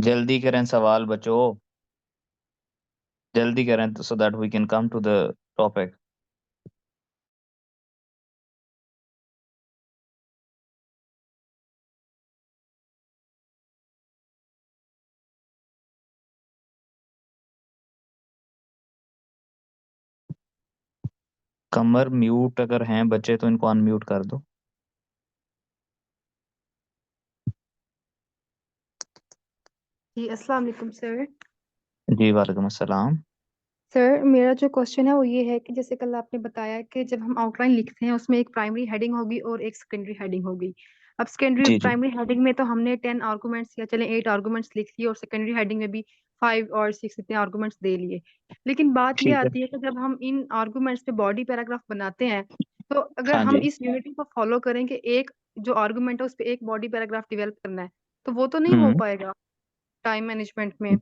जल्दी करें सवाल बच्चों, जल्दी करें तो so that we can come to the topic. कमर म्यूट अगर हैं बच्चे तो इनको अनम्यूट कर दो। जी अस्सलाम वालेकुम सर। जी वालेकुम अस्सलाम। सर मेरा जो क्वेश्चन है वो ये है कि जैसे कल आपने बताया कि जब हम आउटलाइन लिखते हैं उसमें एक प्राइमरी हेडिंग होगी और एक सेकेंडरी हेडिंग होगी। अब सेकेंडरी जी जी प्राइमरी हेडिंग में तो हमने 10 आर्गूमेंट्स या चले 8 आर्गूमेंट्स लिख लिए और सेकेंडरी हेडिंग में भी 5 और 6 इतने आर्गूमेंट्स दे लिए। लेकिन बात ये ठीक है। आती है कि जब हम इन आर्गूमेंट्स पे बॉडी पैराग्राफ बनाते हैं तो अगर हाँ हम जी। इस यूनिटी को फॉलो करें कि एक जो आर्गूमेंट है उस पर एक बॉडी पैराग्राफ डेवलप करना है तो वो तो नहीं हो हम्म। पाएगा टाइम मैनेजमेंट में।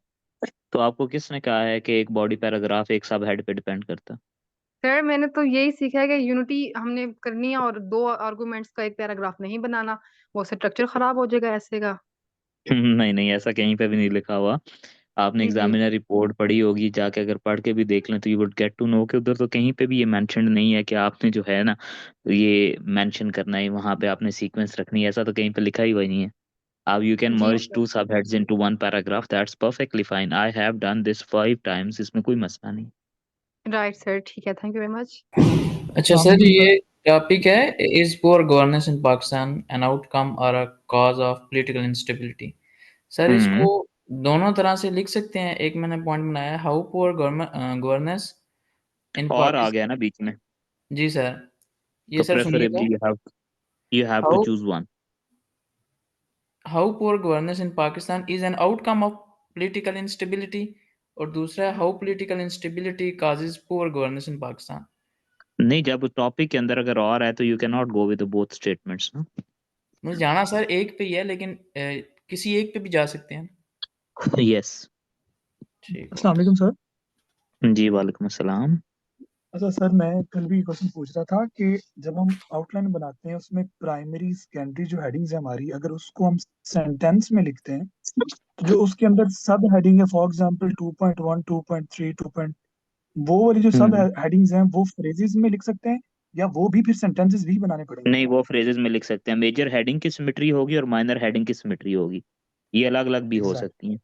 तो आपको किसने कहा है कि एक बॉडी पैराग्राफ एक सब हेड पे डिपेंड करता है? सर मैंने तो यही सीखा है कि यूनिटी हमने करनी है और 2 आर्गुमेंट्स का एक पैराग्राफ नहीं बनाना, वो स्ट्रक्चर खराब हो जाएगा ऐसे का। नहीं नहीं, ऐसा कहीं पे भी नहीं लिखा हुआ। आपने जी एग्जामिनर रिपोर्ट पढ़ी होगी, जाके अगर पढ़ के भी देख लें तो you would get to know कि उधर तो कहीं पे भी ये मेंशन नहीं है कि आपने जो है ना ये मेंशन करना है, वहां पे आपने सीक्वेंस रखनी है, ऐसा तो कहीं पे लिखा ही हुआ नहीं है। अब यू कैन जी मर्ज सर। टू सब heads into one paragraph, that's perfectly fine, I have done this 5 times, इसमें कोई मसला नहीं। राइट सर, ठीक है, थैंक यू वेरी मच। अच्छा अस्सलाम सर, वालेकुम सर। ये टॉपिक है is poor governance in Pakistan an outcome और a cause of political instability. Sir hmm. इसको दोनों तरह से लिख सकते हैं। एक मैंने पॉइंट बनाया है, हाउ पुअर गवर्नेंस इन और आ गया पाकिस्तान। ना बीच में, जी सर, ये तो सर सुनिएगा। Preferably you have to how choose one. How poor governance in Pakistan is an outcome of political instability, और दूसरा है how political instability causes poor governance in Pakistan. नहीं, जब टॉपिक के अंदर अगर और है तो you can not go with both statements ना। मुझे जाना सर एक पे ही है, लेकिन किसी एक पे भी जा सकते हैं। यस। ठीक है। अस्सलाम वालेकुम सर। जी वालेकुम अस्सलाम। अच्छा सर, मैं कल भी क्वेश्चन पूछ रहा था कि जब हम आउटलाइन बनाते हैं उसमें प्राइमरी सेकेंडरी जो हेडिंग्स है हमारी, अगर उसको हम सेंटेंस में लिखते हैं तो जो उसके अंदर सब हेडिंग है, फॉर एग्जांपल 2.1 2.3 2 वो वाली जो सब हम्म। हेडिंग्स हैं वो फ्रेजेस में लिख सकते हैं या वो भी फिर सेंटेंसेस भी बनाने पड़ेंगे? नहीं, वो फ्रेजेस में लिख सकते हैं। मेजर हेडिंग की सिमेट्री होगी और माइनर हेडिंग की सिमेट्री होगी, ये अलग अलग भी हो एग्जैक्ट, सकती हैं।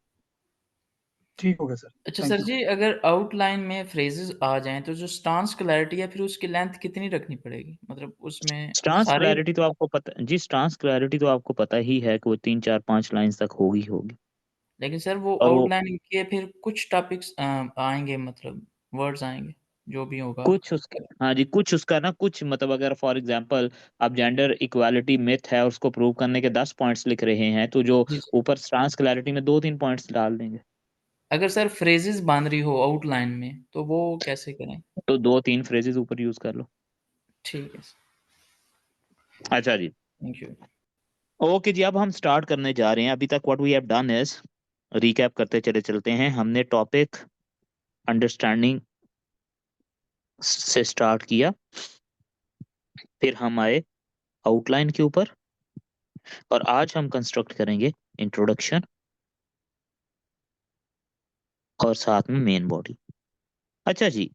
ठीक हो गया सर। अच्छा थैंक सर यू। जी, अगर आउटलाइन में फ्रेजेस आ जाएं तो जो स्टांस क्लैरिटी है फिर उसकी लेंथ कितनी रखनी पड़ेगी, मतलब उसमें स्टांस सारे। क्लैरिटी तो आपको पता जी, स्टांस क्लैरिटी तो आपको पता ही है कि वो 3 4 5 लाइंस तक होगी होगी। लेकिन सर वो और वो आउटलाइन के फिर कुछ टॉपिक्स आएंगे, मतलब वर्ड्स आएंगे जो भी होगा। कुछ उसका, हाँ जी, कुछ उसका ना, कुछ मतलब अगर फॉर एग्जांपल आप जेंडर इक्वालिटी मिथ है उसको प्रूव करने के 10 पॉइंट्स लिख रहे हैं, तो जो जी सर। ऊपर स्टांस क्लैरिटी में 2 3 पॉइंट्स डाल देंगे। अगर सर फ्रेजेस बन रही हो आउटलाइन में तो वो कैसे करें? तो 2 3 फ्रेजेस ऊपर यूज कर लो। ठीक है सर, अच्छा जी। Thank you. ओके जी, अब हम स्टार्ट करने जा रहे हैं। अभी तक what we have done is, recap करते चले चलते हैं। हमने टॉपिक अंडरस्टैंडिंग से स्टार्ट किया, फिर हम आए आउटलाइन के ऊपर, और आज हम कंस्ट्रक्ट करेंगे इंट्रोडक्शन और साथ में मेन बॉडी। अच्छा जी,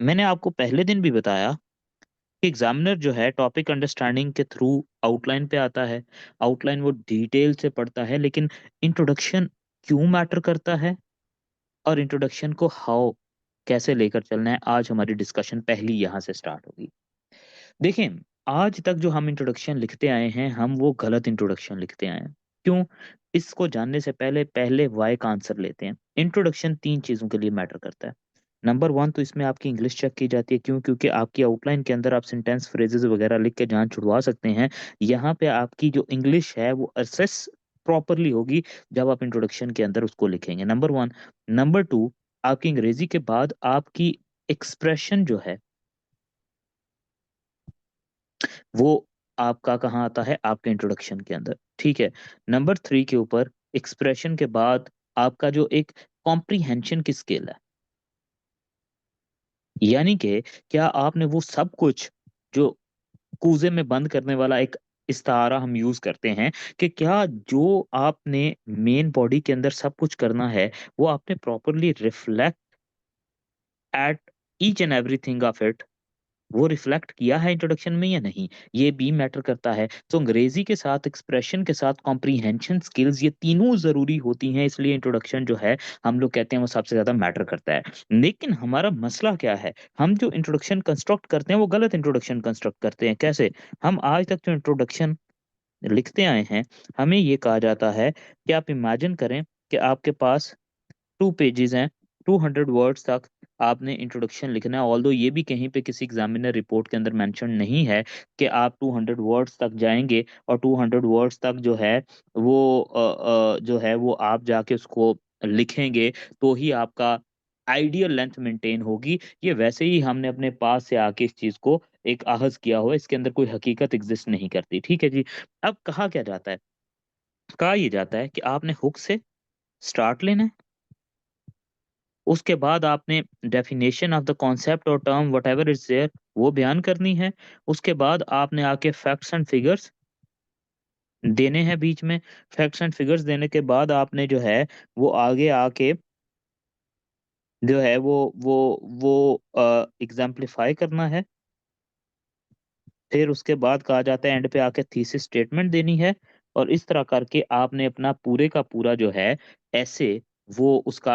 मैंने आपको पहले दिन भी बताया कि एग्जामिनर जो है टॉपिक अंडरस्टैंडिंग के थ्रू आउटलाइन पे आता है। आउटलाइन वो डिटेल से पढ़ता है, लेकिन इंट्रोडक्शन क्यों मैटर करता है और इंट्रोडक्शन को हाउ कैसे लेकर चलना है, आज हमारी डिस्कशन पहली यहाँ से स्टार्ट होगी। देखें, आज तक जो हम इंट्रोडक्शन लिखते आए हैं, हम वो गलत इंट्रोडक्शन लिखते आए हैं। क्यों? इसको जानने से पहले पहले वाई का आंसर लेते हैं। इंट्रोडक्शन 3 चीजों के लिए मैटर करता है। नंबर 1 तो इसमें आपकी इंग्लिश चेक की जाती है। क्यों? क्योंकि आपकी आउटलाइन के अंदर आप सेंटेंस फ्रेजेस वगैरह लिख के जान छुड़वा सकते हैं। यहाँ पे आपकी जो इंग्लिश है वो असेस प्रॉपरली होगी जब आप इंट्रोडक्शन के अंदर उसको लिखेंगे। नंबर 1। नंबर 2, आपकी अंग्रेजी के बाद आपकी एक्सप्रेशन जो है वो आपका कहाँ आता है? आपके इंट्रोडक्शन के अंदर। ठीक है। नंबर 3 के ऊपर एक्सप्रेशन के बाद आपका जो एक कॉम्प्रीहेंशन की स्किल है, यानी कि क्या आपने वो सब कुछ जो कूजे में बंद करने वाला एक इस्तारा हम यूज करते हैं कि क्या जो आपने मेन बॉडी के अंदर सब कुछ करना है वो आपने properly reflect at each and everything of it, वो रिफ्लेक्ट किया है इंट्रोडक्शन में या नहीं, ये भी मैटर करता है। तो अंग्रेजी के साथ, एक्सप्रेशन के साथ, कॉम्प्रीहेंशन स्किल्स, ये तीनों जरूरी होती हैं, इसलिए इंट्रोडक्शन जो है हम लोग कहते हैं वो सबसे ज्यादा मैटर करता है। लेकिन हमारा मसला क्या है, हम जो इंट्रोडक्शन कंस्ट्रक्ट करते हैं वो गलत इंट्रोडक्शन कंस्ट्रक्ट करते हैं। कैसे? हम आज तक जो इंट्रोडक्शन लिखते आए हैं, हमें ये कहा जाता है कि आप इमेजिन करें कि आपके पास 2 पेजेस हैं, 200 वर्ड्स तक आपने इंट्रोडक्शन लिखना है। ऑल्दो ये भी कहीं पे किसी एग्जामिनर रिपोर्ट के अंदर मेंशन नहीं है कि आप 200 वर्ड्स तक जाएंगे और 200 वर्ड्स तक जो है वो जो है वो आप जाके उसको लिखेंगे तो ही आपका आइडियल लेंथ मेंटेन होगी। ये वैसे ही हमने अपने पास से आके इस चीज को एक आहज किया हुआ है, इसके अंदर कोई हकीकत एग्जिस्ट नहीं करती। ठीक है जी। अब कहा क्या जाता है, कहा ये जाता है कि आपने हुक से स्टार्ट लेना है, उसके बाद आपने डेफिनेशन ऑफ द कॉन्सेप्ट और term whatever is there वो बयान करनी है। उसके बाद आपने आके फैक्ट्स एंड फिगर्स देने हैं बीच में। फैक्ट्स एंड फिगर्स देने के बाद आपने जो है वो आगे आके जो है वो एग्जाम्प्लीफाई करना है। फिर उसके बाद कहा जाता है एंड पे आके थीसिस स्टेटमेंट देनी है। और इस तरह करके आपने अपना पूरे का पूरा जो है ऐसे वो उसका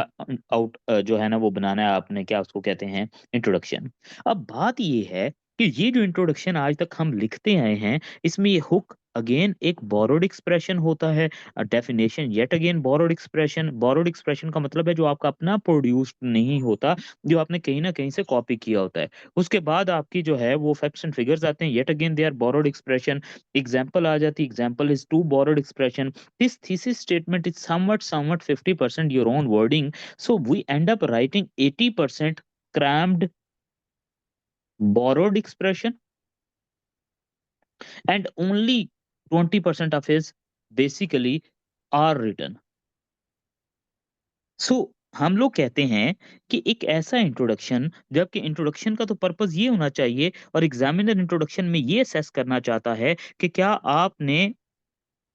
आउट जो है ना वो बनाना है आपने, क्या उसको कहते हैं, इंट्रोडक्शन। अब बात ये है कि ये जो इंट्रोडक्शन आज तक हम लिखते आए हैं, इसमें ये हुक अगेन एक बोरोड एक्सप्रेशन होता है, definition yet again borrowed expression. Borrowed expression का मतलब है जो आपका अपना प्रोड्यूस्ड नहीं होता, जो आपने कहीं ना कहीं से कॉपी किया होता है। उसके बाद आपकी जो है वो फैक्ट्स एंड फिगर्स आते हैं, yet again they are borrowed expression. Example आ जाती है, example is too borrowed expression. This thesis statement is somewhat 50% your own wording, so we end up writing 80% crammed borrowed expression and only 20% of his basically are written. सो हम लोग कहते हैं कि एक ऐसा इंट्रोडक्शन, जबकि इंट्रोडक्शन का तो पर्पस ये होना चाहिए और एग्जामिनर इंट्रोडक्शन में ये असेस करना चाहता है कि क्या आपने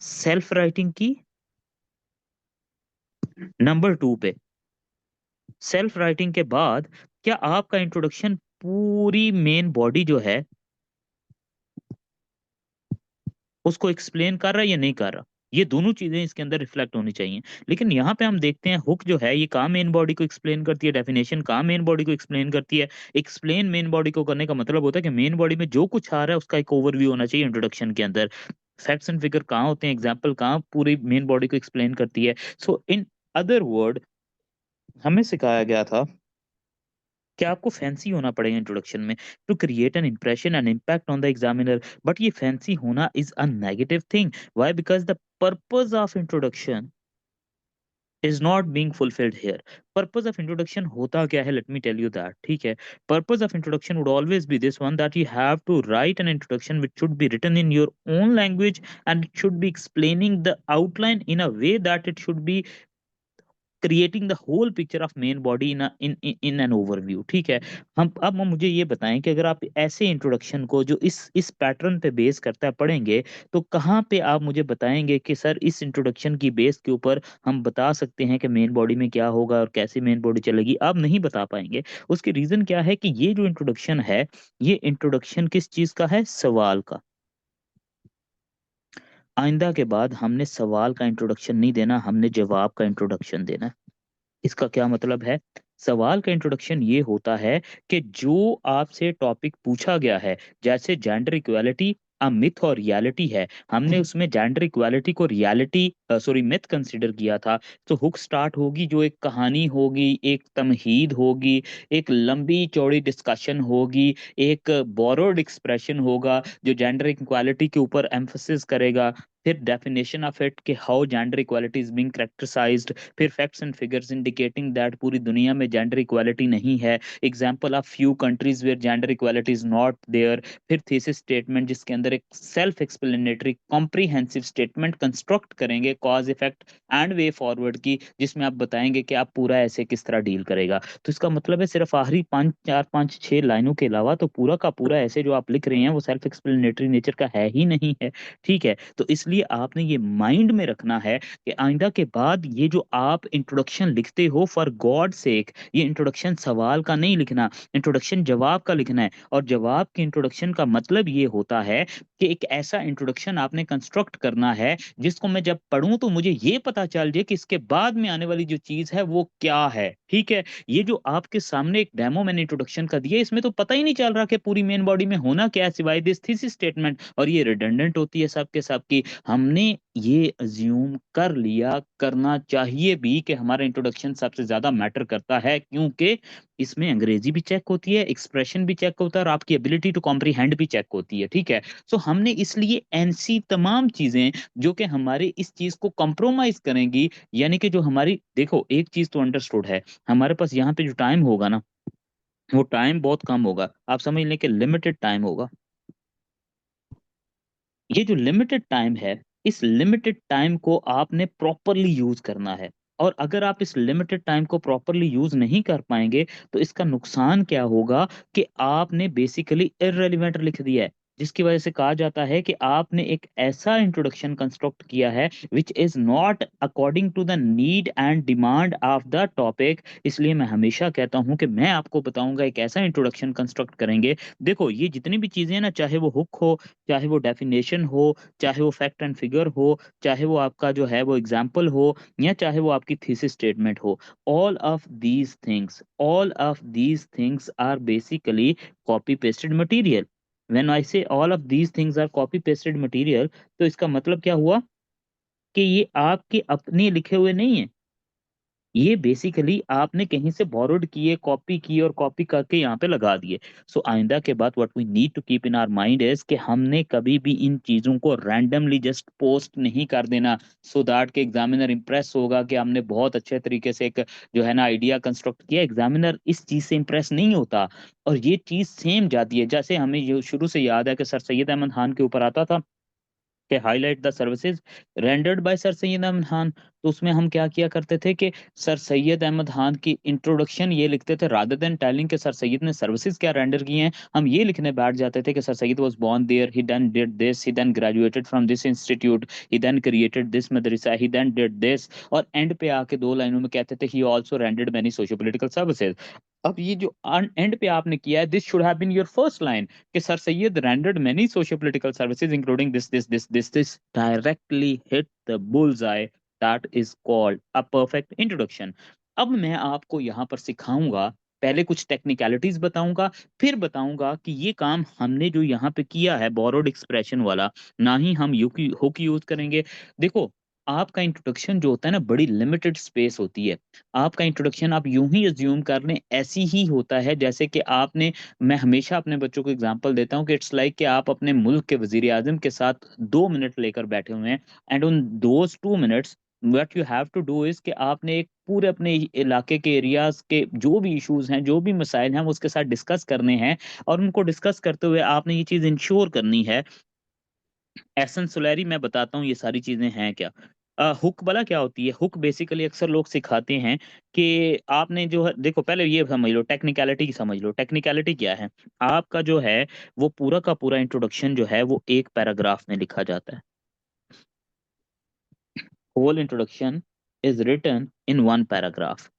सेल्फ राइटिंग की। नंबर 2 पे सेल्फ राइटिंग के बाद क्या आपका इंट्रोडक्शन पूरी मेन बॉडी जो है उसको एक्सप्लेन कर रहा है या नहीं कर रहा। ये दोनों चीजें इसके अंदर रिफ्लेक्ट होनी चाहिए। लेकिन यहाँ पे हम देखते हैं हुक जो है ये कहाँ मेन बॉडी को एक्सप्लेन करती है, डेफिनेशन कहाँ मेन बॉडी को एक्सप्लेन करती है। एक्सप्लेन मेन बॉडी को करने का मतलब होता है कि मेन बॉडी में जो कुछ आ रहा है उसका एक ओवरव्यू होना चाहिए इंट्रोडक्शन के अंदर। फैक्ट्स एंड फिगर कहाँ होते हैं, एग्जाम्पल कहाँ पूरी मेन बॉडी को एक्सप्लेन करती है। सो इन अदर वर्ड हमें सिखाया गया था कि आपको फैंसी होना पड़ेगा इंट्रोडक्शन में to create an impression and impact on the examiner. But ये फैंसी होना is a negative thing. Why? Because the purpose of introduction is not being fulfilled here. Purpose of introduction होता क्या है, let me tell you that. ठीक है, purpose of introduction would always be this one, that you have to write an introduction which should be written in your own language, and it should be explaining the outline in a way that it should be creating the whole picture of main body in an overview. ठीक है, हम मुझे ये बताएं कि अगर आप ऐसे इंट्रोडक्शन को जो इस पैटर्न पे बेस करता है पढ़ेंगे, तो कहाँ पे आप मुझे बताएंगे कि सर इस इंट्रोडक्शन की बेस के ऊपर हम बता सकते हैं कि मेन बॉडी में क्या होगा और कैसे मेन बॉडी चलेगी। आप नहीं बता पाएंगे। उसकी रीजन क्या है कि ये जो इंट्रोडक्शन है, ये इंट्रोडक्शन किस चीज का है, सवाल का। आइंदा के बाद हमने सवाल का इंट्रोडक्शन नहीं देना, हमने जवाब का इंट्रोडक्शन देना है। इसका क्या मतलब है? सवाल का इंट्रोडक्शन ये होता है कि जो आपसे टॉपिक पूछा गया है, जैसे जेंडर इक्वालिटी अ मिथ और रियलिटी है, हमने उसमें जेंडर इक्वालिटी को रियलिटी सॉरी मिथ कंसीडर किया था। तो हुक स्टार्ट होगी, जो एक कहानी होगी, एक तमहीद होगी, एक लंबी चौड़ी डिस्कशन होगी, एक बोरोड एक्सप्रेशन होगा जो जेंडर इक्वालिटी के ऊपर एम्फसिस करेगा। फिर डेफिनेशन ऑफ इट कि how gender equality is being characterised, फिर facts and figures indicating that पूरी दुनिया में जेंडर इक्वालिटी नहीं है, example of few countries where gender equality is not there, फिर थीसिस स्टेटमेंट जिसके अंदर एक self explanatory comprehensive statement construct करेंगे cause effect and way forward की, जिसमें आप बताएंगे कि आप पूरा ऐसे किस तरह डील करेगा। तो इसका मतलब है सिर्फ आखिरी 5 4 5 6 लाइनों के अलावा तो पूरा का पूरा ऐसे जो आप लिख रहे हैं वो सेल्फ एक्सप्लेनेटरी नेचर का है ही नहीं है। ठीक है, तो इसलिए आपने ये माइंड में रखना है कि आइंदा के बाद ये जो आप इंट्रोडक्शन लिखते हो, फॉर गॉड सेक ये इंट्रोडक्शन सवाल का नहीं लिखना, इंट्रोडक्शन जवाब का लिखना है। और जवाब के इंट्रोडक्शन का मतलब ये होता है कि एक ऐसा इंट्रोडक्शन आपने कंस्ट्रक्ट करना है जिसको मैं जब पढ़ूं तो मुझे ये पता चल जाए कि इसके बाद में आने वाली जो चीज है वो क्या है। ठीक है, ये जो आपके सामने एक डेमो मैंने इंट्रोडक्शन का दिया, इसमें तो पता ही नहीं चल रहा कि पूरी मेन बॉडी में होना क्या है सिवाय दिस थीसिस स्टेटमेंट, और ये रिडंडेंट होती है सबके सब की। हमने ये अज्यूम कर लिया, करना चाहिए भी कि हमारा इंट्रोडक्शन सबसे ज्यादा मैटर करता है, क्योंकि इसमें अंग्रेजी भी चेक होती है, एक्सप्रेशन भी चेक होता है, और आपकी एबिलिटी टू कॉम्प्रीहेंड भी चेक होती है। ठीक है, सो हमने इसलिए ऐसी तमाम चीजें जो कि हमारे इस चीज को कॉम्प्रोमाइज करेंगी, यानी कि जो हमारी, देखो एक चीज तो अंडरस्टूड है, हमारे पास यहाँ पे जो टाइम होगा ना वो टाइम बहुत कम होगा, आप समझ लें कि लिमिटेड टाइम होगा। ये जो लिमिटेड टाइम है, इस लिमिटेड टाइम को आपने प्रॉपरली यूज करना है, और अगर आप इस लिमिटेड टाइम को प्रॉपरली यूज नहीं कर पाएंगे तो इसका नुकसान क्या होगा कि आपने बेसिकली इररेलेवेंट लिख दिया है, जिसकी वजह से कहा जाता है कि आपने एक ऐसा इंट्रोडक्शन कंस्ट्रक्ट किया है which is not according to the need and demand of the topic. इसलिए मैं हमेशा कहता हूं कि मैं आपको बताऊंगा एक ऐसा इंट्रोडक्शन कंस्ट्रक्ट करेंगे। देखो ये जितनी भी चीजें हैं ना, चाहे वो हुक हो, चाहे वो डेफिनेशन हो, चाहे वो फैक्ट एंड फिगर हो, चाहे वो आपका जो है वो एग्जाम्पल हो, या चाहे वो आपकी थीसिस स्टेटमेंट हो, all of these things are basically copy pasted material. When I say all of these things are copy pasted material, तो इसका मतलब क्या हुआ कि ये आपके अपने लिखे हुए नहीं है, ये बेसिकली आपने कहीं से बोरोड किए, कॉपी किए और कॉपी करके यहाँ पे लगा दिए। सो आइंदा के बाद what we need to keep in our mind is कि हमने कभी भी इन चीजों को रैंडमली जस्ट पोस्ट नहीं कर देना, सो दैट के एग्जामिनर इंप्रेस होगा कि हमने बहुत अच्छे तरीके से एक जो है ना आइडिया कंस्ट्रक्ट किया। एग्जामिनर इस चीज से इंप्रेस नहीं होता, और ये चीज सेम जाती है, जैसे हमें ये शुरू से याद है कि सर सैयद अहमद खान के ऊपर आता था कि highlight the services rendered by Sir Syed Ahmad Khan. तो उसमें हम क्या किया करते थे कि सर सैयद अहमद खान की इंट्रोडक्शन ये लिखते थे, रादर देन टेलिंग कि सर सैयद ने सर्विसेज क्या रेंडर की हैं, हम ये लिखने बैठ जाते थे कि sir Syed was born there, he then did this, he then graduated from this institute, he then created this madrasa, he then did this, और एंड पे आके 2 लाइनों में कहते थे he also rendered many socio political services. अब ये जो एंड पे आपने किया है, this should have been your first line कि sir Syed rendered many socio-political services including this directly hit the bullseye, that is called a perfect introduction। अब मैं आपको यहाँ पर सिखाऊंगा, पहले कुछ टेक्निकलिटीज बताऊंगा, फिर बताऊंगा कि ये काम हमने जो यहाँ पे किया है बोरोड एक्सप्रेशन वाला, ना ही हम हुक यूज करेंगे। देखो आपका इंट्रोडक्शन जो होता है ना, बड़ी लिमिटेड स्पेस होती है। आपका इंट्रोडक्शन आप यूं ही अज्यूम कर लें ऐसी ही होता है जैसे कि आपने, मैं हमेशा अपने बच्चों को एग्जांपल देता हूँ कि इट्स लाइक कि आप अपने मुल्क के वजीर आजम के साथ 2 मिनट लेकर बैठे हुए हैं, एंड उन those 2 minutes what you have to do is कि आपने एक पूरे अपने इलाके के एरियाज के जो भी इश्यूज हैं, जो भी मसाइल हैं, वो उसके साथ डिस्कस करने हैं, और उनको डिस्कस करते हुए आपने ये चीज़ इंश्योर करनी है। एसेंस सोलैरी मैं बताता हूँ ये सारी चीजें हैं क्या। हुक वाला क्या होती है, हुक बेसिकली अक्सर लोग सिखाते हैं कि आपने जो है, देखो पहले ये समझ लो, टेक्निकलिटी की समझ लो। टेक्निकलिटी क्या है, आपका जो है वो पूरा का पूरा इंट्रोडक्शन जो है वो एक पैराग्राफ में लिखा जाता है। Whole introduction is written in 1 paragraph.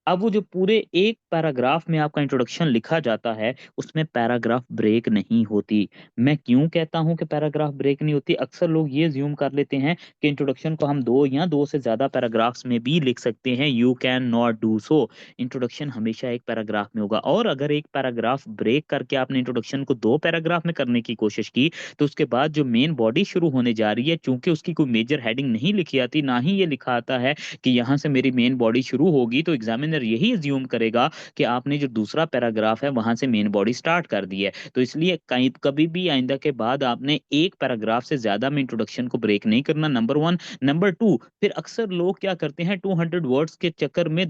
अब वो जो पूरे एक पैराग्राफ में आपका इंट्रोडक्शन लिखा जाता है उसमें पैराग्राफ ब्रेक नहीं होती। मैं क्यों कहता हूं कि पैराग्राफ ब्रेक नहीं होती, अक्सर लोग ये ज्यूम कर लेते हैं कि इंट्रोडक्शन को हम 2 या 2 से ज्यादा पैराग्राफ्स में भी लिख सकते हैं। You can not do so. Introduction हमेशा एक पैराग्राफ में होगा, और अगर एक पैराग्राफ ब्रेक करके आपने इंट्रोडक्शन को 2 पैराग्राफ में करने की कोशिश की तो उसके बाद जो मेन बॉडी शुरू होने जा रही है, चूंकि उसकी कोई मेजर हेडिंग नहीं लिखी आती, ना ही ये लिखा आता है कि यहाँ से मेरी मेन बॉडी शुरू होगी, तो एग्जामिनर एग्जामिनर यही अज्यूम करेगा कि आपने जो दूसरा पैराग्राफ है वहां से मेन बॉडी स्टार्ट कर दी है। तो इसलिए कहीं कभी भी आइंदा के बाद आपने एक पैराग्राफ से ज्यादा में इंट्रोडक्शन को ब्रेक नहीं करना, नंबर 1। नंबर 2, फिर अक्सर लोग क्या करते हैं 200 वर्ड्स के चक्कर में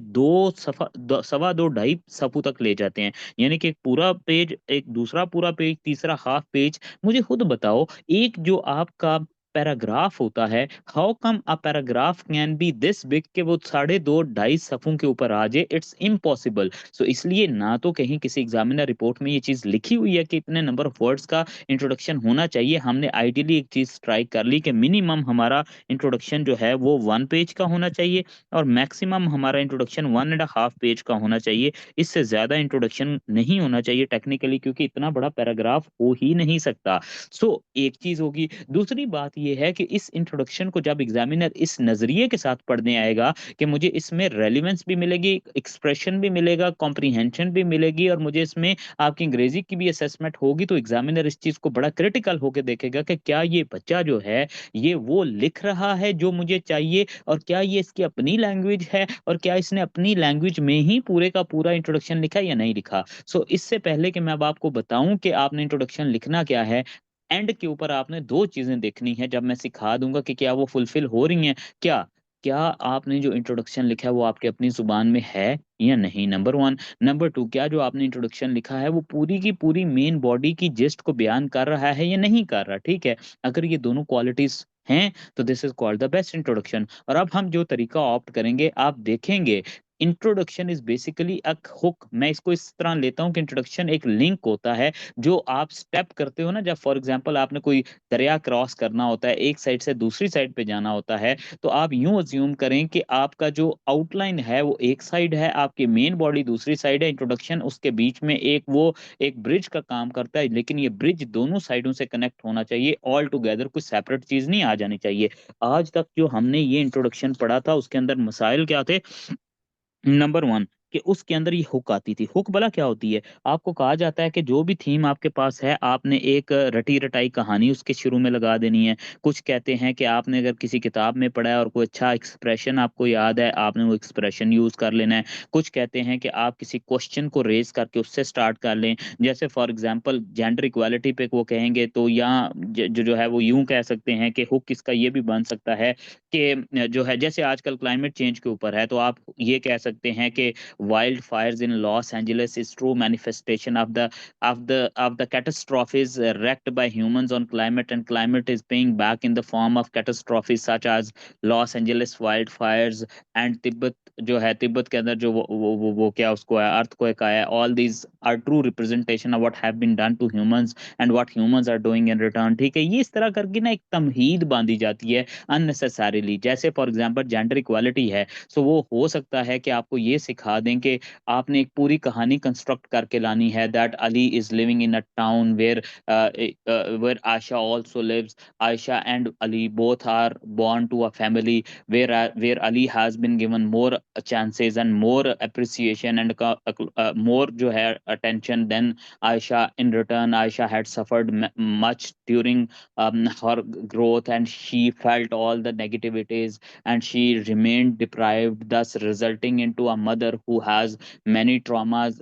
सवा दो ढाई सफ़ों तक ले जाते हैं, यानी कि एक पूरा पेज, एक दूसरा पूरा पेज, तीसरा हाफ पेज। मुझे खुद बताओ, एक जो आपका पैराग्राफ होता है, how come a paragraph can be this big कि वो 2.5 सफ़ों के ऊपर आ जाए? It's impossible. सो इसलिए ना तो कहीं किसी एग्जामिनर रिपोर्ट में ये चीज़ लिखी हुई है कि इतने नंबर ऑफ वर्ड्स का इंट्रोडक्शन होना चाहिए। हमने आइडियली एक चीज़ स्ट्राइक कर ली कि मिनिमम हमारा इंट्रोडक्शन जो है वो 1 पेज का होना चाहिए और मैक्सिमम हमारा इंट्रोडक्शन 1.5 पेज का होना चाहिए। इससे ज़्यादा इंट्रोडक्शन नहीं होना चाहिए टेक्निकली, क्योंकि इतना बड़ा पैराग्राफ हो ही नहीं सकता। सो एक चीज़ होगी। दूसरी बात ये है कि इस इंट्रोडक्शन को जब एग्जामिनर इस नज़रिए के साथ पढ़ने आएगा कि मुझे इसमें रेलेवेंस भी मिलेगी, एक्सप्रेशन भी मिलेगा, कॉम्प्रिहेंशन भी मिलेगी और मुझे इसमें आपकी अंग्रेजी की भी असेसमेंट होगी, तो एग्जामिनर इस चीज़ को बड़ा क्रिटिकल होकर देखेगा कि क्या ये बच्चा जो है ये वो लिख रहा है जो मुझे चाहिए, और क्या ये इसकी अपनी लैंग्वेज है, और क्या इसने अपनी लैंग्वेज में ही पूरे का पूरा इंट्रोडक्शन लिखा या नहीं लिखा। सो इससे पहले कि मैं अब आपको बताऊं कि आपने इंट्रोडक्शन लिखना क्या है, एंड के ऊपर आपने 2 चीज़ें देखनी है जब मैं सिखा दूँगा कि क्या वो फुलफ़िल हो रही हैं। क्या क्या आपने जो इंट्रोडक्शन लिखा है वो आपकी अपनी ज़ुबान में है या नहीं, नंबर 1। नंबर 2, क्या जो आपने इंट्रोडक्शन लिखा है वो पूरी की पूरी मेन बॉडी की जिस्ट को बयान कर रहा है या नहीं कर रहा, ठीक है? अगर ये दोनों क्वालिटीज़ हैं तो this is called the best introduction. और अब हम जो तरीका ऑप्ट करेंगे, आप देखेंगे introduction is basically a hook. मैं इसको इस तरह लेता हूँ कि इंट्रोडक्शन एक लिंक होता है जो आप स्टेप करते हो ना, जब फॉर एग्जांपल आपने कोई दरिया क्रॉस करना होता है, एक साइड से दूसरी साइड पे जाना होता है, तो आप यूँ अज़्यूम करें कि आपका जो आउटलाइन है वो एक साइड है, आपकी मेन बॉडी दूसरी साइड है, इंट्रोडक्शन उसके बीच में एक ब्रिज का काम करता है, लेकिन ये ब्रिज दोनों साइडों से कनेक्ट होना चाहिए ऑल टुगेदर, कोई सेपरेट चीज़ नहीं आ जानी चाहिए। आज तक जो हमने ये इंट्रोडक्शन पढ़ा था उसके अंदर मसाइल क्या थे? नंबर 1, कि उसके अंदर ये हुक आती थी। हुक भला क्या होती है? आपको कहा जाता है कि जो भी थीम आपके पास है, आपने एक रटी-रटाई कहानी उसके शुरू में लगा देनी है। कुछ कहते हैं कि आपने अगर किसी किताब में पढ़ा है और कोई अच्छा एक्सप्रेशन आपको याद है, आपने वो एक्सप्रेशन यूज़ कर लेना है। कुछ कहते हैं कि आप किसी क्वेश्चन को रेज़ करके उससे स्टार्ट कर लें। जैसे फॉर एग्ज़ाम्पल जेंडर इक्वालिटी पे वो कहेंगे, तो यहाँ जो है वो यूँ कह सकते हैं कि हुक इसका ये भी बन सकता है कि जो है, जैसे आजकल क्लाइमेट चेंज के ऊपर है, तो आप ये कह सकते हैं कि wildfires in Los Angeles is true manifestation of the catastrophes wreaked by humans on climate, and climate is paying back in the form of catastrophes such as Los Angeles wildfires and Tibet जो है, तिब्बत के अंदर जो वो क्या उसको है, earthquake आया है। All these are true representation of what have been done to humans and what humans are doing in return, ठीक है? ये इस तरह करके ना एक तमहीद बांधी जाती है अननेसेसरीली। जैसे फॉर एग्जांपल जेंडर इक्वालिटी है, सो वो हो सकता है कि आपको ये सिखा दें कि आपने एक पूरी कहानी कंस्ट्रक्ट करके लानी है, that Ali is living in a town where Ayesha also lives. Ayesha and Ali both are born to a family where Ali has been given more chances and more appreciation and more जो है attention than Aisha. In return, Aisha had suffered much during her growth, and she felt all the negativities, and she remained deprived, thus resulting into a mother who has many traumas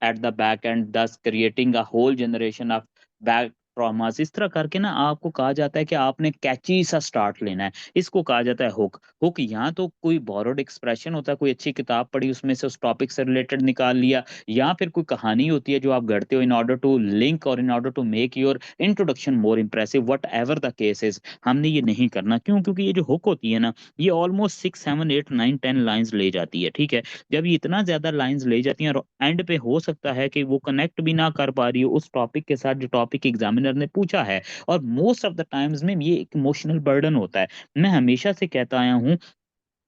at the back end, thus creating a whole generation of back traumas. इस तरह करके ना आपको कहा जाता है कि आपने कैची सा स्टार्ट लेना है। इसको कहा जाता है हुक। हुक यहाँ तो कोई बोरोड एक्सप्रेशन होता है, कोई अच्छी किताब पढ़ी उसमें से उस टॉपिक से रिलेटेड निकाल लिया, या फिर कोई कहानी होती है जो आप गढ़ते हो इन ऑर्डर टू लिंक और in order to make your introduction more impressive, whatever the case is. हमने ये नहीं करना। क्यों? क्योंकि ये जो हुक होती है ना, ये ऑलमोस्ट 6 7 8 9 10 लाइंस ले जाती है, ठीक है? जब ये इतना ज्यादा लाइंस ले जाती हैं और एंड पे हो सकता है कि वो कनेक्ट भी ना कर पा रही हो उस टॉपिक के साथ जो टॉपिक एग्जामिनर ने पूछा है, और मोस्ट ऑफ द टाइम्स में ये एक इमोशनल बर्डन होता है। मैं हमेशा से कहता आया हूँ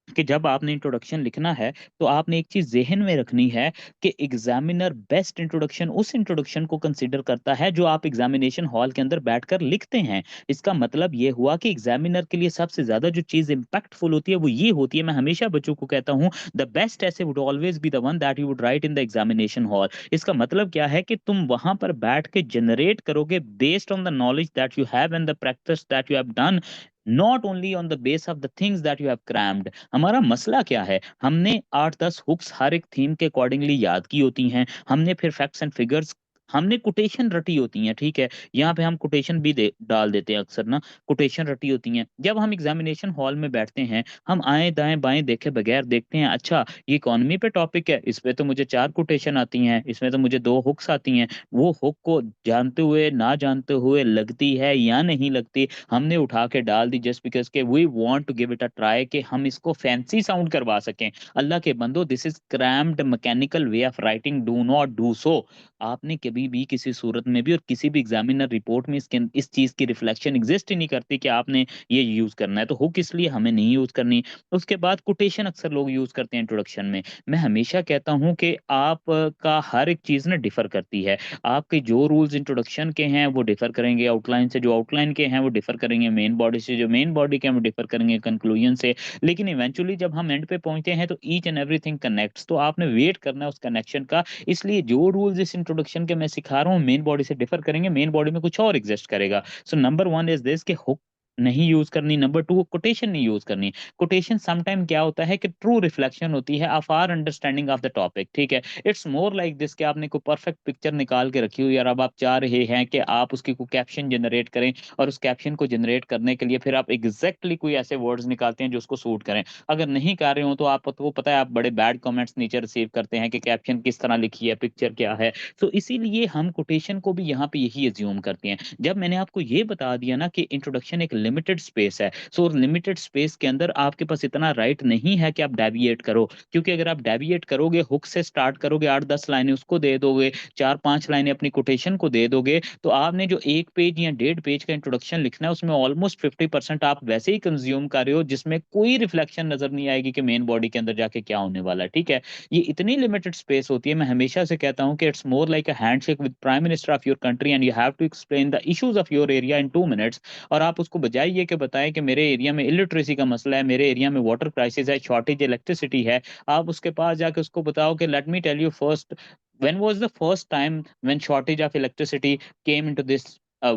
कि जब आपने इंट्रोडक्शन लिखना है तो आपने एक चीज ज़हन में रखनी है कि एग्जामिनर बेस्ट इंट्रोडक्शन उस इंट्रोडक्शन को कंसीडर करता है जो आप एग्जामिनेशन हॉल के अंदर बैठकर लिखते हैं। इसका मतलब ये हुआ कि एग्जामिनर के लिए सबसे ज्यादा जो चीज इंपैक्टफुल होती है वो ये होती है, मैं हमेशा बच्चों को कहता हूँ, द बेस्ट ऐसे would always be the one that you would write in the examination hall. इसका मतलब क्या है कि तुम वहां पर बैठ के जनरेट करोगे based on the knowledge that you have and the practice that you have done not only on the base of the things that you have crammed. हमारा मसला क्या है, हमने 8-10 हुक्स हर एक थीम के अकॉर्डिंगली याद की होती हैं, हमने फिर फैक्ट्स एंड फिगर्स, हमने कोटेशन रटी होती हैं, ठीक है, यहाँ पे हम कोटेशन भी डाल देते हैं अक्सर ना, कोटेशन रटी होती हैं। जब हम एग्जामिनेशन हॉल में बैठते हैं, हम आए दाएं बाएं देखे बगैर देखते हैं, अच्छा ये इकोनॉमी पे टॉपिक है, इसमें तो मुझे 4 कोटेशन आती हैं, इसमें तो मुझे 2 हुक्स आती हैं। वो हुक को जानते हुए ना जानते हुए लगती है या नहीं लगती, हमने उठा के डाल दी जस्ट बिकॉज के we want to give it a try, कि हम इसको फैंसी साउंड करवा सकें। अल्लाह के बंदो, this is crammed mechanical way of writing, do not do so. आपने कभी भी किसी सूरत में भी और किसी भी एग्जामिनर रिपोर्ट में इस चीज की रिफ्लेक्शन एग्जिस्ट ही नहीं करती कि आपने ये यूज करना है, तो हुक इसलिए हमें नहीं यूज करनी। उसके बाद कोटेशन अक्सर लोग यूज करते हैं इंट्रोडक्शन में। मैं हमेशा कहता हूं कि आप का हर एक चीज ना डिफर करती है। आपके जो रूल्स इंट्रोडक्शन के हैं वो डिफर करेंगे आउटलाइन से, जो आउटलाइन के हैं वो डिफर करेंगे मेन बॉडी से, जो मेन बॉडी के हैं वो डिफर करेंगे कंक्लूजन से। लेकिन इवेंचुअली जब हम एंड पे पहुंचते हैं तो ईच एंड एवरीथिंग कनेक्ट्स, तो आपने वेट करना है उस कनेक्शन का। इसलिए जो रूल्स इस इंट्रोडक्शन के मैं सिखा रहा हूँ मेन बॉडी से डिफर करेंगे, मेन बॉडी में कुछ और एग्जिस्ट करेगा। सो नंबर 1 इज दिस कि हुक नहीं यूज करनी, नंबर 2 कोटेशन नहीं यूज करनी। कोटेशन समटाइम क्या होता है कि ट्रू रिफ्लेक्शन होती है of our understanding of the topic, ठीक है। इट्स मोर लाइक दिस कि आपने कोई परफेक्ट पिक्चर निकाल के रखी हुई है, अब आप चाह रहे हैं कि आप उसकी कोई कैप्शन जनरेट करें, और उस कैप्शन को जनरेट करने के लिए फिर आप एग्जैक्टली कोई ऐसे वर्ड्स निकालते हैं जो उसको सूट करें। अगर नहीं कर रहे हो तो आपको पता है आप बड़े बैड कमेंट्स नीचे रिसीव करते हैं कि कैप्शन किस तरह लिखी है, पिक्चर क्या है। तो इसीलिए हम कोटेशन को भी यहाँ पे यही एज्यूम करते हैं। जब मैंने आपको ये बता दिया ना कि इंट्रोडक्शन एक लिमिटेड स्पेस है, सो लिमिटेड स्पेस के अंदर आपके पास इतना राइट नहीं है कि आप डेविएट करो, क्योंकि अगर आप डेविएट करोगे, हुक से स्टार्ट करोगे, 8-10 लाइनें उसको दे दोगे, 4-5 लाइनें अपनी कोटेशन को दे दोगे, तो आपने जो 1 पेज या 1.5 पेज का इंट्रोडक्शन लिखना है उसमें ऑलमोस्ट 50% आप वैसे ही कंज्यूम कर रहे हो, जिसमें कोई रिफ्लेक्शन नजर नहीं आएगी कि मेन बॉडी के अंदर जाके क्या होने वाला है, ठीक है। ये इतनी लिमिटेड स्पेस होती है, मैं हमेशा से कहता हूं कि it's more like a handshake with prime minister of your country and you have to explain the issues of your area in 2 minutes. और आप उसको बजाय ये कि बताएं कि मेरे एरिया में इलिटरेसी का मसला है, मेरे एरिया में वाटर क्राइसिस है, शॉर्टेज इलेक्ट्रिसिटी है, आप उसके पास जाके उसको बताओ कि let me tell you first, when was the first time when shortage of electricity came into this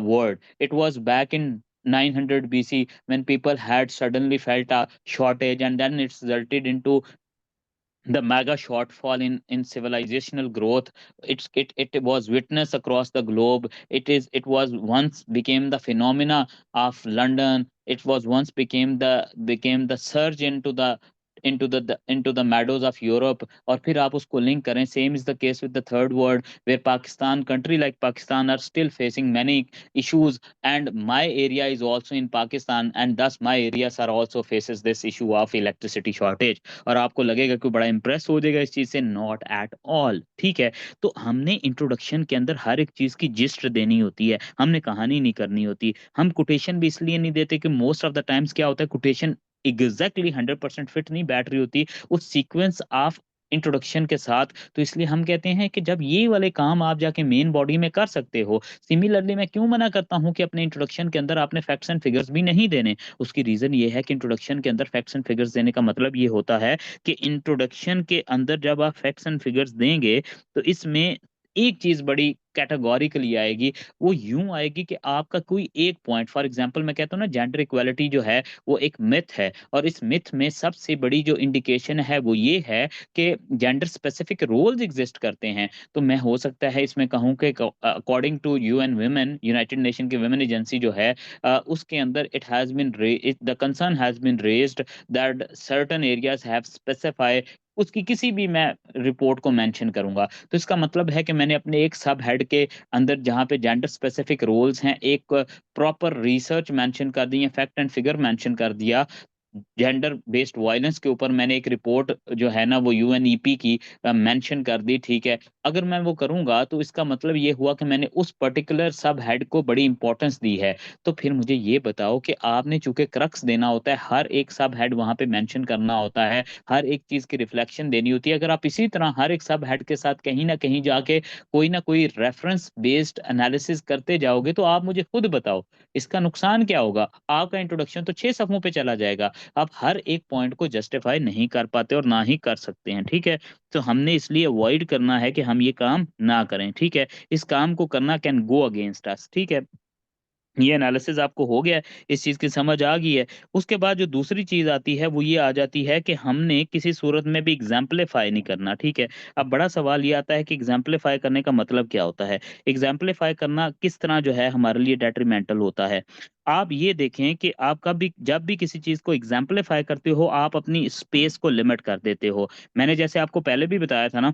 world? It was back in 900 BC when people had suddenly felt a shortage, and then it's resulted into the mega shortfall in civilizational growth. It was witnessed across the globe. It was once became the phenomena of London. It was once became the surge into the meadows of Europe. और फिर आप उसको link करें, same is the case with the third world, where Pakistan, country like Pakistan, are still facing many issues, and my area is also in Pakistan, and thus my areas are also faces this issue of electricity shortage। और आपको लगेगा कि बड़ा Impress हो जाएगा इस चीज से, नॉट एट ऑल, ठीक है। तो हमने इंट्रोडक्शन के अंदर हर एक चीज की जिस्ट देनी होती है, हमने कहानी नहीं करनी होती। हम कोटेशन भी इसलिए नहीं देते कि मोस्ट ऑफ द टाइम्स क्या होता है, कोटेशन एग्जैक्टली 100% फिट नहीं बैठ रही होती उस सीक्वेंस ऑफ इंट्रोडक्शन के साथ। तो इसलिए हम कहते हैं कि जब ये वाले काम आप जाके मेन बॉडी में कर सकते हो। सिमिलरली मैं क्यों मना करता हूं कि अपने इंट्रोडक्शन के अंदर आपने फैक्ट्स एंड फिगर्स भी नहीं देने, उसकी रीजन ये है कि इंट्रोडक्शन के अंदर फैक्ट्स एंड फिगर्स देने का मतलब ये होता है कि इंट्रोडक्शन के अंदर जब आप फैक्ट्स एंड फिगर्स देंगे तो इसमें एक चीज बड़ी कैटेगोरिकली आएगी। वो यूं आएगी कि आपका कोई एक पॉइंट, फॉर एग्जांपल मैं कहता हूं ना, जेंडर इक्वालिटी जो है वो एक मिथ है, और इस मिथ में सबसे बड़ी जो इंडिकेशन है वो ये है कि जेंडर स्पेसिफिक रोल्स एग्जिस्ट करते हैं। तो मैं हो सकता है इसमें कहूं कि according to UN women, United Nation की वुमेन एजेंसी जो है, उसके अंदर it has been the concern has been raised that certain areas have specify, उसकी किसी भी मैं रिपोर्ट को मेंशन करूंगा। तो इसका मतलब है कि मैंने अपने एक सब हेड के अंदर जहां पे जेंडर स्पेसिफिक रोल्स हैं, एक प्रॉपर रिसर्च मेंशन कर दी है, फैक्ट एंड फिगर मेंशन कर दिया। जेंडर बेस्ड वायलेंस के ऊपर मैंने एक रिपोर्ट जो है ना वो यूएनईपी की मेंशन कर दी, ठीक है। अगर मैं वो करूंगा तो इसका मतलब ये हुआ कि मैंने उस पर्टिकुलर सब हेड को बड़ी इंपॉर्टेंस दी है। तो फिर मुझे ये बताओ कि आपने चूंकि क्रक्स देना होता है, हर एक सब हेड वहां पे मेंशन करना होता है, हर एक चीज की रिफ्लेक्शन देनी होती है। अगर आप इसी तरह हर एक सब हेड के साथ कहीं ना कहीं जाके कोई ना कोई रेफरेंस बेस्ड एनालिसिस करते जाओगे, तो आप मुझे खुद बताओ इसका नुकसान क्या होगा। आपका इंट्रोडक्शन तो 6 सफ़ों पे चला जाएगा, आप हर एक पॉइंट को जस्टिफाई नहीं कर पाते और ना ही कर सकते हैं, ठीक है। तो हमने इसलिए अवॉइड करना है कि हम ये काम ना करें, ठीक है। इस काम को करना कैन गो अगेंस्ट अस, ठीक है। ये एनालिसिस आपको हो गया है, इस चीज़ की समझ आ गई है। उसके बाद जो दूसरी चीज़ आती है वो ये आ जाती है कि हमने किसी सूरत में भी एग्जाम्पलीफाई नहीं करना, ठीक है। अब बड़ा सवाल ये आता है कि एग्जाम्पलीफाई करने का मतलब क्या होता है, एग्जाम्पलीफाई करना किस तरह जो है हमारे लिए डेट्रीमेंटल होता है। आप ये देखें कि आप कभी जब भी किसी चीज़ को एग्जाम्पलीफाई करते हो आप अपनी स्पेस को लिमिट कर देते हो। मैंने जैसे आपको पहले भी बताया था ना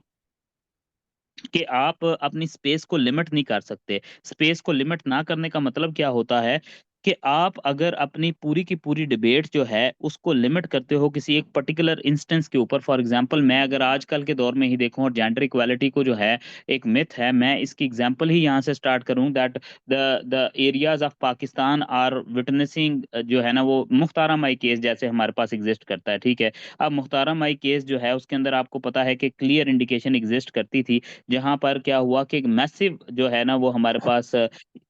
कि आप अपनी स्पेस को लिमिट नहीं कर सकते। स्पेस को लिमिट ना करने का मतलब क्या होता है कि आप अगर अपनी पूरी की पूरी डिबेट जो है उसको लिमिट करते हो किसी एक पर्टिकुलर इंस्टेंस के ऊपर। फॉर एग्जांपल मैं अगर आजकल के दौर में ही देखूं और जेंडर इक्वालिटी को जो है एक मिथ है, मैं इसकी एग्जांपल ही यहाँ से स्टार्ट करूं that the areas of Pakistan are witnessing जो है ना वो मुख्तारा माई केस जैसे हमारे पास एग्जिस्ट करता है, ठीक है। अब मुख्तारा माई केस जो है उसके अंदर आपको पता है कि क्लियर इंडिकेशन एग्जिस्ट करती थी, जहां पर क्या हुआ कि एक मैसिव जो है ना वो हमारे पास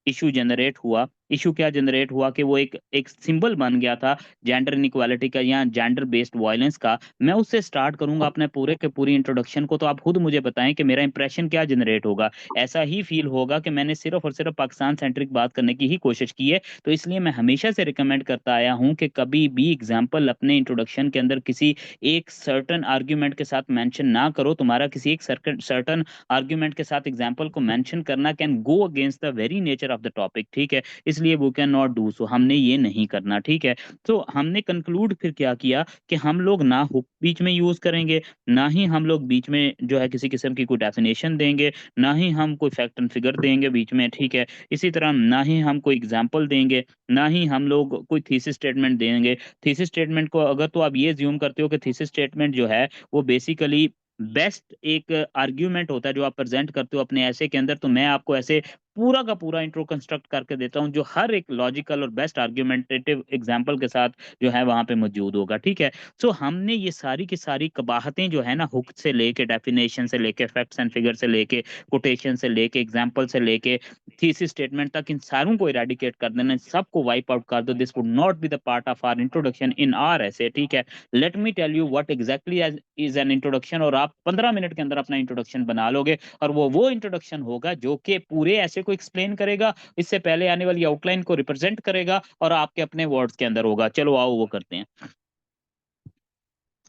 इशू जनरेट हुआ। इशू क्या जनरेट हुआ कि वो एक सिंबल बन गया था जेंडर इनइक्वालिटी का या जेंडर बेस्ड वायलेंस का। मैं उससे स्टार्ट करूंगा अपने पूरे के पूरी इंट्रोडक्शन को, तो आप खुद मुझे बताएं कि मेरा इंप्रेशन क्या जनरेट होगा। ऐसा ही फील होगा कि मैंने सिर्फ और सिर्फ पाकिस्तान सेंट्रिक बात करने की ही कोशिश की है। तो इसलिए मैं हमेशा से रिकमेंड करता आया हूं कि कभी भी एग्जाम्पल अपने इंट्रोडक्शन के अंदर किसी एक सर्टन आर्ग्यूमेंट के साथ मेंशन ना करो। तुम्हारा किसी एक सर्टन आर्ग्यूमेंट के साथ एग्जाम्पल को मेंशन करना can go against the very nature of the topic, ठीक है। इसलिए वो कैन नॉट डू सो, हमने ये नहीं करना, ठीक है। तो हमने कंक्लूड फिर क्या किया कि हम लोग ना हुक बीच में यूज करेंगे, ना ही हम लोग बीच में जो है किसी किस्म की कोई डेफिनेशन देंगे, ना ही हम कोई फैक्ट एंड फिगर देंगे बीच में, ठीक है। इसी तरह ना ही हम कोई एग्जाम्पल देंगे, ना ही हम लोग कोई थीसिस स्टेटमेंट देंगे। थीसिस स्टेटमेंट को अगर तो आप ये ज्यूम करते हो कि थीसिस स्टेटमेंट जो है वो बेसिकली बेस्ट एक आर्ग्यूमेंट होता है जो आप प्रेजेंट करते हो अपने ऐसे के अंदर, तो मैं आपको ऐसे पूरा का पूरा इंट्रो कंस्ट्रक्ट करके देता हूं जो हर एक लॉजिकल और बेस्ट आर्ग्यूमेंटेटिव एग्जांपल के साथ जो है वहां पे मौजूद होगा, ठीक है। सो हमने ये सारी की सारी कबाहतें जो है ना हुक से लेके डेफिनेशन से लेके फैक्ट्स एंड फिगर से लेके कोटेशन से लेके एग्जांपल से लेके थीसिस स्टेटमेंट तक, इन सारों को इरेडिकेट कर देना, सबको वाइप आउट कर दो। This would not be the part of our introduction in our essay, ठीक है। Let me tell you what exactly is an introduction, और आप 15 मिनट के अंदर अपना इंट्रोडक्शन बना लोगे। और वो इंट्रोडक्शन होगा जो कि पूरे ऐसे को एक्सप्लेन करेगा, इससे पहले आने वाली आउटलाइन को रिप्रेजेंट करेगा और आपके अपने वर्ड्स के अंदर होगा। चलो आओ वो करते हैं।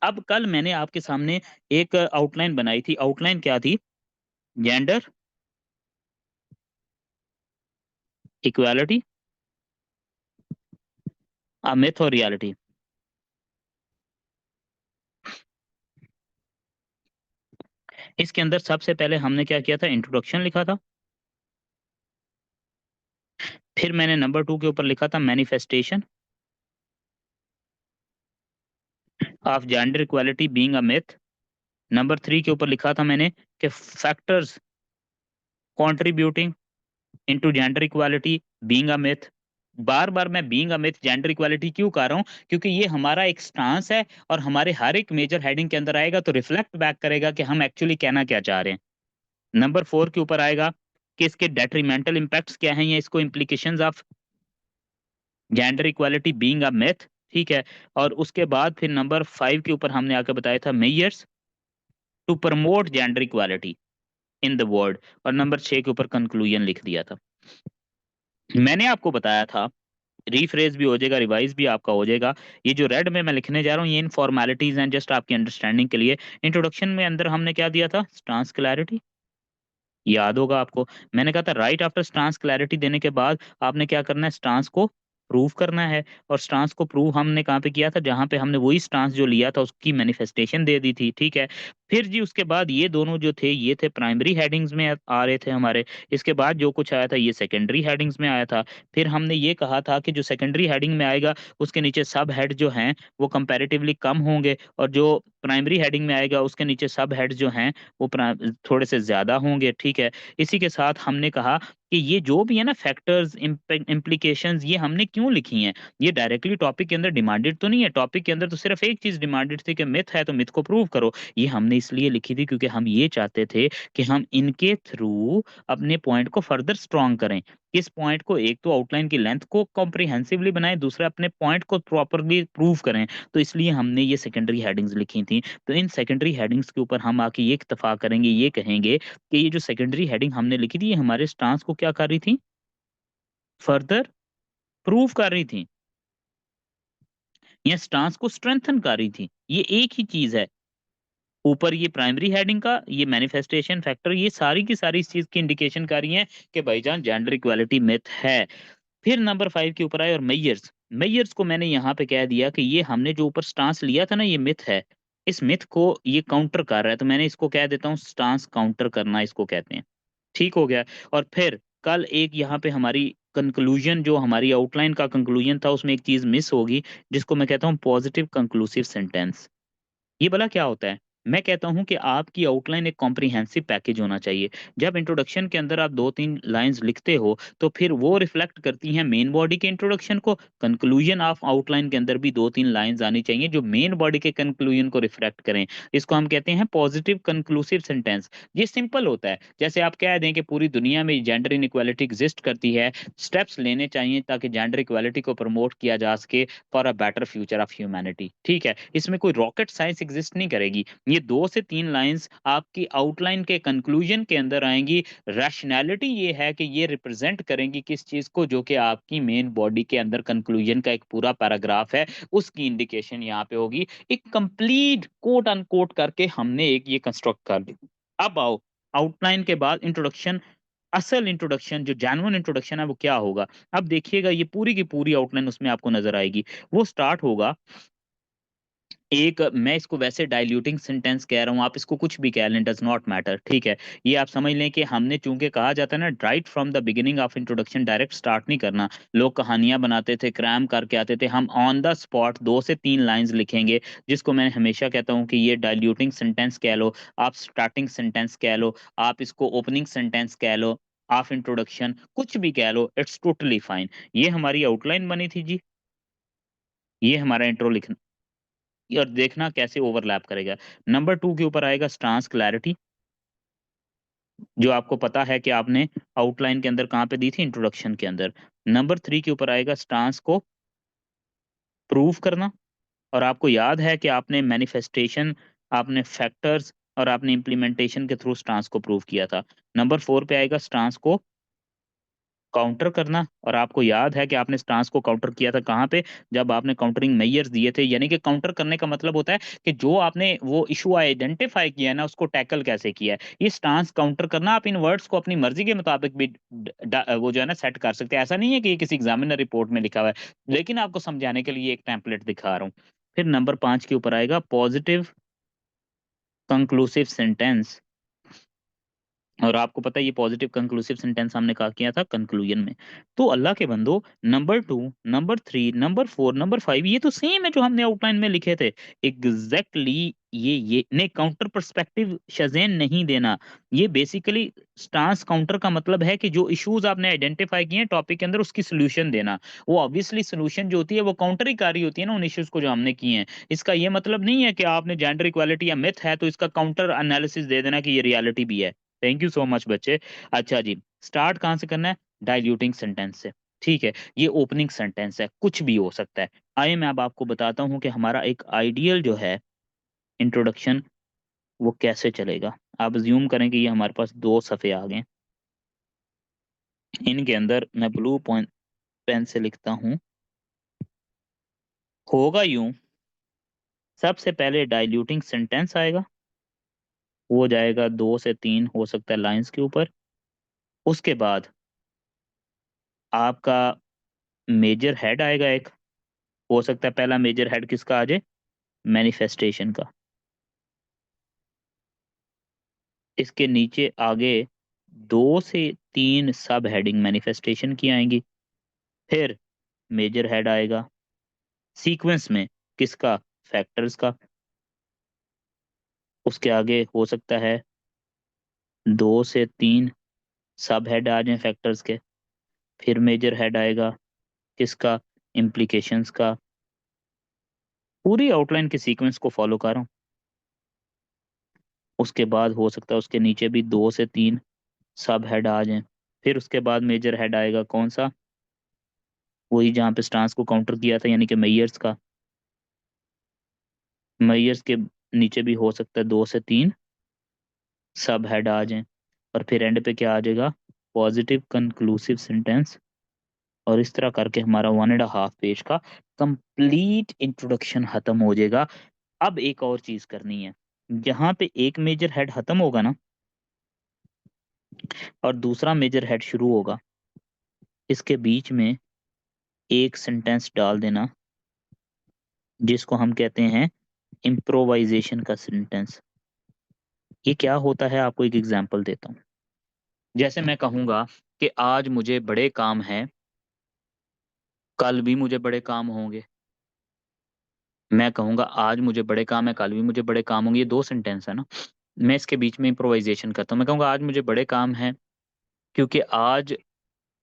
अब कल मैंने आपके सामने एक आउटलाइन बनाई थी। आउटलाइन क्या थी? जेंडर इक्वालिटी, अ मिथ और रियलिटी। इसके अंदर सबसे पहले हमने क्या किया था? इंट्रोडक्शन लिखा था। फिर मैंने नंबर 2 के ऊपर लिखा था manifestation of gender equality being a myth. Number 3 के ऊपर लिखा था मैंने कि factors contributing into gender equality being a myth. बार बार मैं being a myth gender equality क्यों कर रहा हूं? क्योंकि ये हमारा एक स्टांस है और हमारे हर एक मेजर हेडिंग के अंदर आएगा तो रिफ्लेक्ट बैक करेगा कि हम एक्चुअली कहना क्या चाह रहे हैं। नंबर 4 के ऊपर आएगा कि इसके डेट्रीमेंटल इम्पैक्ट्स क्या हैं या इसको implications of gender equality being a myth, ठीक है। और उसके बाद फिर नंबर 5 के ऊपर हमने आके बताया था measures to promote gender equality in the world. और नंबर 6 के ऊपर कंक्लूजन लिख दिया था। मैंने आपको बताया था, रीफ्रेज भी हो जाएगा, रिवाइज भी आपका हो जाएगा। ये जो रेड में मैं लिखने जा रहा हूँ ये इन फॉर्मेलिटीज हैं जस्ट आपकी अंडरस्टैंडिंग के लिए। इंट्रोडक्शन में अंदर हमने क्या दिया था? स्टांस क्लैरिटी, याद होगा आपको। मैंने कहा था राइट आफ्टर स्टांस क्लैरिटी देने के बाद आपने क्या करना है? स्टांस को प्रूव करना है। और स्टांस को प्रूव हमने कहाँ पे किया था? जहां पे हमने वही स्टांस जो लिया था उसकी मैनिफेस्टेशन दे दी थी, ठीक है। फिर जी उसके बाद ये दोनों जो थे ये थे प्राइमरी हेडिंग्स में आ रहे थे हमारे। इसके बाद जो कुछ आया था ये सेकेंडरी हेडिंग्स में आया था। फिर हमने ये कहा था कि जो सेकेंडरी हेडिंग में आएगा उसके नीचे सब हेड जो हैं वो कंपैरेटिवली कम होंगे, और जो प्राइमरी हेडिंग में आएगा उसके नीचे सब हेड जो हैं वो थोड़े से ज्यादा होंगे, ठीक है। इसी के साथ हमने कहा कि ये जो भी है ना फैक्टर्स इम्प्लीकेशंस, ये हमने क्यों लिखी हैं? ये डायरेक्टली टॉपिक के अंदर डिमांडेड तो नहीं है। टॉपिक के अंदर तो सिर्फ एक चीज डिमांडेड थी कि मिथ है तो मिथ को प्रूव करो। ये हमने इसलिए लिखी थी क्योंकि हम ये चाहते थे कि हम इनके थ्रू अपने पॉइंट को फर्दर स्ट्रॉन्ग करें। इस पॉइंट को एक तो आउटलाइन की लेंथ को कॉम्प्रिहेंसिवली बनाएं, दूसरा अपने पॉइंट को प्रॉपरली प्रूव करें। तो इसलिए हमने ये सेकेंडरी हेडिंग्स लिखी थी। तो इन सेकेंडरी हेडिंग्स के ऊपर हम आके ये इत्तेफाक करेंगे, ये कहेंगे कि ये जो सेकेंडरी हेडिंग हमने लिखी थी ये हमारे स्टांस को क्या कर रही थी? फर्दर प्रूव कर रही थी या स्टांस को स्ट्रेंथन कर रही थी, ये एक ही चीज है। ऊपर ये प्राइमरी हेडिंग का ये मैनिफेस्टेशन फैक्टर, ये सारी की सारी इस चीज की इंडिकेशन कर रही है कि भाईजान जेंडर इक्वालिटी मिथ है। फिर नंबर 5 के ऊपर आए और मेयर्स। मेयर्स को मैंने यहाँ पे कह दिया कि ये हमने जो ऊपर स्टांस लिया था ना, ये मिथ है, इस मिथ को ये काउंटर कर रहा है, तो मैंने इसको कह देता हूँ स्टांस काउंटर करना इसको कहते हैं। ठीक हो गया। और फिर कल एक यहाँ पे हमारी कंक्लूजन, जो हमारी आउटलाइन का कंक्लूजन था, उसमें एक चीज मिस होगी जिसको मैं कहता हूँ पॉजिटिव कंक्लूसिव सेंटेंस। ये भला क्या होता है? मैं कहता हूं कि आपकी आउटलाइन एक कॉम्प्रिहेंसिव पैकेज होना चाहिए। जब इंट्रोडक्शन के अंदर आप 2-3 लाइंस लिखते हो तो फिर वो रिफ्लेक्ट करती हैं मेन बॉडी के इंट्रोडक्शन को। कंक्लूजन ऑफ आउटलाइन के अंदर भी 2-3 लाइंस आनी चाहिए जो मेन बॉडी के कंक्लूजन को रिफ्लेक्ट करें। इसको हम कहते हैं पॉजिटिव कंक्लूसिव सेंटेंस। ये सिंपल होता है, जैसे आप कह दें कि पूरी दुनिया में जेंडर इनइक्वालिटी एग्जिस्ट करती है, स्टेप्स लेने चाहिए ताकि जेंडर इक्वालिटी को प्रमोट किया जा सके for a better future of humanity. ठीक है, इसमें कोई रॉकेट साइंस एग्जिस्ट नहीं करेगी। ये 2 से 3 लाइंस आपकी आउटलाइन के कंक्लूजन के अंदर आएंगी। रैशनैलिटी ये है कि ये रिप्रेजेंट करेंगी किस चीज को, जो कि आपकी मेन बॉडी के अंदर कंक्लूजन का एक पूरा पैराग्राफ है, उसकी इंडिकेशन यहाँ पे होगी। एक कंप्लीट कोट अनकोट करके हमने एक ये कंस्ट्रक्ट कर दी। अब आओ आउटलाइन के बाद इंट्रोडक्शन। असल इंट्रोडक्शन, जो जेन्युइन इंट्रोडक्शन है, वो क्या होगा? अब देखिएगा, ये पूरी की पूरी आउटलाइन उसमें आपको नजर आएगी। वो स्टार्ट होगा एक, मैं इसको वैसे डाइल्यूटिंग सेंटेंस कह रहा हूँ, आप इसको कुछ भी कह लें, डज नॉट मैटर। ठीक है, ये आप समझ लें कि हमने, चूंकि कहा जाता है ना right from the beginning of introduction, direct start नहीं करना। लोग कहानियां बनाते थे, क्रैम करके आते थे, हम ऑन द स्पॉट 2 से 3 लाइंस लिखेंगे, जिसको मैं हमेशा कहता हूँ कि ये डाइल्यूटिंग सेंटेंस कह लो, आप स्टार्टिंग सेंटेंस कह लो, आप इसको ओपनिंग सेंटेंस कह लो, ऑफ इंट्रोडक्शन कुछ भी कह लो, इट्स टोटली फाइन। ये हमारी आउटलाइन बनी थी जी, ये हमारा इंट्रो लिखना, और देखना कैसे ओवरलैप करेगा। नंबर 2 के ऊपर आएगा स्टांस क्लैरिटी, जो आपको पता है कि आपने आउटलाइन के अंदर कहाँ पे दी थी, इंट्रोडक्शन के अंदर। नंबर 3 के ऊपर आएगा स्टांस को प्रूव करना, और आपको याद है कि आपने मैनिफेस्टेशन, आपने फैक्टर्स और आपने इम्प्लीमेंटेशन के थ्रू स्टांस को प्रूव किया था। नंबर 4 पे आएगा स्टांस को काउंटर करना, और आपको याद है कि आपने स्टांस को काउंटर किया था कहाँ पे, जब आपने काउंटरिंग मेयर्स दिए थे। यानी कि काउंटर करने का मतलब होता है कि जो आपने वो इशू आइडेंटिफाई किया है ना, उसको टैकल कैसे किया है, ये स्टांस काउंटर करना। आप इन वर्ड्स को अपनी मर्जी के मुताबिक भी वो जो है ना सेट कर सकते हैं। ऐसा नहीं है कि ये किसी एग्जामिनर रिपोर्ट में लिखा हुआ है, लेकिन आपको समझाने के लिए एक टेम्पलेट दिखा रहा हूँ। फिर नंबर 5 के ऊपर आएगा पॉजिटिव कंक्लूसिव सेंटेंस, और आपको पता है ये पॉजिटिव कंक्लूसिव सेंटेंस हमने कहा किया था कंक्लूजन में। तो अल्लाह के बंदो, नंबर 2, नंबर 3, नंबर 4, नंबर 5 ये तो सेम है जो हमने आउटलाइन में लिखे थे एग्जैक्टली। ये ने काउंटर पर्सपेक्टिव शज़ेन नहीं देना। ये बेसिकली स्टांस काउंटर का मतलब है कि जो इश्यूज आपने आइडेंटिफाई किए हैं टॉपिक के अंदर, उसकी सोल्यूशन देना। वो ऑब्वियसली सोल्यूशन जो होती है वो काउंटर ही कार्य होती है ना उन इश्यूज को जो हमने किए हैं। इसका ये मतलब नहीं है कि आपने जेंडर इक्वालिटी या मिथ है तो इसका काउंटर एनालिसिस दे देना कि ये रियलिटी भी है। थैंक यू सो मच बच्चे। अच्छा जी, स्टार्ट कहाँ से करना है? डाइल्यूटिंग सेंटेंस से। ठीक है, ये ओपनिंग सेंटेंस है, कुछ भी हो सकता है। आइए मैं अब आपको बताता हूँ कि हमारा एक आइडियल जो है इंट्रोडक्शन, वो कैसे चलेगा। आप ज्यूम करें कि ये हमारे पास 2 सफ़े आ गए, इनके अंदर मैं ब्लू पॉइंट पेन से लिखता हूँ। होगा यूं, सबसे पहले डाइल्यूटिंग सेंटेंस आएगा, वो जाएगा 2 से 3 हो सकता है लाइंस के ऊपर। उसके बाद आपका मेजर हेड आएगा एक, हो सकता है पहला मेजर हेड किसका आ जाए, मैनिफेस्टेशन का। इसके नीचे आगे 2 से 3 सब हेडिंग मैनिफेस्टेशन की आएंगी। फिर मेजर हेड आएगा सीक्वेंस में किसका, फैक्टर्स का। उसके आगे हो सकता है 2 से 3 सब हेड आ जाएं फैक्टर्स के। फिर मेजर हेड आएगा किसका, इम्प्लीकेशंस का। पूरी आउटलाइन के सीक्वेंस को फॉलो कर रहा हूँ। उसके बाद हो सकता है उसके नीचे भी 2 से 3 सब हेड आ जाएं। फिर उसके बाद मेजर हेड आएगा कौन सा, वही जहाँ पे स्टांस को काउंटर किया था, यानी कि मेयर्स का। मेयर्स के नीचे भी हो सकता है 2 से 3 सब हेड आ जाएं। और फिर एंड पे क्या आ जाएगा, पॉजिटिव कंक्लूसिव सेंटेंस और इस तरह करके हमारा 1.5 पेज का कंप्लीट इंट्रोडक्शन खत्म हो जाएगा। अब एक और चीज करनी है, जहां पे एक मेजर हेड खत्म होगा ना और दूसरा मेजर हेड शुरू होगा, इसके बीच में एक सेंटेंस डाल देना जिसको हम कहते हैं इम्प्रोवाइजेशन का सेंटेंस। ये क्या होता है, आपको एक एग्जांपल देता हूँ। जैसे मैं कहूंगा कि आज मुझे बड़े काम हैं, कल भी मुझे बड़े काम होंगे। मैं कहूंगा आज मुझे बड़े काम है, कल भी मुझे बड़े काम होंगे, ये 2 सेंटेंस है ना। मैं इसके बीच में इम्प्रोवाइजेशन करता हूँ। मैं कहूंगा आज मुझे बड़े काम हैं क्योंकि आज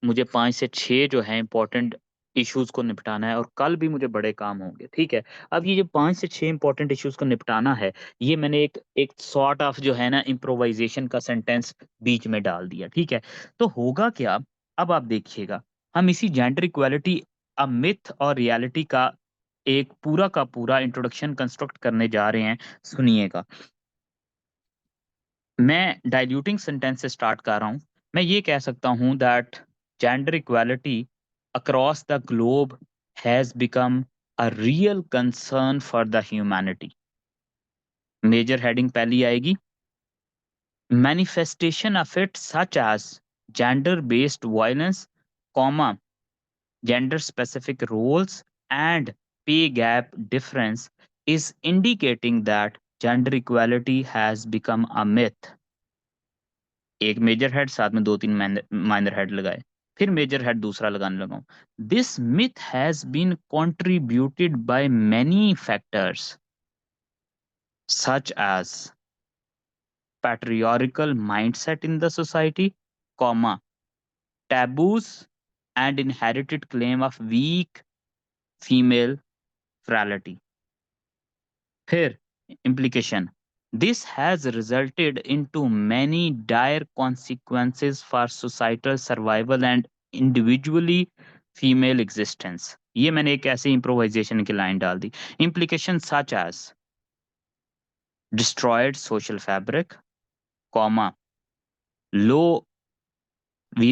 मुझे 5 से 6 जो है इंपॉर्टेंट इश्यूज को निपटाना है और कल भी मुझे बड़े काम होंगे। ठीक है, अब ये जो 5 से 6 इंपॉर्टेंट इश्यूज को निपटाना है, ये मैंने एक एक सॉर्ट ऑफ जो है ना इम्प्रोवाइजेशन का सेंटेंस बीच में डाल दिया। ठीक है, तो होगा क्या, अब आप देखिएगा, हम इसी जेंडर इक्वालिटी अ मिथ और रियलिटी का एक पूरा का पूरा इंट्रोडक्शन कंस्ट्रक्ट करने जा रहे हैं। सुनिएगा, मैं डाइल्यूटिंग सेंटेंस से स्टार्ट कर रहा हूं। मैं ये कह सकता हूं that gender equality across the globe has become a real concern for the humanity. Major heading पहली आएगी, manifestation of it such as gender based violence, comma, gender specific roles and pay gap difference is indicating that gender equality has become a myth। एक major head साथ में 2-3 minor head लगाए, फिर major head दूसरा लगाने लगा। This myth has been contributed by many factors such as patriarchal mindset in the society, comma, taboos and inherited claim of weak female frailty। फिर implication, this has resulted into many dire consequences for societal survival and individually female existence। ये मैंने एक ऐसी improvisation की line डाल दी। implication such as destroyed social fabric, comma, low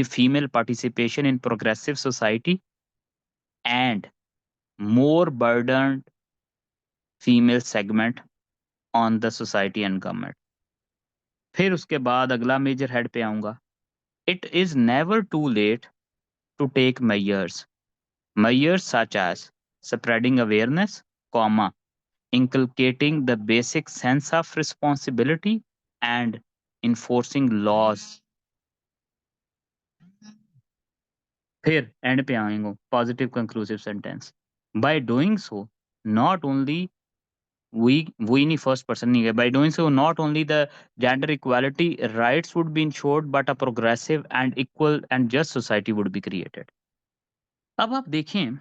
female participation in progressive society and more burdened female segment on the society and government। फिर उसके बाद अगला मेजर हेड पे आऊंगा, it is never too late to take measures such as spreading awareness, comma, inculcating the basic sense of responsibility and enforcing laws। फिर and पे आएंगे positive conclusive sentence, by doing so not only we नहीं, first person नहीं है, by doing so not only the gender equality rights would be ensured but a progressive and equal and just society would be created। अब आप देखें,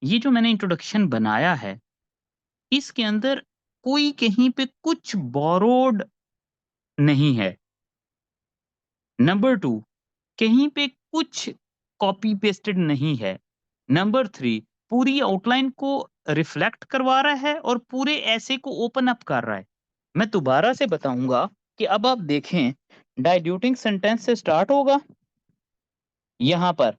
ये जो मैंने introduction बनाया है, इसके अंदर कोई कहीं पे कुछ बोरोड नहीं है। नंबर 2, कहीं पे कुछ कॉपी पेस्टेड नहीं है। नंबर 3, पूरी आउटलाइन को रिफ्लेक्ट करवा रहा है और पूरे ऐसे को ओपन अप कर रहा है। मैं दोबारा से बताऊंगा कि अब आप देखें, डाइल्यूटिंग सेंटेंस से स्टार्ट होगा, यहां पर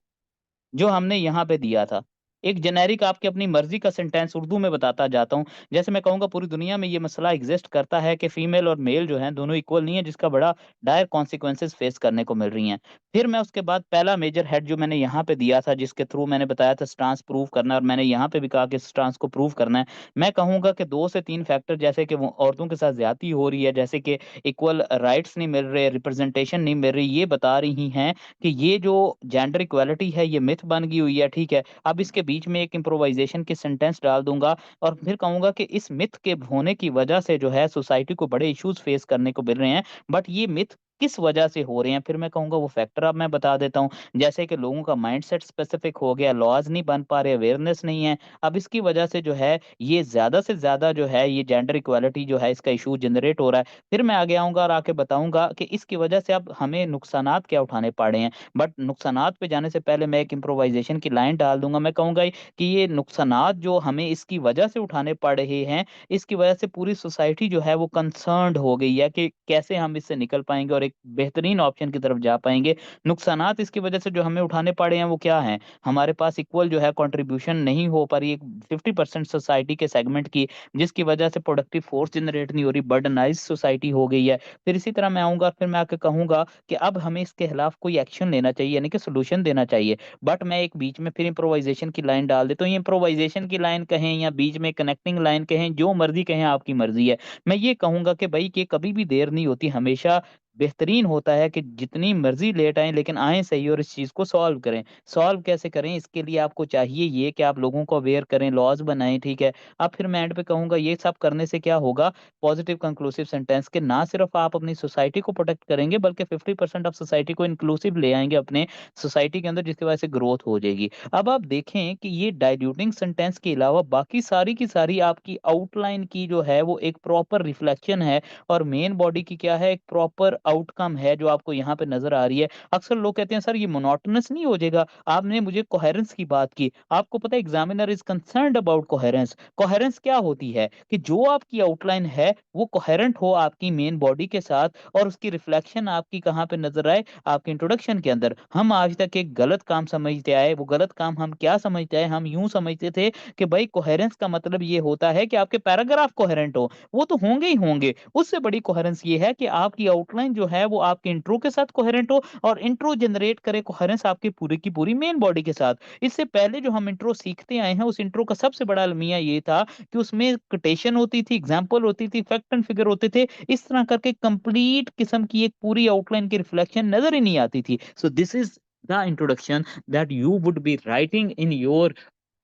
जो हमने यहाँ पे दिया था, एक जेनेरिक आपकी अपनी मर्जी का सेंटेंस उर्दू में बताता जाता हूँ। जैसे मैं कहूंगा पूरी दुनिया में ये मसला एग्जिस्ट करता है कि फीमेल और मेल जो है दोनों इक्वल नहीं है, जिसका बड़ा डायर कॉन्सिक्वेंसेस फेस करने को मिल रही हैं। फिर मैं उसके बाद पहला मेजर हेड जो मैंने यहाँ पे दिया था, जिसके थ्रू मैंने बताया था स्टांस प्रूव करना, और मैंने यहाँ पे भी कहा कि स्टांस को प्रूव करना है। मैं कहूंगा कि 2 से 3 फैक्टर, जैसे कि वो औरतों के साथ ज्यादती हो रही है, जैसे कि इक्वल राइट्स नहीं मिल रहे, रिप्रेजेंटेशन नहीं मिल रही, ये बता रही हैं कि ये जो जेंडर इक्वालिटी है ये मिथ बन गई हुई है। ठीक है, अब इसके बीच में एक इम्प्रोवाइजेशन की सेंटेंस डाल दूंगा और फिर कहूंगा कि इस मिथ के होने की वजह से जो है सोसाइटी को बड़े इश्यूज फेस करने को मिल रहे हैं, बट ये मिथ किस वजह से हो रहे हैं, फिर मैं कहूंगा वो फैक्टर अब मैं बता देता हूं। जैसे कि लोगों का माइंडसेट स्पेसिफिक हो गया, लॉज नहीं बन पा रहे, अवेयरनेस नहीं है, अब इसकी वजह से जो है ये ज्यादा से ज्यादा जो है ये जेंडर इक्वालिटी जो है इसका इशू जनरेट हो रहा है। फिर मैं आगे आऊंगा और आके बताऊंगा कि इसकी वजह से अब हमें नुकसानात क्या उठाने पड़े हैं। बट नुकसानात पे जाने से पहले मैं एक इम्प्रोवाइजेशन की लाइन डाल दूंगा। मैं कहूंगा कि ये नुकसानात जो हमें इसकी वजह से उठाने पड़ रहे हैं, इसकी वजह से पूरी सोसाइटी जो है वो कंसर्न्ड हो गई है कि कैसे हम इससे निकल पाएंगे और एक बेहतरीन ऑप्शन की तरफ जा पाएंगे। नुकसानात इसकी वजह से जो हमें उठाने पड़े हैं वो क्या हैं? हमारे पास इक्वल जो है कंट्रीब्यूशन नहीं हो पा रही है 50% सोसाइटी के सेगमेंट की, जिसकी वजह से प्रोडक्टिव फोर्स जनरेट नहीं हो रही, बर्डनाइज सोसाइटी हो गई है। फिर इसी तरह मैं आऊंगा, फिर मैं आके कहूंगा कि अब हमें इसके खिलाफ कोई एक्शन लेना चाहिए, यानी कि सोल्यूशन देना चाहिए। बट मैं एक बीच में फिर इम्प्रोवाइजेशन की लाइन डाल देता हूँ। ये इम्प्रोवाइजेशन की लाइन कहें या बीच में कनेक्टिंग लाइन कहें, जो मर्जी कहें, आपकी मर्जी है। मैं ये कहूंगा कि भाई कि कभी भी देर नहीं होती, हमेशा बेहतरीन होता है कि जितनी मर्जी लेट आए लेकिन आए सही, और इस चीज को सॉल्व करें। सॉल्व कैसे करें? इसके लिए आपको चाहिए ये कि आप लोगों को अवेयर करें, लॉज बनाएं, ठीक है। अब फिर मैं एंड पे कहूंगा ये सब करने से क्या होगा, पॉजिटिव कंक्लूसिव सेंटेंस के, ना सिर्फ आप अपनी सोसाइटी को प्रोटेक्ट करेंगे बल्कि 50% ऑफ सोसाइटी को इंक्लूसिव ले आएंगे अपने सोसाइटी के अंदर, जिसकी वजह से ग्रोथ हो जाएगी। अब आप देखें कि ये डाइल्यूटिंग सेंटेंस के अलावा बाकी सारी की सारी आपकी आउटलाइन की जो है वो एक प्रॉपर रिफ्लेक्शन है, और मेन बॉडी की क्या है, एक प्रॉपर आउटकम है जो आपको यहाँ पे नजर आ रही है। अक्सर लोग कहते हैं सर ये मोनोटोनस नहीं हो जाएगा। आपने मुझे कोहेरेंस की बात की, आपको पता है examiner is concerned about coherence. Coherence क्या होती है कि जो आपकी आउटलाइन है वो कोहेरेंट हो आपकी मेन बॉडी के साथ, और उसकी रिफ्लेक्शन आपकी कहाँ पे नजर आए, आपके इंट्रोडक्शन के अंदर। हम आज तक एक गलत काम समझते आए, वो गलत काम हम क्या समझते आए, हम यूं समझते थे कि भाई कोहेरेंस का मतलब ये होता है कि आपके पैराग्राफ कोहेरेंट हो। वो तो होंगे ही होंगे, उससे बड़ी कोहेरेंस ये है कि आपकी आउटलाइन जो है वो आपके इंट्रो के साथ कोहेरेंट हो, और इंट्रो जनरेट करे कोहेरेंस आपकी पूरी की पूरी मेन बॉडी के साथ। इससे पहले जो हम इंट्रो सीखते आए हैं, उस इंट्रो का सबसे बड़ा अलमिया ये था कि उसमें कोटेशन होती थी, एग्जाम्पल होती थी, फैक्ट एंड फिगर होते थे। इस तरह करके कंप्लीट किस्म की एक पूरी आउटलाइन की रिफ्लेक्शन नजर ही नहीं आती थी। So this is the introduction that you would be writing in your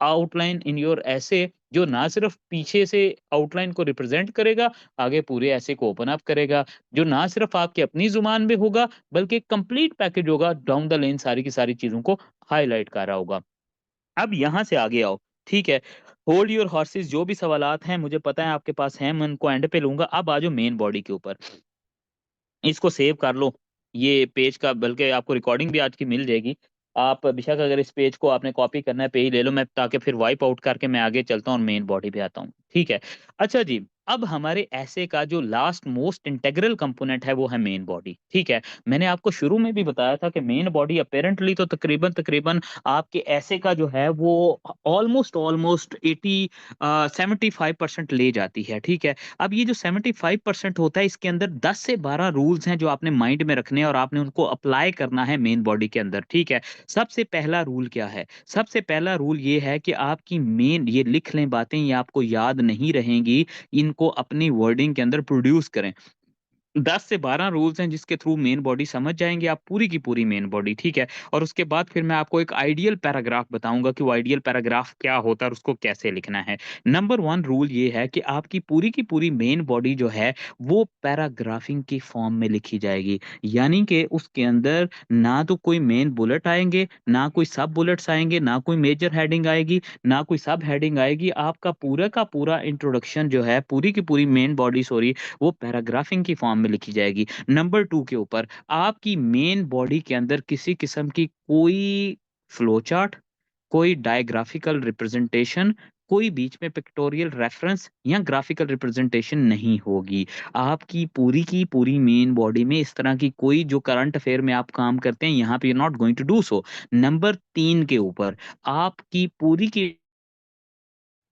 outline, in your ऐसे, जो ना सिर्फ पीछे से आउटलाइन को रिप्रेजेंट करेगा, आगे पूरे ऐसे को ओपन अप करेगा, जो ना सिर्फ आपकी अपनी जुबान में होगा बल्कि कंप्लीट पैकेज होगा, डाउन द लेन सारी की सारी चीजों को हाईलाइट कर रहा होगा। अब यहां से आगे आओ, ठीक है। होल्ड योर हॉर्सेस, जो भी सवालात हैं मुझे पता है आपके पास हैं, मैं उनको एंड पे लूंगा। अब आ जाओ मेन बॉडी के ऊपर, इसको सेव कर लो ये पेज का, बल्कि आपको रिकॉर्डिंग भी आज की मिल जाएगी। आप बेशक अगर इस पेज को आपने कॉपी करना है पेज ले लो, मैं ताकि फिर वाइप आउट करके मैं आगे चलता हूँ और मेन बॉडी पे आता हूँ, ठीक है। अच्छा जी, अब हमारे ऐसे का जो लास्ट मोस्ट इंटेग्रल कंपोनेंट है वो है मेन बॉडी, ठीक है। मैंने आपको शुरू में भी बताया था कि मेन बॉडी अपेरेंटली तो तकरीबन तकरीबन आपके ऐसे का जो है वो ऑलमोस्ट ऑलमोस्ट 75% ले जाती है, ठीक है। अब ये जो 75% होता है, इसके अंदर 10 से 12 रूल्स हैं जो आपने माइंड में रखने हैं और आपने उनको अप्लाई करना है मेन बॉडी के अंदर, ठीक है। सबसे पहला रूल क्या है? सबसे पहला रूल ये है कि आपकी मेन, ये लिख लें बातें, ये आपको याद नहीं रहेंगी, इनको अपनी वर्डिंग के अंदर प्रोड्यूस करें। 10 से 12 रूल्स हैं जिसके थ्रू मेन बॉडी समझ जाएंगे आप, पूरी की पूरी मेन बॉडी, ठीक है। और उसके बाद फिर मैं आपको एक आइडियल पैराग्राफ बताऊंगा कि वो आइडियल पैराग्राफ क्या होता है और उसको कैसे लिखना है। नंबर 1 रूल ये है कि आपकी पूरी की पूरी मेन बॉडी जो है वो पैराग्राफिंग की फॉर्म में लिखी जाएगी, यानी कि उसके अंदर ना तो कोई मेन बुलेट आएंगे, ना कोई सब बुलेट्स आएंगे, ना कोई मेजर हेडिंग आएगी, ना कोई सब हेडिंग आएगी। आपका पूरा का पूरा इंट्रोडक्शन जो है, पूरी की पूरी मेन बॉडी, सॉरी, वो पैराग्राफिंग की फॉर्म में लिखी जाएगी। नंबर 2 के ऊपर, आपकी मेन बॉडी के अंदर किसी किस्म की कोई फ्लो चार्ट, कोई डायग्राफिकल रिप्रेजेंटेशन, कोई बीच में पिक्टोरियल रेफरेंस या ग्राफिकल रिप्रेजेंटेशन नहीं होगी। आपकी पूरी की पूरी मेन बॉडी में इस तरह की कोई, जो करंट अफेयर में आप काम करते हैं यहाँ पे you not going to do so. Number 3 के ऊपर, आपकी पूरी की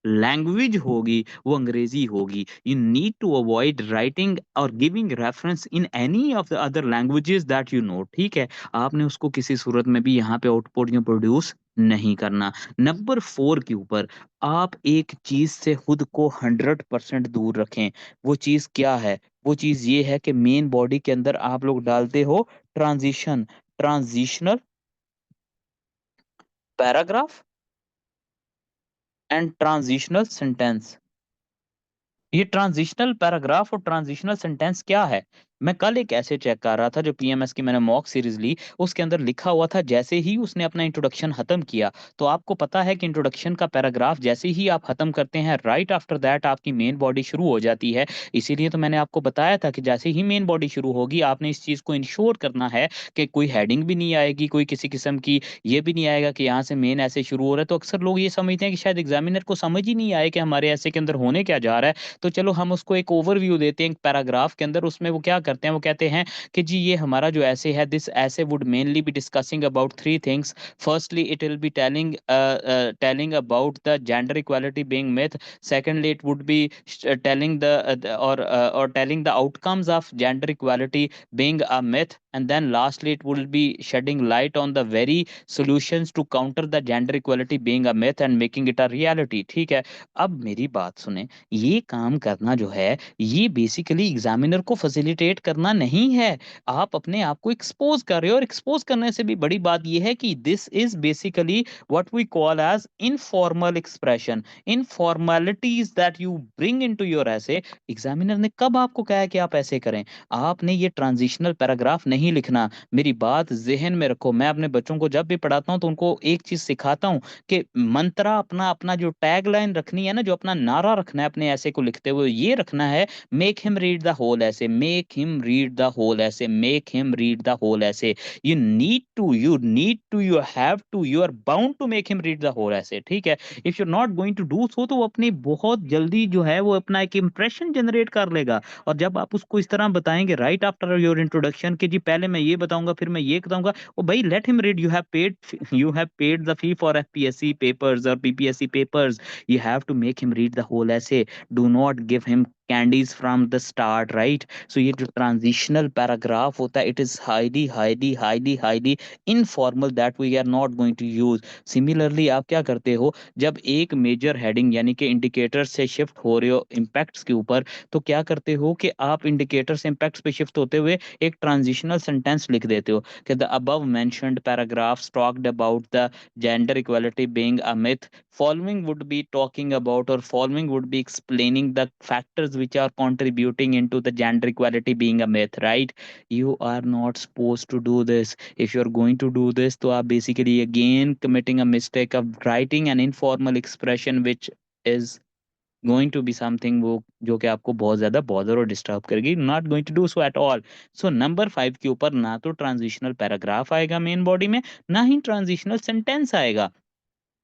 लैंग्वेज होगी वो अंग्रेजी होगी। You need to avoid writing और giving reference in any of the other languages that you know, ठीक है। आपने उसको किसी सूरत में भी यहाँ पे आउटपुट या प्रोड्यूस नहीं करना। नंबर 4 के ऊपर, आप एक चीज से खुद को 100% दूर रखें। वो चीज क्या है? वो चीज ये है कि मेन बॉडी के अंदर आप लोग डालते हो transition, transitional paragraph and transitional sentence. ये ट्रांजिशनल पैराग्राफ और ट्रांजिशनल सेंटेंस क्या है? मैं कल एक ऐसे चेक कर रहा था जो पीएमएस की मैंने मॉक सीरीज ली, उसके अंदर लिखा हुआ था जैसे ही उसने अपना इंट्रोडक्शन खत्म किया, तो आपको पता है कि इंट्रोडक्शन का पैराग्राफ जैसे ही आप खत्म करते हैं, राइट आफ्टर दैट आपकी मेन बॉडी शुरू हो जाती है। इसीलिए तो मैंने आपको बताया था कि जैसे ही मेन बॉडी शुरू होगी आपने इस चीज को इंश्योर करना है कि कोई हेडिंग भी नहीं आएगी, कोई किसी किस्म की ये भी नहीं आएगा कि यहाँ से मेन ऐसे शुरू हो रहा है। तो अक्सर लोग ये समझते हैं कि शायद एग्जामिनर को समझ ही नहीं आए कि हमारे ऐसे के अंदर होने क्या जा रहा है, तो चलो हम उसको एक ओवरव्यू देते हैं एक पैराग्राफ के अंदर। उसमें वो क्या करते हैं, वो कहते हैं कि जी ये हमारा जो ऐसे है, दिस ऐसे would mainly be discussing about three things. Firstly it will be telling about the gender equality being myth. Secondly it would be telling or telling the outcomes of gender equality being a myth. And then lastly it will be shedding light on the very solutions to counter the gender equality being a myth and making it a reality. ठीक है, अब मेरी बात सुने, ये काम करना जो है ये बेसिकली एग्जामिनर को फैसिलिटेट करना नहीं है, आप अपने आप को एक्सपोज कर रहे हो। और एक्सपोज करने से भी बड़ी बात ये है कि this is basically what we call as informal expression, informalities that you bring into your essay. Examiner ने कब आपको कहा है कि आप ऐसे करें? आपने ये ट्रांजिशनल पैराग्राफ नहीं लिखना, मेरी बात जहन में रखो। मैं अपने बच्चों को जब भी पढ़ाता हूँ तो उनको एक चीज सिखाता हूँ कि मंत्रा अपना अपना जो टैग लाइन रखनी है ना, जो अपना नारा रखना है अपने ऐसे को लिखते हुए, ये रखना है make him read the whole essay, make him read the whole essay, make him read the whole essay. You have to, you are bound to make him read the whole essay. ठीक है, if you are not going to do so तो वो अपनी बहुत जल्दी जो है वो अपना एक इंप्रेशन जनरेट कर लेगा। और जब आप उसको इस तरह बताएंगे राइट आफ्टर योर इंट्रोडक्शन कि जी पहले मैं ये बताऊंगा फिर मैं ये बताऊंगा, ओ भाई let him read, you have paid the fee for FPSC papers और PPSC papers, you have to make him read the whole essay. Do not give him candies from the start, right? So ये जो transitional paragraph होता है it is highly highly highly highly informal that we are not going to use. Similarly आप क्या करते हो, जब एक मेजर हेडिंग यानी कि इंडिकेटर से शिफ्ट हो रहे हो इम्पैक्ट्स के ऊपर, तो क्या करते हो कि आप इंडिकेटर से इम्पैक्ट्स पे शिफ्ट होते हुए एक ट्रांजिशनल सेंटेंस लिख देते हो कि the above mentioned paragraphs talked about the gender equality being a myth, following would be talking about or following would be explaining the factors which are contributing into the gender equality being a myth, right? You are not supposed to do this. If you're going to do this तो आप basically again committing a mistake of writing an informal expression which is going to be something वो जो कि आपको बहुत ज्यादा bother और disturb करेगी, not going to do so at all. So number 5 के ऊपर ना तो ट्रांजिशनल पैराग्राफ आएगा मेन बॉडी में, ना ही ट्रांजिशनल सेंटेंस आएगा।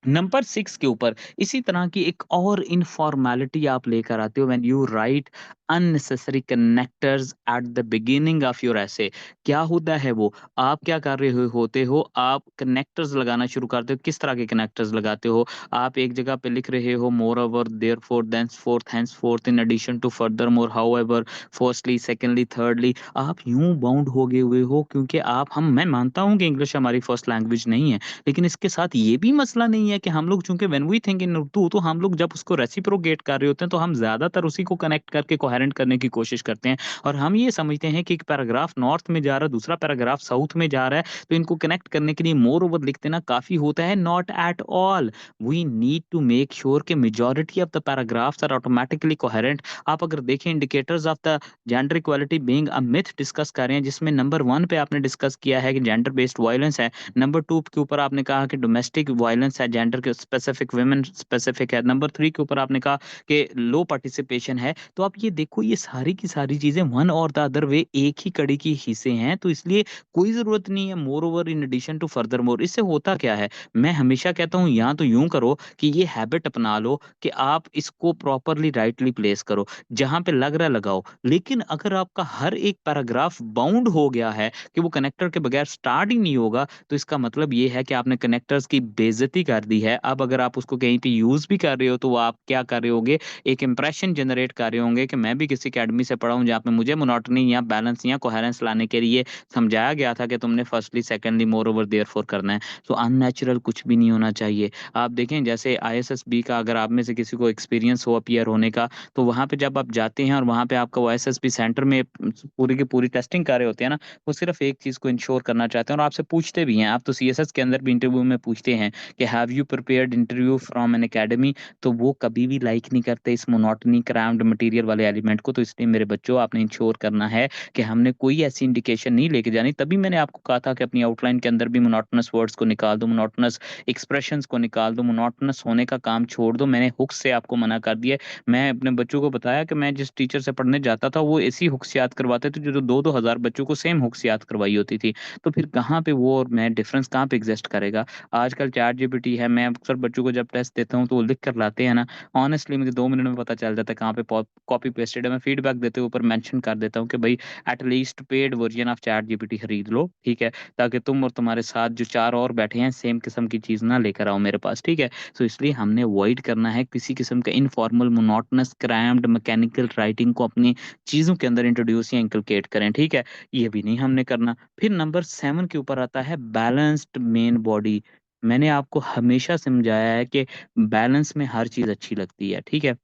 नंबर 6 के ऊपर इसी तरह की एक और इनफॉर्मेलिटी आप लेकर आते हो when you right unnecessary connectors at the beginning of your ऐसे। क्या होता है वो, आप क्या कर रहे होते हो, आप कनेक्टर्स लगाना शुरू करते हो। किस तरह के कनेक्टर्स लगाते हो, आप एक जगह पे लिख रहे हो moreover therefore thenceforth henceforth in addition to furthermore however firstly secondly thirdly, आप यूं बाउंड हो गए हुए हो क्योंकि मैं मानता हूं कि इंग्लिश हमारी फर्स्ट लैंग्वेज नहीं है, लेकिन इसके साथ ये भी मसला नहीं है कि हम लोग चूंकि when we think in Urdu, तो हम लोग जब उसको रेसिप्रोकेट कर रहे होते हैं तो हम ज्यादातर उसी को कनेक्ट करके कोहेरेंट करने की कोशिश करते हैं। और हम ये समझते हैं कि एक पैराग्राफ नॉर्थ में जा रहा है, दूसरा पैराग्राफ साउथ में जा रहा है, तो इनको कनेक्ट करने के लिए मोर ओवर लिख देना काफी होता है। Not at all, we need to make sure कि majority of the paragraphs are automatically coherent. आप अगर देखें indicators of the gender equality being a myth discuss कर रहे हैं, जिसमें नंबर 1 पे आपने डिस्कस किया है कि जेंडर बेस्ड वायलेंस है, नंबर 2 के ऊपर आपने कहा कि डोमेस्टिक वायलेंस है, जेंडर के स्पेसिफिक, वुमेन स्पेसिफिक है, नंबर 3 के ऊपर आपने कहा कि लो पार्टिसिपेशन है। तो आप ये देखो ये सारी की सारी चीजें वन और द अदर वे एक ही कड़ी की हिस्से हैं, तो इसलिए कोई जरूरत नहीं है moreover in addition to furthermore. इससे होता क्या है, मैं हमेशा कहता हूँ यहाँ तो यूं करो कि ये हैबिट अपना लो कि आप इसको प्रॉपरली राइटली प्लेस करो, जहां पे लग रहा है लगाओ। लेकिन अगर आपका हर एक पैराग्राफ बाउंड हो गया है कि वो कनेक्टर के बगैर स्टार्ट ही नहीं होगा, तो इसका मतलब ये है कि आपने कनेक्टर्स की बेइज्जती कर दी है। अब अगर आप उसको कहीं पे यूज भी कर रहे हो तो वो आप क्या कर रहे होगे, एक इंप्रेशन जनरेट कर रहे होंगे कि मैं भी किसी अकेडमी से पढ़ा हूँ जहाँ पे मुझे मोनोटनी या बैलेंस या कोहेरेंस लाने के लिए समझाया गया था कि तुमने firstly secondly more over therefore करना है। तो अननेचुरल कुछ भी नहीं होना चाहिए। आप देखें जैसे आईएसएसबी का अगर आप में से किसी को एक्सपीरियंस हो अपीयर होने का, तो वहाँ पे जब आप जाते हैं और वहाँ पे आपका वो आईएसएसबी सेंटर में पूरी की पूरी टेस्टिंग कर रहे होते हैं ना, वो सिर्फ एक चीज को इंश्योर करना चाहते हैं और आपसे पूछते भी हैं। आप तो सीएसएस के अंदर भी इंटरव्यू में पूछते हैं कि have you prepared interview from N academy, तो वो कभी भी लाइक नहीं करते इस मोनोटनी क्राम्ड मटेरियल वाले एलिमेंट को। तो इसलिए मेरे बच्चों आपने इंश्योर करना है कि हमने कोई ऐसी इंडिकेशन नहीं लेके जानी। तभी मैंने आपको कहा था कि अपनी आउटलाइन के अंदर भी मोनोटनस वर्ड्स को निकाल दो, मोनोटनस एक्सप्रेशंस को निकाल दो, मोनोटनस होने का काम छोड़ दो। मैंने हुक्स से आपको मना कर दिया। मैं अपने बच्चों को बताया कि मैं जिस टीचर से पढ़ने जाता था वो ऐसी हुक्स याद करवाते थे जो 2-2 हज़ार बच्चों को सेम हुक्स याद करवाई होती थी। तो फिर कहाँ पे वो और मैं डिफरेंस कहाँ पे एग्जिस्ट करेगा। आजकल चैट जीपीटी है, मैं अक्सर बच्चों को जब टेस्ट देता हूँ तो वो लिख कर लाते हैं ना, ऑनेस्टली मुझे 2 मिनट में पता चल जाता है कहाँ पे कॉपी पेस्ट इंटरेस्टेड है, मैं फीडबैक देते हुए ऊपर मेंशन कर देता हूँ कि भाई at least paid version of chat GPT खरीद लो, ठीक है, ताकि तुम और तुम्हारे साथ जो 4 और बैठे हैं सेम किस्म की चीज़ ना लेकर आओ मेरे पास, ठीक है। सो इसलिए हमने अवॉइड करना है किसी किस्म का informal, monotonous, crammed, mechanical writing को अपनी चीज़ों के अंदर इंट्रोड्यूस या इंकलकेट करें, ठीक है। ये भी नहीं हमने करना। फिर नंबर 7 के ऊपर आता है बैलेंस्ड मेन बॉडी। मैंने आपको हमेशा समझाया है कि बैलेंस में हर चीज़ अच्छी लगती है, ठीक है।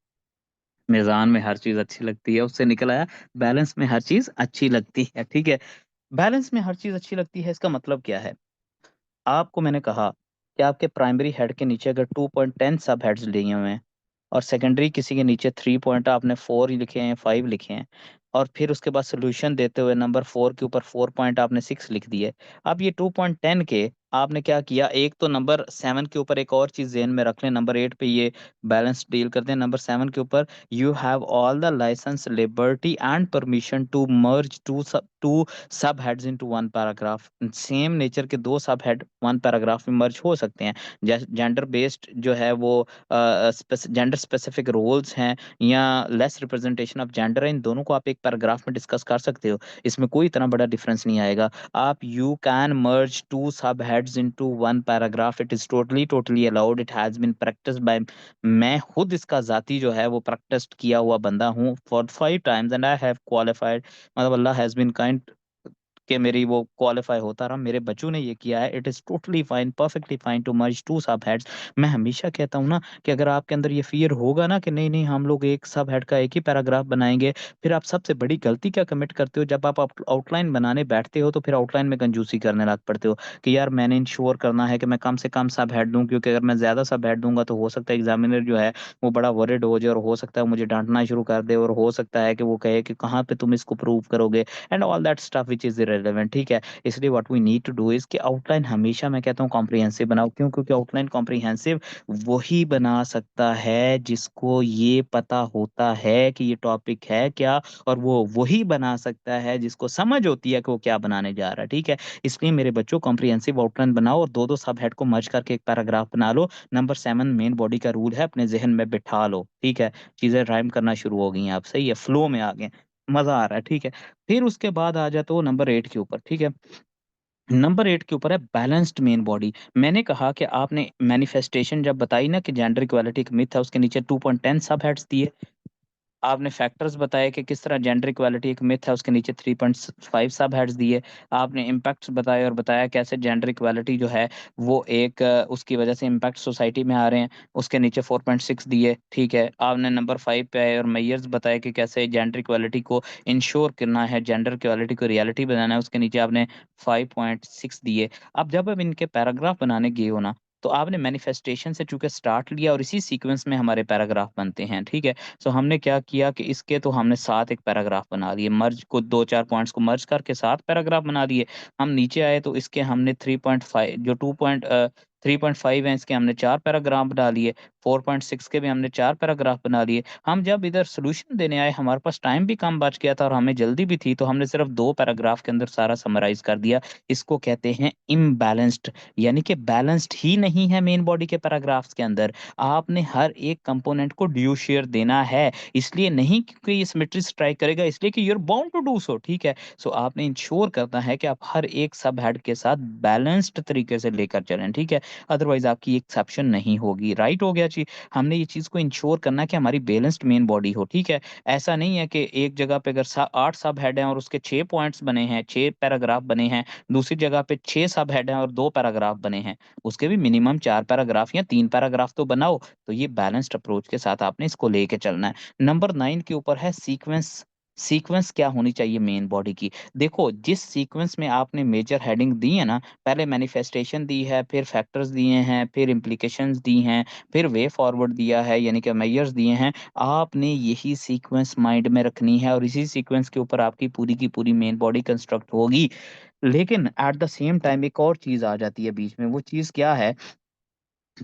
मीज़ान में हर चीज़ अच्छी लगती है, उससे निकल आया बैलेंस में हर चीज़ अच्छी लगती है, ठीक है। बैलेंस में हर चीज़ अच्छी लगती है, इसका मतलब क्या है? आपको मैंने कहा कि आपके प्राइमरी हेड के नीचे अगर 2.10 सब हेड्स लिए हुए हैं और सेकेंडरी किसी के नीचे 3 पॉइंट आपने 4 ही लिखे हैं, 5 लिखे हैं, और फिर उसके बाद सोल्यूशन देते हुए नंबर 4 के ऊपर 4 पॉइंट आपने 6 लिख दिए। अब ये 2.10 के आपने क्या किया, एक तो नंबर 7 के ऊपर एक और चीज़ ज़हन में रख लें, नंबर 8 पे ये बैलेंस डील करते हैं। नंबर 7 के ऊपर you have all the licence, liberty and permission to merge two सब heads into one paragraph. Same nature के 2 सब हेड 1 पैराग्राफ में मर्ज हो सकते हैं। जेंडर बेस्ड जो है वो जेंडर स्पेसिफिक रोल्स हैं या लेस रिप्रेजेंटेशन ऑफ जेंडर है, इन दोनों को आप एक पैराग्राफ में डिस्कस कर सकते हो। इसमें कोई इतना बड़ा डिफरेंस नहीं आएगा। आप you can merge 2 sub heads into 1 paragraph, it is totally allowed, it has been practised by, मैं खुद इसका जाती जो है वो प्रैक्टिस किया हुआ बंदा हूँ for 5 times and I have qualified, मतलब अल्लाह हैज बीन काइंड कि मेरी वो क्वालिफाई होता रहा, मेरे बच्चों ने ये किया है। It is totally fine, perfectly fine to merge 2 sub heads. मैं हमेशा कहता हूँ ना कि अगर आपके अंदर ये फियर होगा ना कि नहीं नहीं हम लोग एक सब हेड का एक ही पैराग्राफ बनाएंगे, फिर आप सबसे बड़ी गलती क्या कमिट करते हो, जब आप आउटलाइन बनाने बैठते हो तो फिर आउटलाइन में कंजूसी करने लग पड़ते हो कि यार मैंने इंश्योर करना है कि मैं कम से कम सब हेड दूं, क्योंकि अगर मैं ज़्यादा सब हेड दूंगा तो हो सकता है एग्जामिनर जो है वो बड़ा वरिड हो जाए और हो सकता है मुझे डांटना शुरू कर दे, और हो सकता है कि वो कहे कि कहाँ पे तुम इसको प्रूव करोगे and all that stuff which is irrelevant, ठीक है। इसलिए what we need to do is कि आउटलाइन हमेशा मैं कहता हूँ कॉम्प्रिहेंसिव बनाओ। क्यों? क्योंकि आउटलाइन कॉम्प्रिहेंसिव वही बना सकता है जिसको ये पता होता है कि ये टॉपिक है क्या, और वो वही बना सकता है जिसको समझ होती है कि वो क्या बनाने जा रहा है, ठीक है। इसलिए मेरे बच्चों कॉम्प्रिहेंसिव आउटलाइन बनाओ और 2-2 सब हेड को मर्ज करके एक पैराग्राफ बना लो। नंबर 7 मेन बॉडी का रूल है, अपने जहन में बिठा लो, ठीक है। चीजें राइम करना शुरू हो गई हैं, आप सही है, फ्लो में आ गए, मजा आ रहा है, ठीक है। फिर उसके बाद आ जाते हो नंबर 8 के ऊपर, ठीक है। नंबर 8 के ऊपर है बैलेंस्ड मेन बॉडी। मैंने कहा कि आपने मैनिफेस्टेशन जब बताई ना कि जेंडर इक्वालिटी एक मिथ है, उसके नीचे 2.10 सब हेड्स दिए। आपने फैक्टर्स बताए कि किस तरह जेंडर इक्वालिटी एक मिथ है, उसके नीचे 3.5 सब हेड्स दिए। आपने इम्पैक्ट्स बताए और बताया कैसे जेंडर इक्वालिटी जो है वो एक उसकी वजह से इम्पैक्ट सोसाइटी में आ रहे हैं, उसके नीचे 4.6 दिए, ठीक है। आपने नंबर 5 पे आए और मेयर्स बताए कि कैसे जेंडर इक्वालिटी को इंश्योर करना है, जेंडर इक्वालिटी को रियलिटी बनाना है, उसके नीचे आपने 5.6 दिए। अब जब अब इनके पैराग्राफ बनाने गए हो ना, तो आपने मैनिफेस्टेशन से चूंकि स्टार्ट लिया और इसी सीक्वेंस में हमारे पैराग्राफ बनते हैं, ठीक है। सो हमने क्या किया कि इसके तो हमने 7 एक पैराग्राफ बना दिए, मर्ज को 2-4 पॉइंट्स को मर्ज करके 7 पैराग्राफ बना दिए। हम नीचे आए तो इसके हमने 3.5 जो 3.5 है इसके हमने 4 पैराग्राफ बना लिए, 4.6 के भी हमने 4 पैराग्राफ बना लिए। हम जब इधर सोल्यूशन देने आए हमारे पास टाइम भी कम बच गया था और हमें जल्दी भी थी, तो हमने सिर्फ 2 पैराग्राफ के अंदर सारा समराइज कर दिया। इसको कहते हैं इम्बैलेंस्ड, यानी कि बैलेंस्ड ही नहीं है मेन बॉडी के पैराग्राफ्स के अंदर। आपने हर एक कंपोनेंट को ड्यू शेयर देना है, इसलिए नहीं क्योंकि ये सिमेट्री स्ट्राइक करेगा, इसलिए कि you are bound to do so, ठीक है। सो आपने इंश्योर करना है कि आप हर एक सब हेड के साथ बैलेंस्ड तरीके से लेकर चलें, ठीक है। अदरवाइज आपकी एक्सेप्शन नहीं होगी, राइट हो गया जी। हमने ये चीज को इंश्योर करना है कि हमारी बैलेंस्ड मेन बॉडी हो, ठीक है। ऐसा नहीं है कि एक जगह पे अगर 8 सब हेड हैं और उसके 6 पॉइंट्स बने हैं, 6 पैराग्राफ बने हैं, दूसरी जगह पे 6 सब हेड हैं और 2 पैराग्राफ बने हैं, उसके भी मिनिमम 4 पैराग्राफ या 3 पैराग्राफ तो बनाओ। तो ये बैलेंस्ड अप्रोच के साथ आपने इसको लेके चलना है। नंबर 9 के ऊपर है सीक्वेंस। सीक्वेंस क्या होनी चाहिए मेन बॉडी की? देखो जिस सीक्वेंस में आपने मेजर हेडिंग दी है ना, पहले मैनिफेस्टेशन दी है, फिर फैक्टर्स दिए हैं, फिर इम्प्लीकेशंस दी हैं, फिर वे फॉरवर्ड दिया है यानी कि मेजर्स दिए हैं, आपने यही सीक्वेंस माइंड में रखनी है और इसी सीक्वेंस के ऊपर आपकी पूरी की पूरी मेन बॉडी कंस्ट्रक्ट होगी। लेकिन एट द सेम टाइम एक और चीज आ जाती है बीच में, वो चीज क्या है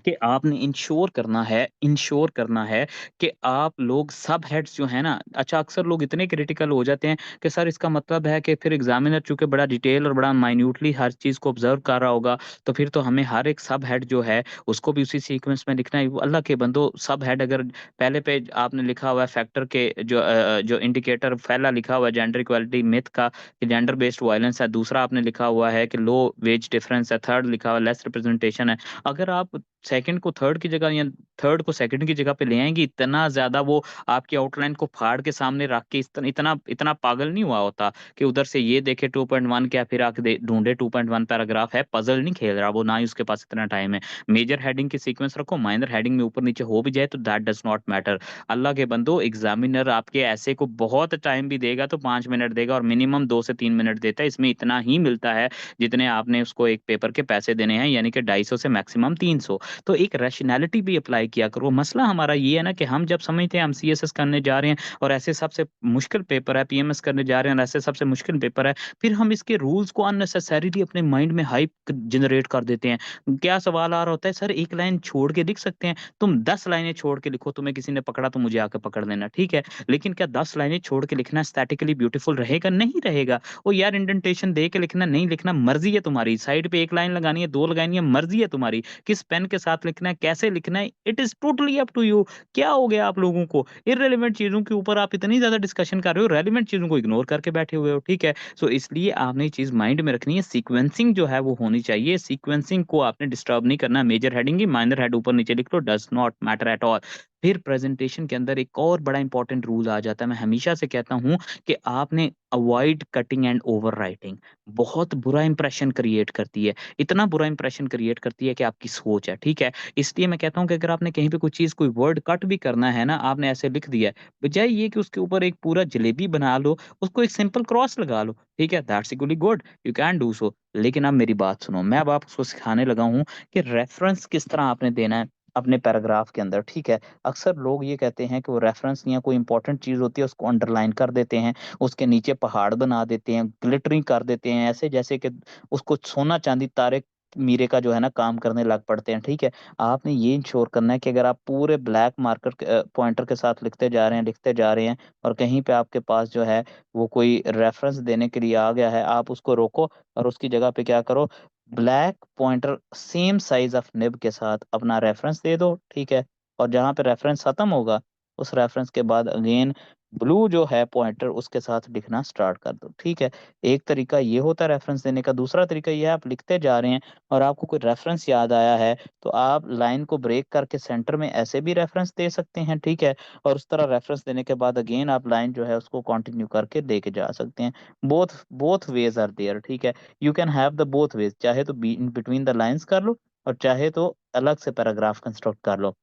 कि आपने इंश्योर करना है कि आप लोग सब हेड्स जो है ना, अच्छा अक्सर लोग इतने क्रिटिकल हो जाते हैं कि सर इसका मतलब है कि फिर एग्जामिनर चूंकि बड़ा डिटेल और बड़ा माइन्यूटली हर चीज़ को ऑब्जर्व कर रहा होगा, तो फिर तो हमें हर एक सब हेड जो है उसको भी उसी सीक्वेंस में लिखना है। अल्लाह के बंदो, सब हेड अगर पहले पेज आपने लिखा हुआ है फैक्टर के जो इंडिकेटर, पहला लिखा हुआ है जेंडर इक्वालिटी मिथ का कि जेंडर बेस्ड वायलेंस है, दूसरा आपने लिखा हुआ है कि लो वेज डिफरेंस है, थर्ड लिखा हुआ है लेस रिप्रेजेंटेशन है। अगर आप सेकंड को थर्ड की जगह या थर्ड को सेकंड की जगह पे ले आएंगे, इतना ज्यादा वो आपकी आउटलाइन को फाड़ के सामने रख के इतना इतना पागल नहीं हुआ होता कि उधर से ये देखे 2.1 क्या, फिर आके ढूंढे 2.1 पैराग्राफ है। पजल नहीं खेल रहा वो, ना ही उसके पास इतना टाइम है। मेजर हेडिंग की सीक्वेंस रखो, माइनर हेडिंग में ऊपर नीचे हो भी जाए तो दैट डज नॉट मैटर। अल्लाह के बंदो, एग्जामिनर आपके ऐसे को बहुत टाइम भी देगा तो 5 मिनट देगा, और मिनिमम 2 से 3 मिनट देता है। इसमें इतना ही मिलता है जितने आपने उसको एक पेपर के पैसे देने हैं, यानी कि 250 से मैक्सिमम 300। तो एक रैशनैलिटी भी अप्लाई किया करो। मसला हमारा ये है ना कि हम जब समझते हैं हम सीएसएस करने जा रहे हैं और ऐसे सबसे मुश्किल पेपर है, पीएमएस करने जा रहे हैं और ऐसे सबसे मुश्किल पेपर है, फिर हम इसके रूल्स को अननेसेसरीली अपने माइंड में हाइप जनरेट कर देते हैं। क्या सवाल आ रहा होता है, सर एक लाइन छोड़ के लिख सकते हैं? तुम 10 लाइनें छोड़ के लिखो, तुम्हें किसी ने पकड़ा तो मुझे आके पकड़ लेना, ठीक है, लेकिन क्या 10 लाइनें छोड़ के लिखना एस्थेटिकली ब्यूटीफुल रहेगा? नहीं रहेगा। ओ यार, इंडेंटेशन दे के लिखना, नहीं लिखना, मर्जी है तुम्हारी। साइड पे 1 लाइन लगानी है, 2 लगानी है, मर्जी है तुम्हारी। किस पेन के साथ लिखना है, कैसे लिखना है, it is totally up to you. क्या हो गया आप लोगों को? इररिलेवेंट चीजों के ऊपर आप इतनी ज्यादा डिस्कशन कर रहे हो, रेलिवेंट चीजों को इग्नोर करके बैठे हुए हो, ठीक है। सो इसलिए आपने ये चीज माइंड में रखनी है, सीक्वेंसिंग जो है वो होनी चाहिए। सीक्वेंसिंग को आपने डिस्टर्ब नहीं करना। मेजर हेडिंग की माइनर हेड ऊपर नीचे लिख लो, does not matter at all. फिर प्रेजेंटेशन के अंदर एक और बड़ा इंपॉर्टेंट रूल आ जाता है। मैं हमेशा से कहता हूं कि आपने avoid cutting and over writing. बहुत बुरा इंप्रेशन क्रिएट करती है, इतना बुरा इंप्रेशन क्रिएट करती है कि आपकी सोच है, ठीक है। इसलिए मैं कहता हूँ कि अगर आपने कहीं पे कोई चीज़, कोई वर्ड कट भी करना है ना, आपने ऐसे लिख दिया है, बजाय ये कि उसके ऊपर एक पूरा जलेबी बना लो, उसको एक सिंपल क्रॉस लगा लो, ठीक है, that's equally good, you can do so. लेकिन अब मेरी बात सुनो, मैं अब आपको सिखाने लगा हूँ कि रेफरेंस किस तरह आपने देना है अपने पैराग्राफ के अंदर, ठीक है। अक्सर लोग ये कहते हैं कि वो रेफरेंस या कोई इंपॉर्टेंट चीज होती है उसको अंडरलाइन कर देते हैं, उसके नीचे पहाड़ बना देते हैं, ग्लिटरिंग कर देते हैं, ऐसे जैसे कि उसको सोना चांदी तारे मीरे का जो है ना काम करने लग पड़ते हैं, ठीक है। आपने ये इंश्योर करना है कि अगर आप पूरे ब्लैक मार्कर पॉइंटर के साथ लिखते जा रहे हैं और कहीं पे आपके पास जो है वो कोई रेफरेंस देने के लिए आ गया है, आप उसको रोको और उसकी जगह पे क्या करो, black pointer same size of nib के साथ अपना रेफरेंस दे दो, ठीक है। और जहाँ पे रेफरेंस खत्म होगा, उस रेफरेंस के बाद अगेन ब्लू जो है पॉइंटर उसके साथ लिखना स्टार्ट कर दो, ठीक है। एक तरीका ये होता है रेफरेंस देने का। दूसरा तरीका ये है, आप लिखते जा रहे हैं और आपको कोई रेफरेंस याद आया है तो आप लाइन को ब्रेक करके सेंटर में ऐसे भी रेफरेंस दे सकते हैं, ठीक है। और उस तरह रेफरेंस देने के बाद अगेन आप लाइन जो है उसको कंटिन्यू करके लेके जा सकते हैं। Both both ways are there, ठीक है। You can have the both ways, चाहे तो बिटवीन द लाइंस कर लो और चाहे तो अलग से पैराग्राफ कंस्ट्रक्ट कर लो।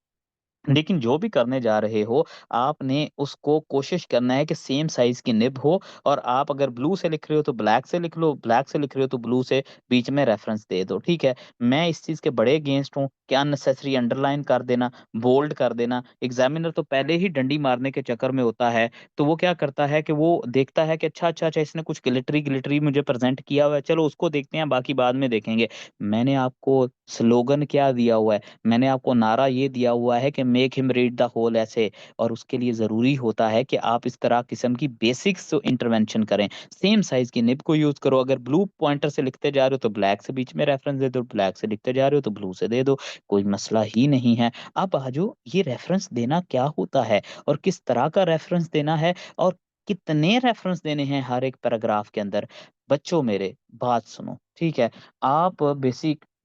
लेकिन जो भी करने जा रहे हो, आपने उसको कोशिश करना है कि सेम साइज की निब हो। और आप अगर ब्लू से लिख रहे हो तो ब्लैक से लिख लो, ब्लैक से लिख रहे हो तो ब्लू से बीच में रेफरेंस दे दो, ठीक है। मैं इस चीज के बड़े अगेंस्ट हूँ कि अननेसेसरी अंडरलाइन कर देना, बोल्ड कर देना। एग्जामिनर तो पहले ही डंडी मारने के चक्कर में होता है, तो वो क्या करता है कि वो देखता है कि अच्छा अच्छा अच्छा, इसने कुछ गिलिटरी गिलिटरी मुझे प्रेजेंट किया हुआ है, चलो उसको देखते हैं, बाकी बाद में देखेंगे। मैंने आपको स्लोगन क्या दिया हुआ है, मैंने आपको नारा ये दिया हुआ है कि make him read the whole essay. और उसके लिए जरूरी होता है कि आप इस तरह किस्म की बेसिक्स इंटरवेंशन करें। सेम साइज की निब को यूज करो। अगर ब्लू पॉइंटर से लिखते जा रहे हो तो ब्लैक से बीच में रेफरेंस दे दो, ब्लैक से लिखते जा रहे हो तो ब्लू से दे दो, कोई मसला ही नहीं है। अब आजो ये रेफरेंस देना क्या होता है और किस तरह का रेफरेंस देना है और कितने रेफरेंस देने हैं हर एक पैराग्राफ के अंदर। बच्चों मेरे बात सुनो, ठीक है। आप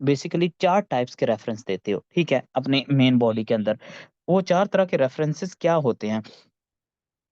बेसिकली 4 टाइप्स के रेफरेंस देते हो, ठीक है, अपने मेन बॉडी के अंदर। वो 4 तरह के रेफरेंसेस क्या होते हैं,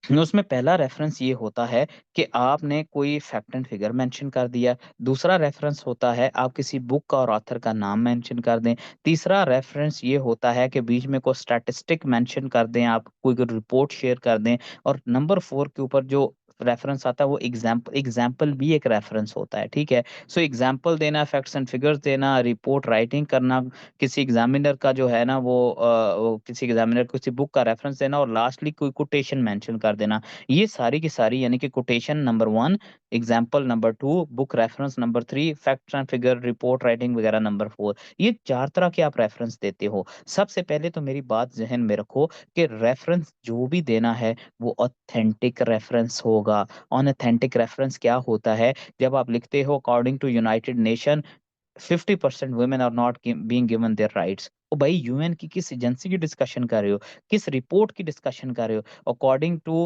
उसमें पहला रेफरेंस ये होता है कि आपने कोई फैक्ट एंड फिगर मेंशन कर दिया। दूसरा रेफरेंस होता है आप किसी बुक का और ऑथर का नाम मेंशन कर दें। तीसरा रेफरेंस ये होता है कि बीच में कोई स्टैटिस्टिक मेंशन कर दें, आप कोई रिपोर्ट शेयर कर दें। और नंबर 4 के ऊपर जो रेफरेंस आता है वो एग्जाम्पल भी एक रेफरेंस होता है, ठीक है। सो एग्जाम्पल देना, फैक्ट्स एंड फिगर्स देना, रिपोर्ट राइटिंग करना, किसी एग्जामिनर का जो है ना वो किसी एग्जामिनर को किसी बुक का रेफरेंस देना, और लास्टली कोई कोटेशन मेंशन कर देना। ये सारी की सारी यानी कि quotation number 1, example number 2, book reference number 3, facts and figure, report writing वगैरह नंबर 4। ये 4 तरह के आप रेफरेंस देते हो। सबसे पहले तो मेरी बात जहन में रखो कि रेफरेंस जो भी देना है वो ऑथेंटिक रेफरेंस होगा। ऑथेंटिक रेफरेंस क्या होता है? जब आप लिखते हो according to United Nation 50% women are not being given their rights, ओ भाई यूएन की किस एजेंसी की डिस्कशन कर रहे हो, किस रिपोर्ट की डिस्कशन कर रहे हो? According to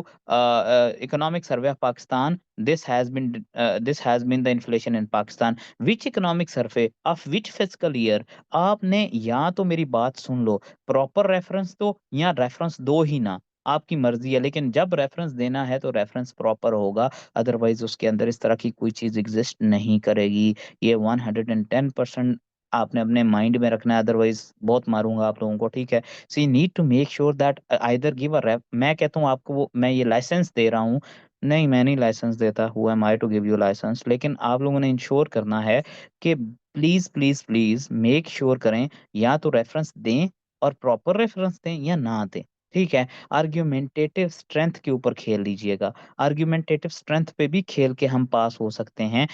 economic survey of Pakistan, this has been the inflation in Pakistan. Which economic survey of which physical year? आपने या तो मेरी बात सुन लो, प्रॉपर रेफरेंस दो या रेफरेंस दो ही ना, आपकी मर्जी है, लेकिन जब रेफरेंस देना है तो रेफरेंस प्रॉपर होगा, अदरवाइज उसके अंदर इस तरह की कोई चीज एग्जिस्ट नहीं करेगी। ये 110% आपने अपने माइंड में रखना है, अदरवाइज बहुत मारूंगा आप लोगों को, ठीक है। So you need to make sure that either give a ref. मैं कहता हूँ आपको, वो मैं ये लाइसेंस दे रहा हूँ, नहीं मैं नहीं लाइसेंस देता, who am I to give you license, लेकिन आप लोगों ने इंश्योर करना है कि please please please make sure करें, या तो रेफरेंस दें और प्रॉपर रेफरेंस दें या ना दें, ठीक है। आर्ग्यूमेंटेटिव स्ट्रेंथ के ऊपर खेल लीजिएगा, आर्ग्यूमेंटेटिव स्ट्रेंथ पे भी खेल के हम पास हो सकते हैं,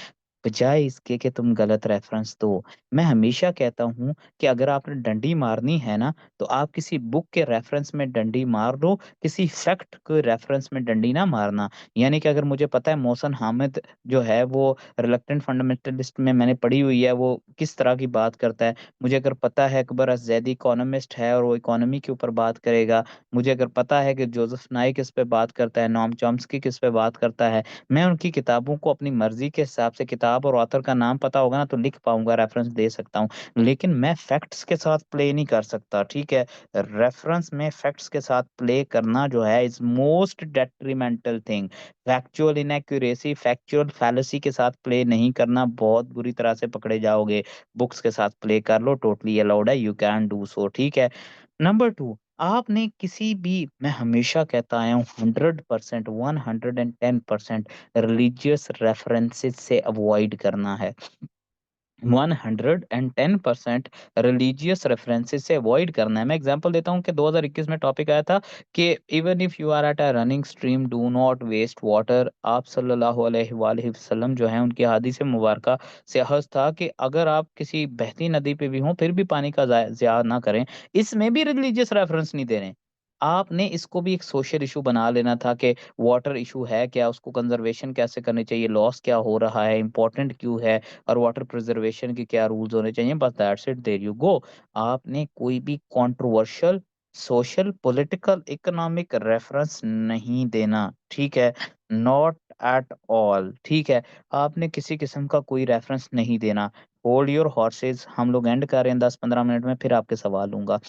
बजाय इसके कि तुम गलत रेफरेंस दो। मैं हमेशा कहता हूँ कि अगर आपने डंडी मारनी है ना, तो आप किसी बुक के रेफरेंस में डंडी मार दो, किसी फैक्ट के रेफरेंस में डंडी ना मारना। यानी कि अगर मुझे पता है मोहसन हामिद जो है वो रिलक्टेंट फंडामेंटलिस्ट में मैंने पढ़ी हुई है, वो किस तरह की बात करता है, मुझे अगर पता है अकबर अज़ैदी इकोनॉमिस्ट है और वो इकोनॉमी के ऊपर बात करेगा, मुझे अगर पता है कि जोसेफ नाइक इस पे बात करता है, नॉम चॉम्स्की किस पे बात करता है, मैं उनकी किताबों को अपनी मर्जी के हिसाब से, किताब और ऑथर का नाम पता होगा ना तो लिख पाऊंगा, रेफरेंस दे सकता हूँ, लेकिन मैं फैक्ट्स के साथ प्ले नहीं कर सकता, ठीक है। रेफरेंस में फैक्ट्स के साथ प्ले करना जो है is most detrimental thing. Factual inaccuracy, factual fallacy के साथ प्ले नहीं करना, बहुत बुरी तरह से पकड़े जाओगे। बुक्स के साथ प्ले कर लो, टोटली अलाउड है, यू कैन डू सो, ठीक है। नंबर 2, आपने किसी भी, मैं हमेशा कहता आया हूँ 100%, 110% रिलीजियस रेफरेंसेस से अवॉइड करना है। 110% रिलीजियस रेफरेंसेस से अवॉइड करना है। मैं एग्जांपल देता हूँ कि 2021 में टॉपिक आया था कि even if you are at a running stream do not waste water. आप सल्लल्लाहु अलैहि वसल्लम जो है उनकी हदीस मुबारका से अखज़ था कि अगर आप किसी बहती नदी पे भी हों फिर भी पानी का ज़िया ना करें। इसमें भी रिलीजियस रेफरेंस नहीं दे रहे। आपने इसको भी एक सोशल इशू बना लेना था कि वाटर इशू है क्या, उसको कंजर्वेशन कैसे करनी चाहिए, लॉस क्या हो रहा है, इंपॉर्टेंट क्यों है, और वाटर प्रिजर्वेशन के क्या रूल्स होने चाहिए, बस that's it, there you go. आपने कोई भी controversial social political economic reference नहीं देना, ठीक है, नॉट एट ऑल, ठीक है। आपने किसी किस्म का कोई रेफरेंस नहीं देना। होल्ड योर हॉर्सेस, हम लोग एंड कर रहे हैं 10-15 मिनट में, फिर आपके सवाल लूंगा।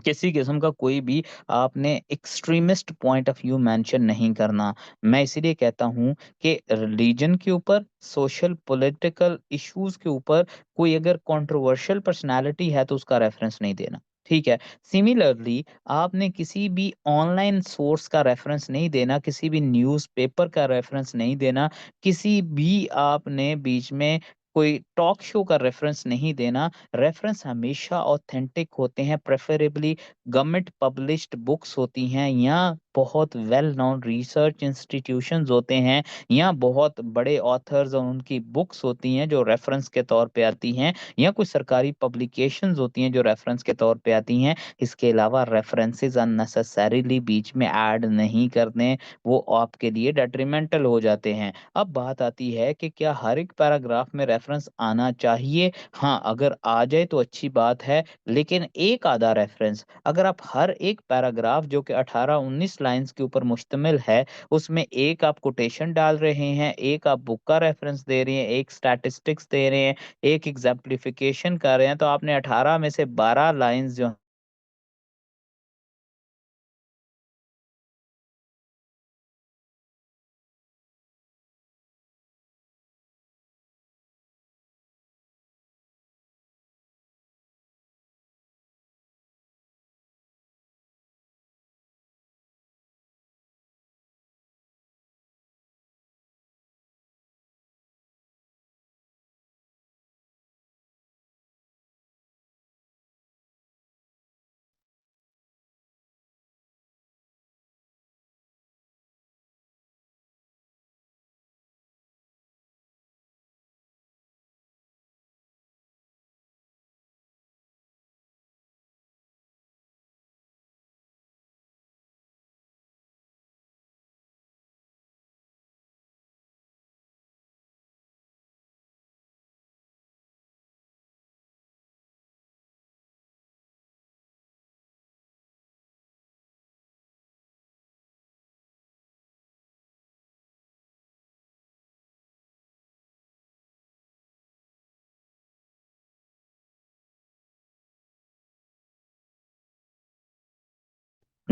किसी किस्म का कोई भी आपने extremist point of view mention नहीं करना। मैं इसीलिए कहता हूँ कि रिलीजन के ऊपर, सोशल पॉलिटिकल इश्यूज के ऊपर कोई अगर कंट्रोवर्शियल पर्सनालिटी है तो उसका रेफरेंस नहीं देना, ठीक है। सिमिलरली आपने किसी भी ऑनलाइन सोर्स का रेफरेंस नहीं देना, किसी भी न्यूज़पेपर का रेफरेंस नहीं देना, किसी भी आपने बीच में कोई टॉक शो का रेफरेंस नहीं देना। रेफरेंस हमेशा ऑथेंटिक होते हैं, प्रेफरेबली गवर्नमेंट पब्लिश्ड बुक्स होती हैं, या बहुत वेल नोन रिसर्च इंस्टीट्यूशंस होते हैं, या बहुत बड़े ऑथर्स और उनकी बुक्स होती हैं जो रेफरेंस के तौर पे आती हैं, या कोई सरकारी पब्लिकेशंस होती हैं जो रेफरेंस के तौर पे आती हैं। इसके अलावा रेफरेंसेस अननेसेसरीली बीच में ऐड नहीं करने, वो आपके लिए डेट्रीमेंटल हो जाते हैं। अब बात आती है कि क्या हर एक पैराग्राफ में रेफरेंस आना चाहिए? हाँ, अगर आ जाए तो अच्छी बात है, लेकिन एक आधा रेफरेंस, अगर आप हर एक पैराग्राफ जो कि 18-19 लाइंस के ऊपर मुश्तमिल है, उसमें एक आप कोटेशन डाल रहे हैं, एक आप बुक का रेफरेंस दे रहे हैं, एक स्टैटिस्टिक्स दे रहे हैं, एक एग्जाम्प्लिफिकेशन कर रहे हैं, तो आपने 18 में से 12 लाइंस जो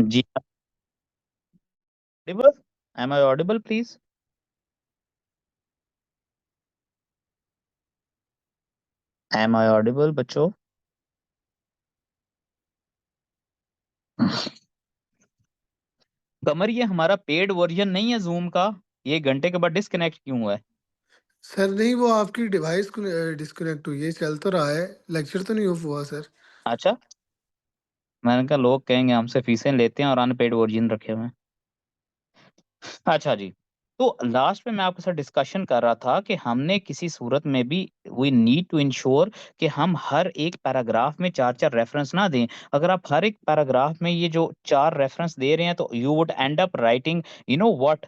जी audible? Am I audible, please? Am I audible, बच्चों? कमर, ये हमारा पेड वर्जन नहीं है जूम का, ये घंटे के बाद डिस्कनेक्ट क्यों हुआ है? सर नहीं, वो आपकी डिवाइस डिस्कनेक्ट हुई है, चल तो रहा है, लेक्चर तो नहीं ऑफ हुआ सर। अच्छा, मैंने कहा लोग कहेंगे हमसे फीसें लेते हैं और अनपेड वर्जन रखे हुए हैं। अच्छा जी, तो लास्ट में मैं आपके साथ डिस्कशन कर रहा था कि हमने किसी सूरत में भी वी नीड टू इंश्योर कि हम हर एक पैराग्राफ में 4-4 रेफरेंस ना दें। अगर आप हर एक पैराग्राफ में ये जो 4 रेफरेंस दे रहे हैं तो you would end up writing, you know what,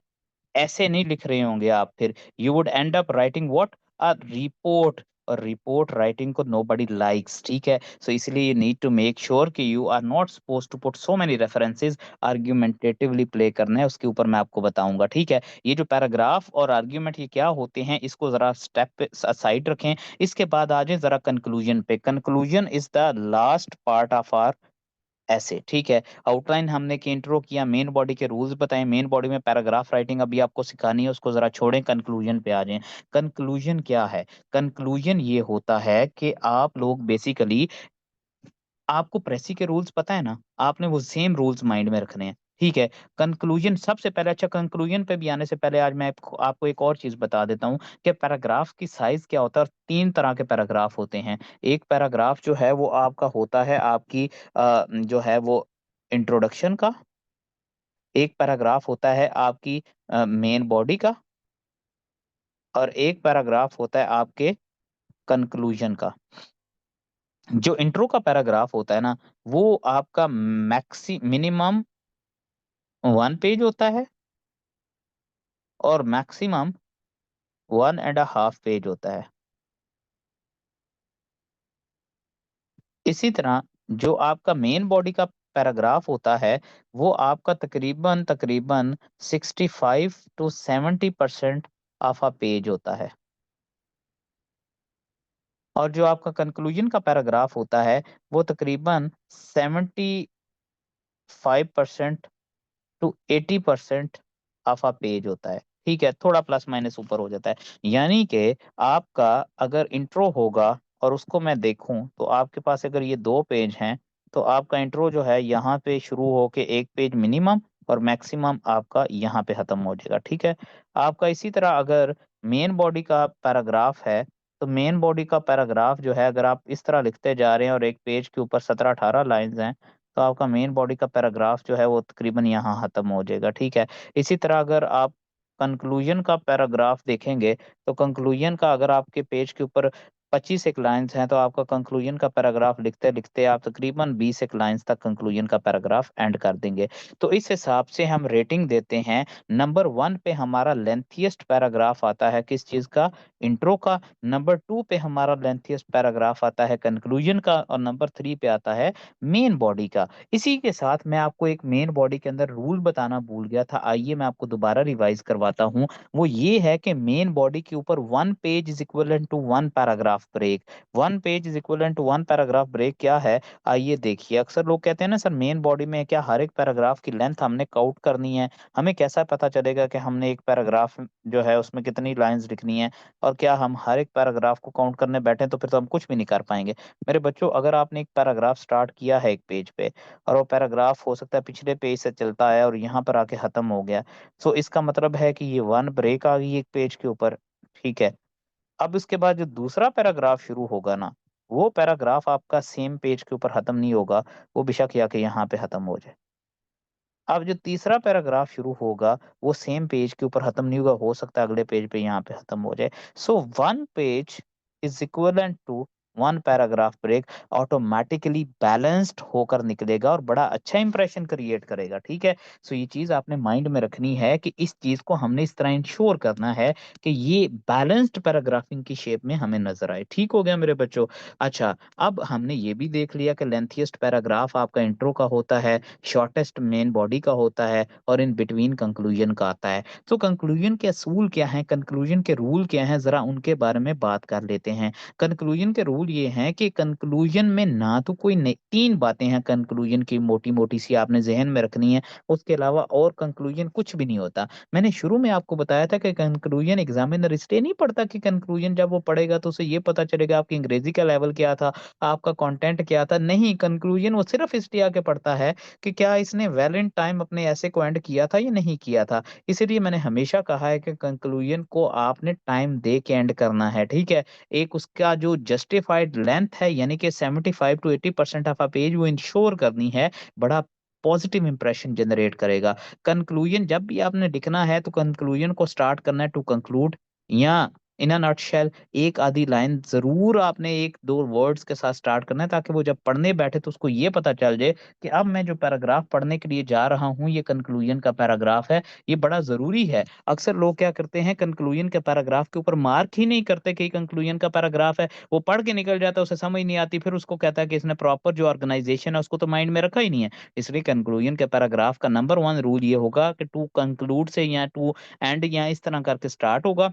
ऐसे नहीं लिख रहे होंगे आप, फिर you would end up writing what, a report, और रिपोर्ट राइटिंग को नोबडी लाइक्स, ठीक है? सो इसलिए you need to make sure कि you are not suppose to put so many references, argumentatively play करना है, उसके ऊपर मैं आपको बताऊंगा, ठीक है? ये जो पैराग्राफ और आर्ग्यूमेंट ये क्या होते हैं, इसको जरा स्टेप पे साइड रखें। इसके बाद आ जाए जरा कंक्लूजन पे। Conclusion is the last part of our essay, ठीक है? आउटलाइन हमने की, इंट्रो किया, मेन बॉडी के रूल्स बताएं, मेन बॉडी में पैराग्राफ राइटिंग अभी आपको सिखानी है, उसको जरा छोड़ें, कंक्लूजन पे आ जाएं। कंक्लूजन क्या है? कंक्लूजन ये होता है कि आप लोग बेसिकली, आपको प्रेसी के रूल्स पता है ना, आपने वो सेम रूल्स माइंड में रखने हैं, ठीक है? कंक्लूजन सबसे पहले, अच्छा कंक्लूजन पे भी आने से पहले आज मैं आपको एक और चीज बता देता हूँ कि पैराग्राफ की साइज क्या होता है, और 3 तरह के पैराग्राफ होते हैं। एक पैराग्राफ जो है वो आपका होता है आपकी जो है वो इंट्रोडक्शन का, एक पैराग्राफ होता है आपकी मेन बॉडी का, और एक पैराग्राफ होता है आपके कंक्लूजन का। जो इंट्रो का पैराग्राफ होता है ना, वो आपका मिनिमम 1 पेज होता है, और मैक्सिमम 1.5 पेज होता है। इसी तरह जो आपका मेन बॉडी का पैराग्राफ होता है, वो आपका तकरीबन तकरीबन 65 to 70% ऑफ अ पेज होता है। और जो आपका कंक्लूजन का पैराग्राफ होता है, वो तकरीबन 75% टू 80% ऑफ अ पेज होता है, ठीक है? थोड़ा प्लस माइनस ऊपर हो जाता है। यानी कि आपका अगर इंट्रो होगा और उसको मैं देखूं, तो आपके पास अगर ये 2 पेज हैं, तो आपका इंट्रो जो है यहाँ पे शुरू होके 1 पेज मिनिमम, और मैक्सिमम आपका यहाँ पे खत्म हो जाएगा, ठीक है? आपका इसी तरह अगर मेन बॉडी का पैराग्राफ है, तो मेन बॉडी का पैराग्राफ जो है, अगर आप इस तरह लिखते जा रहे हैं और एक पेज के ऊपर 17-18 लाइंस हैं, तो आपका मेन बॉडी का पैराग्राफ जो है वो तकरीबन यहाँ खत्म हो जाएगा, ठीक है? इसी तरह अगर आप कंक्लूजन का पैराग्राफ देखेंगे, तो कंक्लूजन का अगर आपके पेज के ऊपर 25 एक लाइंस हैं, तो आपका कंक्लूजन का पैराग्राफ लिखते लिखते आप तकरीबन 20 एक लाइंस तक कंक्लूजन का पैराग्राफ एंड कर देंगे। तो इस हिसाब से हम रेटिंग देते हैं। नंबर 1 पे हमारा लेंथीएस्ट पैराग्राफ आता है किस चीज का? इंट्रो का। नंबर 2 पे हमारा लेंथीएस्ट पैराग्राफ आता है कंक्लूजन का, और नंबर 3 पे आता है मेन बॉडी का। इसी के साथ मैं आपको एक मेन बॉडी के अंदर रूल बताना भूल गया था, आइए मैं आपको दोबारा रिवाइज करवाता हूँ। वो ये है कि मेन बॉडी के ऊपर 1 page is equivalent to 1 paragraph break. 1 page is equivalent to 1 paragraph break क्या है? आइए देखिए, अक्सर लोग कहते हैं ना सर मेन बॉडी में क्या हर एक पैराग्राफ की लेंथ हमने काउंट करनी है? हमें कैसा पता चलेगा कि हमने एक पैराग्राफ जो है उसमें कितनी लाइंस लिखनी है? और क्या हम हर एक पैराग्राफ को काउंट करने बैठे तो फिर तो हम कुछ भी नहीं कर पाएंगे। मेरे बच्चों, अगर आपने एक पैराग्राफ स्टार्ट किया है एक पेज पे, और वो पैराग्राफ हो सकता है पिछले पेज से चलता है और यहाँ पर आके खत्म हो गया, सो इसका मतलब है कि ये 1 ब्रेक आ गई एक पेज के ऊपर, ठीक है? अब इसके बाद जो दूसरा पैराग्राफ शुरू होगा ना, वो पैराग्राफ आपका सेम पेज के ऊपर खत्म नहीं होगा, वो बेशक या के यहाँ पे खत्म हो जाए। अब जो तीसरा पैराग्राफ शुरू होगा, वो सेम पेज के ऊपर खत्म नहीं होगा, हो सकता है अगले पेज पे यहाँ पे खत्म हो जाए। So 1 page is equivalent to 1 paragraph break, automatically balanced होकर निकलेगा और बड़ा अच्छा इंप्रेशन क्रिएट करेगा, ठीक है? सो ये चीज आपने माइंड में रखनी है कि इस चीज को हमने इस तरह इंश्योर करना है कि ये बैलेंस्ड पैराग्राफिंग की शेप में हमें नजर आए। ठीक हो गया मेरे बच्चों? अच्छा, अब हमने ये भी देख लिया कि लेंथीएस्ट पैराग्राफ आपका इंट्रो का होता है, शॉर्टेस्ट मेन बॉडी का होता है, और इन बिटवीन कंक्लूजन का आता है। तो कंक्लूजन के असूल क्या हैं, कंक्लूजन के रूल क्या हैं, जरा उनके बारे में बात कर लेते हैं। कंक्लूजन के रूल रूल ये है कि कंक्लूजन में ना तो कोई 3 बातें हैं कंक्लूजन की, मोटी मोटी सी आपने जहन में रखनी है, उसके अलावा और कंक्लूजन कुछ भी नहीं होता। मैंने शुरू में आपको बताया था कि कंक्लूजन एग्जामिनर इसलिए नहीं पढ़ता कि कंक्लूजन जब वो पढ़ेगा तो उसे ये पता चलेगा आपकी अंग्रेजी का लेवल क्या था, आपका कंटेंट क्या था। नहीं, कंक्लूजन वो सिर्फ इसलिए आके पढ़ता है कि क्या इसने वेल इन टाइम अपने ऐसे को एंड किया था या नहीं किया था। इसीलिए मैंने हमेशा कहा है कि कंक्लूजन को आपने टाइम दे के एंड करना है, ठीक है। एक उसका जो जस्टिफाइड लेंथ है, यानी कि 75 टू 80% ऑफ अ पेज, वो इंश्योर करनी है, बड़ा पॉजिटिव इंप्रेशन जनरेट करेगा। कंक्लूजन जब भी आपने लिखना है तो कंक्लूजन को स्टार्ट करना है टू कंक्लूड, या इन अ नटशेल एक आधी लाइन जरूर आपने एक दो वर्ड्स के साथ स्टार्ट करना है, ताकि वो जब पढ़ने बैठे तो उसको ये पता चल जाए कि अब मैं जो पैराग्राफ पढ़ने के लिए जा रहा हूँ ये कंक्लूजन का पैराग्राफ है, ये बड़ा जरूरी है। अक्सर लोग क्या करते हैं, कंक्लूजन के पैराग्राफ के ऊपर मार्क ही नहीं करते कि कंक्लूजन का पैराग्राफ है, वो पढ़ के निकल जाता है, उसे समझ नहीं आती, फिर उसको कहता है कि इसने प्रॉपर जो ऑर्गेनाइजेशन है उसको तो माइंड में रखा ही नहीं है। इसलिए कंक्लूजन के पैराग्राफ का नंबर 1 रूल ये होगा कि टू कंक्लूड से या टू एंड या इस तरह करके स्टार्ट होगा।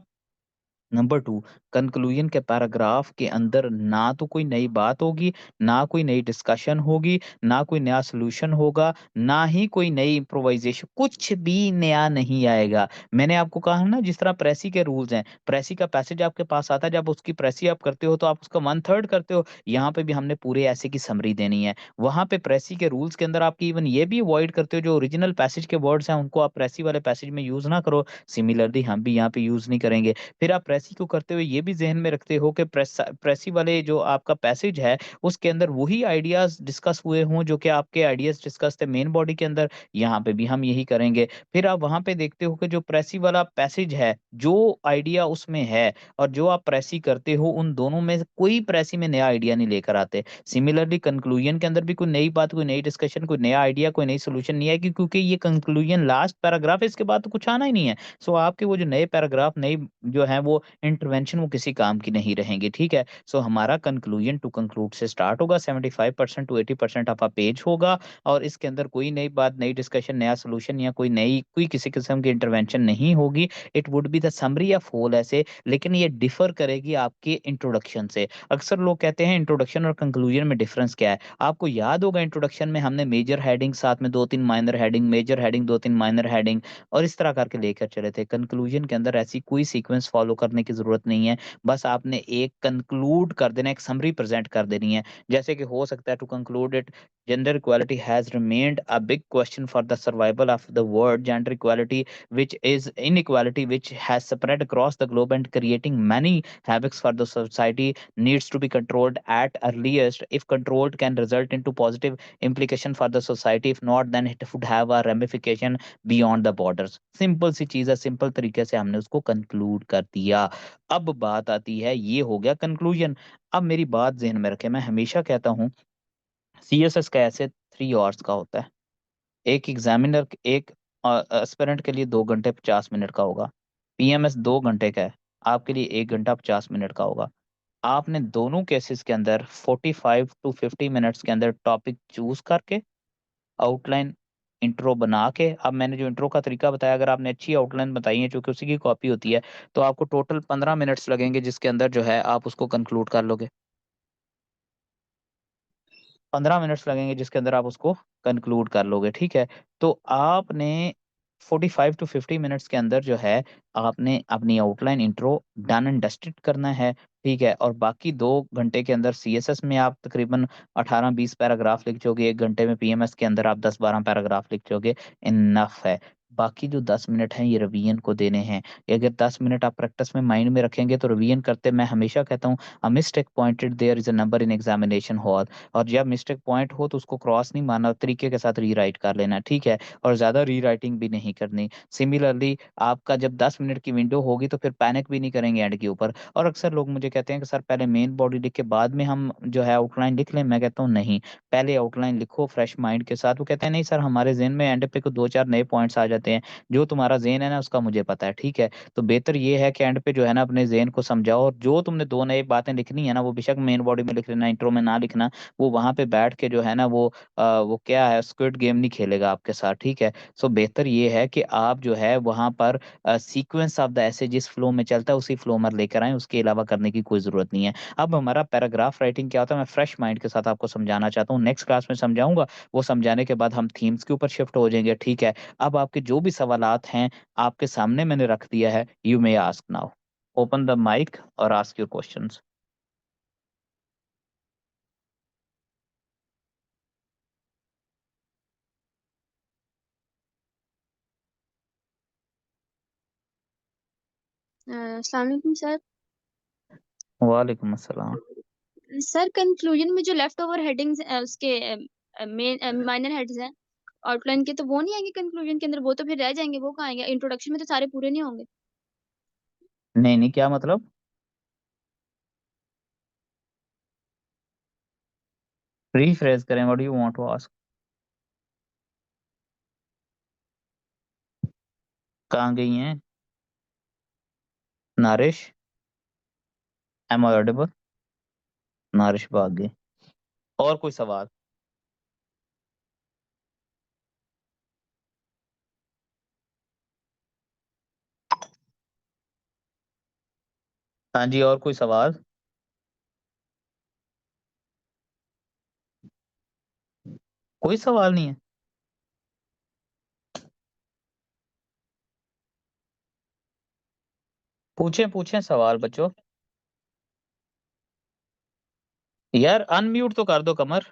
नंबर 2, कंक्लूजन के पैराग्राफ के अंदर ना तो कोई नई बात होगी, ना कोई नई डिस्कशन होगी, ना कोई नया सॉल्यूशन होगा, ना ही कोई नई इम्प्रोवाइजेशन, कुछ भी नया नहीं आएगा। मैंने आपको कहा ना, जिस तरह प्रेसी के रूल्स हैं, प्रेसी का पैसेज आपके पास आता है, जब उसकी प्रेसी आप करते हो तो आप उसका 1/3 करते हो। यहाँ पे भी हमने पूरे ऐसे की समरी देनी है। वहां पे प्रेसी के रूल्स के अंदर आपकी इवन ये भी अवॉइड करते हो, जो ओरिजिनल पैसेज के वर्ड्स हैं उनको आप प्रेसी वाले पैसेज में यूज ना करो। सिमिलरली हम भी यहाँ पे यूज नहीं करेंगे। फिर आप प्रेसी को करते हुए ये भी ज़हन में रखते हो कि प्रेसी वाले जो आपका पैसेज है, उसके अंदर वही आइडियाज़ डिस्कस हुए हों जो कि आपके आइडियाज़ डिस्कस थे मेन बॉडी के अंदर, यहाँ पे भी हम यही करेंगे। फिर आप वहाँ पे देखते हो कि जो प्रेसी वाला पैसेज है, जो आइडिया उसमें है और जो आप प्रेसी करते हो, उन दोनों में से कोई प्रेसी में नया आइडिया नहीं लेकर आते। सिमिलरली कंक्लूजन के अंदर भी कोई नई बात, कोई नई डिस्कशन, कोई नया आइडिया, कोई नई सॉल्यूशन नहीं आएगी, क्योंकि ये कंक्लूजन लास्ट पैराग्राफ है, इसके बाद तो कुछ आना ही नहीं है। सो आपके वो जो नए पैराग्राफ, नई जो है वो इंटरवेंशन, वो किसी काम की नहीं रहेंगी, ठीक है। सो हमारा कंक्लूजन टू कंक्लूड से स्टार्ट होगा, 75% टू 80% ऑफ अ पेज होगा, और इसके अंदर कोई नई बात, नई डिस्कशन, नया सोल्यूशन या कोई किसी किस्म की इंटरवेंशन नहीं होगी। It would be the summary of whole essay, लेकिन ये डिफर करेगी आपके इंट्रोडक्शन से। अक्सर लोग कहते हैं इंट्रोडक्शन और कंक्लूजन में डिफरेंस क्या है। आपको याद होगा इंट्रोडक्शन में हमने मेजर हेडिंग, साथ में 2-3 minor heading, major heading 2-3 minor heading और इस तरह करके लेकर चले थे। कंक्लूजन के अंदर ऐसी कोई सीक्वेंस फॉलो करने की जरूरत नहीं है, बस आपने एक कंक्लूड कर देना, एक समरी प्रेजेंट कर देनी है। जैसे कि हो सकता है to conclude it, gender equality has remained a big question for the survival of the world, gender equality which is inequality which has spread across the globe and creating many havocs for the society needs to be controlled at earliest. If controlled can result into positive implication for the society, if not then it would have a ramification beyond the borders. Simple सी चीज है, simple तरीके से हमने उसको conclude कर दिया। अब बात आती है, ये हो गया कंक्लूजन। अब मेरी बात ज़हन में रखें, मैं हमेशा कहता हूँ सीएसएस का ऐसे 3 आवर्स का होता है। एक एग्जामिनर, एक एस्पिरेंट के लिए 2 घंटे 50 मिनट का होगा। पीएमएस 2 घंटे का है, आपके लिए 1 घंटा 50 मिनट का होगा। आपने दोनों केसेस के अंदर 45 टू 50 मिनट्स के अंदर टॉपिक चूज करके, आउटलाइन, इंट्रो बना के, अब मैंने जो इंट्रो का तरीका बताया, अगर आपने अच्छी आउटलाइन बताई है, क्योंकि उसी की कॉपी होती है, तो आपको टोटल 15 मिनट्स लगेंगे, जिसके अंदर जो है आप उसको कंक्लूड कर लोगे। 15 मिनट्स लगेंगे जिसके अंदर आप उसको कंक्लूड कर लोगे, ठीक है। तो आपने 45 टू 50 मिनट्स के अंदर जो है, आपने अपनी outline, intro done and dusted करना है, ठीक है। और बाकी 2 घंटे के अंदर सीएसएस में आप तकरीबन 18-20 पैराग्राफ लिख दोगे, 1 घंटे में पीएमएस के अंदर आप 10-12 पैराग्राफ लिख दोगे, इनफ है। बाकी जो 10 मिनट हैं ये रिवीजन को देने हैं। ये अगर 10 मिनट आप प्रैक्टिस में माइंड में रखेंगे तो रिवीजन करते, मैं हमेशा कहता हूँ, a mistake pointed there is a number in examination hall. और जब मिस्टेक पॉइंट हो तो उसको क्रॉस नहीं मारना, तरीके के साथ रीराइट कर लेना, ठीक है। और ज़्यादा रीराइटिंग भी नहीं करनी। सिमिलरली आपका जब 10 मिनट की विंडो होगी तो फिर पैनिक भी नहीं करेंगे एंड के ऊपर। और अक्सर लोग मुझे कहते हैं कि सर पहले मेन बॉडी लिख के बाद में हम जो है आउटलाइन लिख लें। मैं कहता हूँ नहीं, पहले आउटलाइन लिखो फ्रेश माइंड के साथ। वो कहते हैं नहीं सर, हमारे जहन में एंड पे को 2-4 नए पॉइंट्स आ जाते हैं, होते हैं, जो तुम्हारा ज़हन है ना उसका मुझे पता है, ठीक है। तो बेहतर ये है कि एंड पे जो है ना अपने ज़हन को समझाओ, और जो तुमने 2 नए बातें लिखनी है ना वो बेशक मेन बॉडी में लिख लेना, इंट्रो में ना लिखना। वो वहाँ पे बैठ के जो है ना वो क्या है, स्क्विड गेम नहीं खेलेगा आपके साथ, ठीक है। सो बेहतर ये है कि आप जो है वहाँ पर सीक्वेंस ऑफ द ऐसे जिस फ्लो में चलता है उसी फ्लो में लेकर आएं, उसके अलावा करने की कोई ज़रूरत नहीं है। अब हमारा पैराग्राफ राइटिंग क्या होता है, मैं फ्रेश माइंड के साथ आपको समझाना चाहता हूँ, नेक्स्ट क्लास में समझाऊंगा। वो समझाने के बाद हम थीम्स के ऊपर शिफ्ट हो जाएंगे, ठीक है। अब आपके जो भी सवालात हैं आपके सामने मैंने रख दिया है, you may ask now, open the mic और आस्क योर क्वेश्चंस। अस्सलाम वालेकुम सर। वालेकुम अस्सलाम। सर कंक्लूजन में जो लेफ्ट ओवर हेडिंग्स उसके मेन माइनर हेड्स हैं आउटलाइन के, तो वो नहीं आएंगे कंक्लूजन के अंदर, वो तो फिर रह जाएंगे, वो कहाँ आएंगे? इंट्रोडक्शन में तो सारे पूरे नहीं होंगे। नहीं नहीं, क्या मतलब? रीफ्रेश करें, what do you want to ask? कहाँ गई हैं नारिश? M I audible? नारिश भाग गई। और कोई सवाल? हाँ जी, और कोई सवाल? कोई सवाल नहीं है? पूछें पूछें सवाल बच्चों। यार अनम्यूट तो कर दो कमर।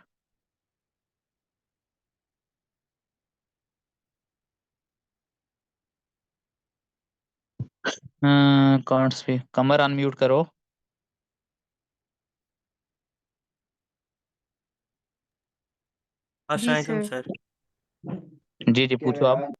कांट स्पीक, कमर अनम्यूट करो। जी अस्सलाम वालेकुम सर। सर। जी जी पूछो आप।